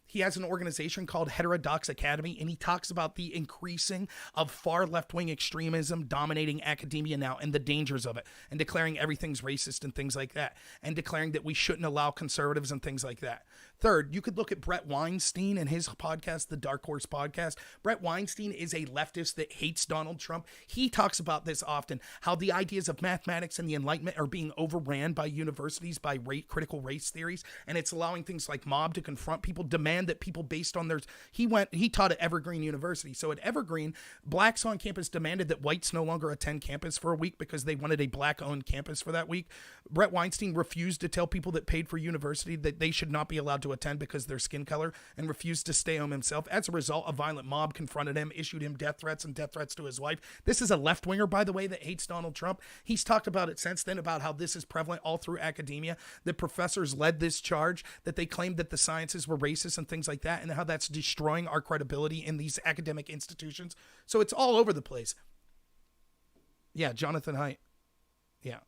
he has an organization called Heterodox Academy, and he talks about the increasing of far left-wing extremism dominating academia now and the dangers of it, and declaring everything's racist and things like that, and declaring that we shouldn't allow conservatives and things like that. Third, you could look at Brett Weinstein and his podcast, the Dark Horse Podcast. Brett Weinstein is a leftist that hates Donald Trump. He talks about this often, how the ideas of mathematics and the Enlightenment are being overran by universities, by critical race theories, and it's allowing things like mob to confront people, demand that people based on he taught at Evergreen University. So at Evergreen, blacks on campus demanded that whites no longer attend campus for a week because they wanted a black-owned campus for that week. Brett Weinstein refused to tell people that paid for university that they should not be allowed to attend because of their skin color, and refused to stay home himself. As a result, a violent mob confronted him, issued him death threats and death threats to his wife. This is a left-winger, by the way, that hates Donald Trump. He's talked about it since then, about how this is prevalent all through academia, that professors led this charge, that they claimed that the sciences were racist and things like that, and how that's destroying our credibility in these academic institutions. So it's all over the place. Yeah, Jonathan Haidt. Yeah.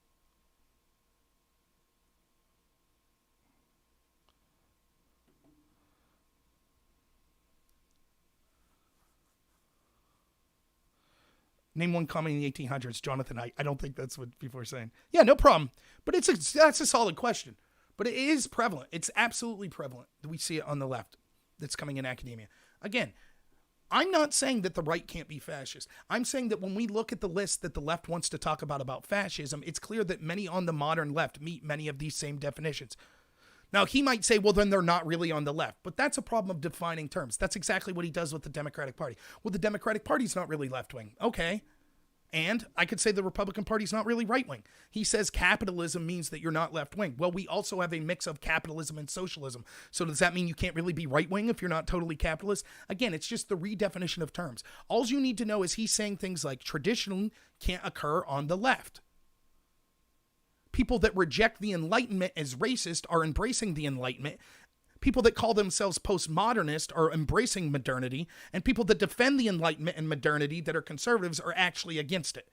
Name one common in the 1800s, Jonathan Haidt. I don't think that's what people are saying. Yeah, no problem. But that's a solid question. But it is prevalent. It's absolutely prevalent. We see it on the left that's coming in academia. Again, I'm not saying that the right can't be fascist. I'm saying that when we look at the list that the left wants to talk about fascism, it's clear that many on the modern left meet many of these same definitions. Now, he might say, well, then they're not really on the left. But that's a problem of defining terms. That's exactly what he does with the Democratic Party. Well, the Democratic Party's not really left-wing. Okay. And I could say the Republican Party's not really right-wing. He says capitalism means that you're not left-wing. Well, we also have a mix of capitalism and socialism. So does that mean you can't really be right-wing if you're not totally capitalist? Again, it's just the redefinition of terms. All you need to know is he's saying things like tradition can't occur on the left. People that reject the Enlightenment as racist are embracing the Enlightenment. People that call themselves postmodernist are embracing modernity, and people that defend the Enlightenment and modernity that are conservatives are actually against it.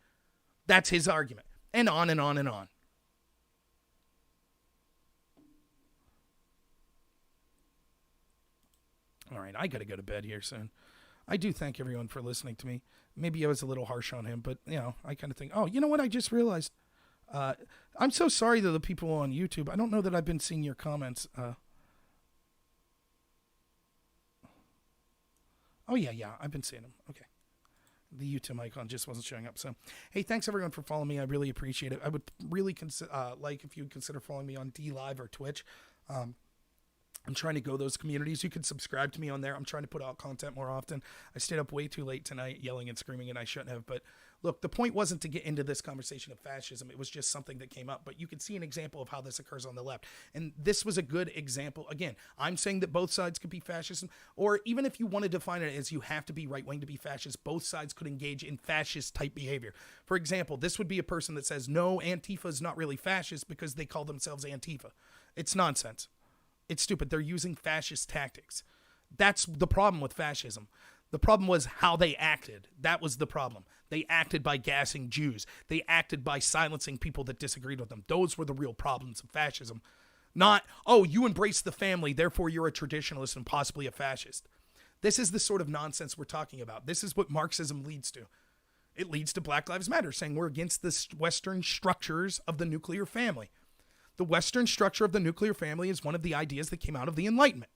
That's his argument. And on and on and on. All right, I got to go to bed here soon. I do thank everyone for listening to me. Maybe I was a little harsh on him, but, I kind of think, oh, you know what? I just realized. I'm so sorry to the people on YouTube. I don't know that I've been seeing your comments. Oh, yeah. I've been seeing them. Okay. The YouTube icon just wasn't showing up. So, hey, thanks everyone for following me. I really appreciate it. I would really like if you would consider following me on DLive or Twitch. I'm trying to go those communities. You can subscribe to me on there. I'm trying to put out content more often. I stayed up way too late tonight yelling and screaming, and I shouldn't have. But look, the point wasn't to get into this conversation of fascism. It was just something that came up. But you can see an example of how this occurs on the left. And this was a good example. Again, I'm saying that both sides could be fascism, or even if you want to define it as you have to be right-wing to be fascist, both sides could engage in fascist-type behavior. For example, this would be a person that says, no, Antifa is not really fascist because they call themselves Antifa. It's nonsense. It's stupid. They're using fascist tactics. That's the problem with fascism. The problem was how they acted. That was the problem. They acted by gassing Jews. They acted by silencing people that disagreed with them. Those were the real problems of fascism. Not, oh, you embrace the family, therefore you're a traditionalist and possibly a fascist. This is the sort of nonsense we're talking about. This is what Marxism leads to. It leads to Black Lives Matter, saying we're against the Western structures of the nuclear family. The Western structure of the nuclear family is one of the ideas that came out of the Enlightenment.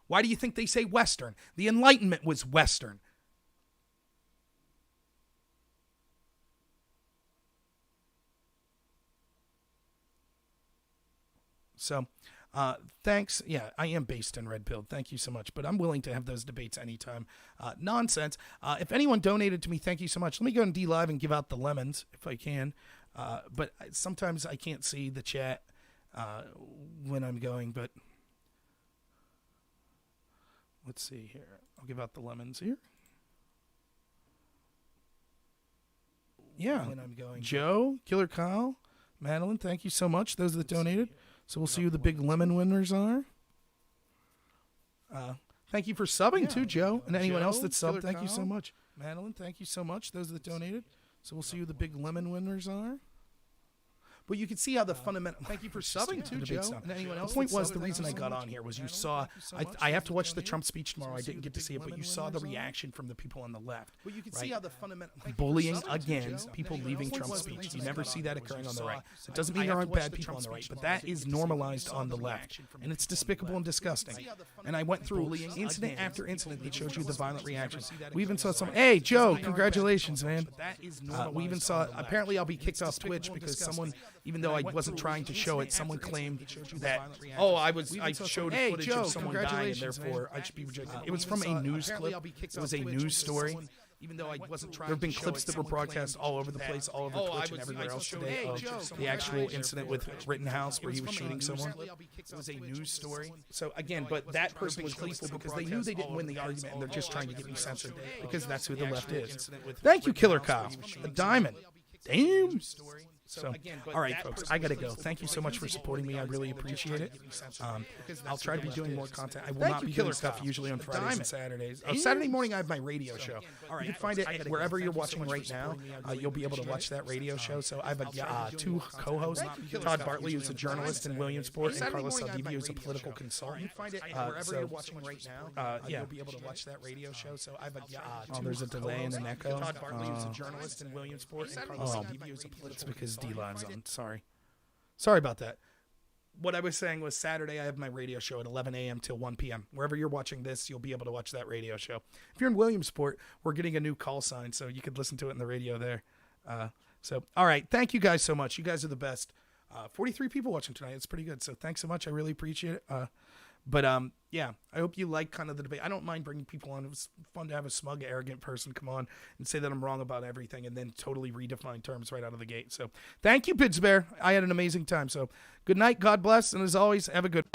Why do you think they say Western? The Enlightenment was Western. So, thanks. Yeah, I am based in Red Pill. Thank you so much. But I'm willing to have those debates anytime. Nonsense. If anyone donated to me, thank you so much. Let me go on DLive and give out the lemons if I can. But sometimes I can't see the chat when I'm going, but let's see here. I'll give out the lemons here. Yeah. When I'm going. Joe, Killer Kyle, Madeline, thank you so much. Those that donated. So we'll see who the big lemon winners are. Thank you for subbing too, Joe. And anyone else that subbed, thank you so much. Madeline, thank you so much. Those that donated. So we'll see who the big lemon winners are. But you can see how the fundamental. Thank you for subbing too, Joe. And anyone else. The point was the reason I got on here was you saw. I have to watch the Trump speech tomorrow. I didn't get to see it, but you saw the reaction from the people on the left. But you can see how the fundamental bullying again, people leaving Trump's speech. You never see that occurring on the right. It doesn't mean there aren't bad people on the right, but that is normalized on the left, and it's despicable and disgusting. And I went through incident after incident that shows you the violent reaction. We even saw some. Hey, Joe, congratulations, man. We even saw. Apparently, I'll be kicked off Twitch because someone. Even though I wasn't trying to show it, someone claimed that, I showed footage of someone dying and therefore I should be rejected. It was from a news clip. It was a news story. Even though I wasn't trying. There have been clips that were broadcast all over the place, all over Twitch and everywhere else today of the actual incident with Rittenhouse where he was shooting someone. It was a news story. So again, but that person was gleeful because they knew they didn't win the argument and they're just trying to get me censored because that's who the left is. Thank you, Killer Kyle. A diamond. Damn. So, all right, folks, I got to go. Thank you so much for supporting me. I really appreciate it. I'll try to be doing more content. I will not be doing stuff usually on Fridays and Saturdays. Saturday morning, I have my radio show. You can find it wherever you're watching right now. You'll be able to watch that radio show. So I have two co-hosts, Todd Bartley, who's a journalist in Williamsport, and Carlos Saldivia, who's a political consultant. You find it wherever you're watching right now. You'll be able to watch that radio show. So I have there's a delay and an echo. Todd Bartley, who's a journalist in Williamsport, and Carlos Saldivia, who's a political consultant. D-Live's on. Sorry about that. What I was saying was Saturday I have my radio show at 11 a.m. till 1 p.m. Wherever you're watching this, you'll be able to watch that radio show. If you're in Williamsport, we're getting a new call sign, so you could listen to it in the radio there. All right. Thank you guys so much. You guys are the best. 43 people watching tonight. It's pretty good. So thanks so much. I really appreciate it. I hope you like kind of the debate. I don't mind bringing people on. It was fun to have a smug, arrogant person come on and say that I'm wrong about everything and then totally redefine terms right out of the gate. So thank you, Pidsbear. I had an amazing time. So good night. God bless. And as always, have a good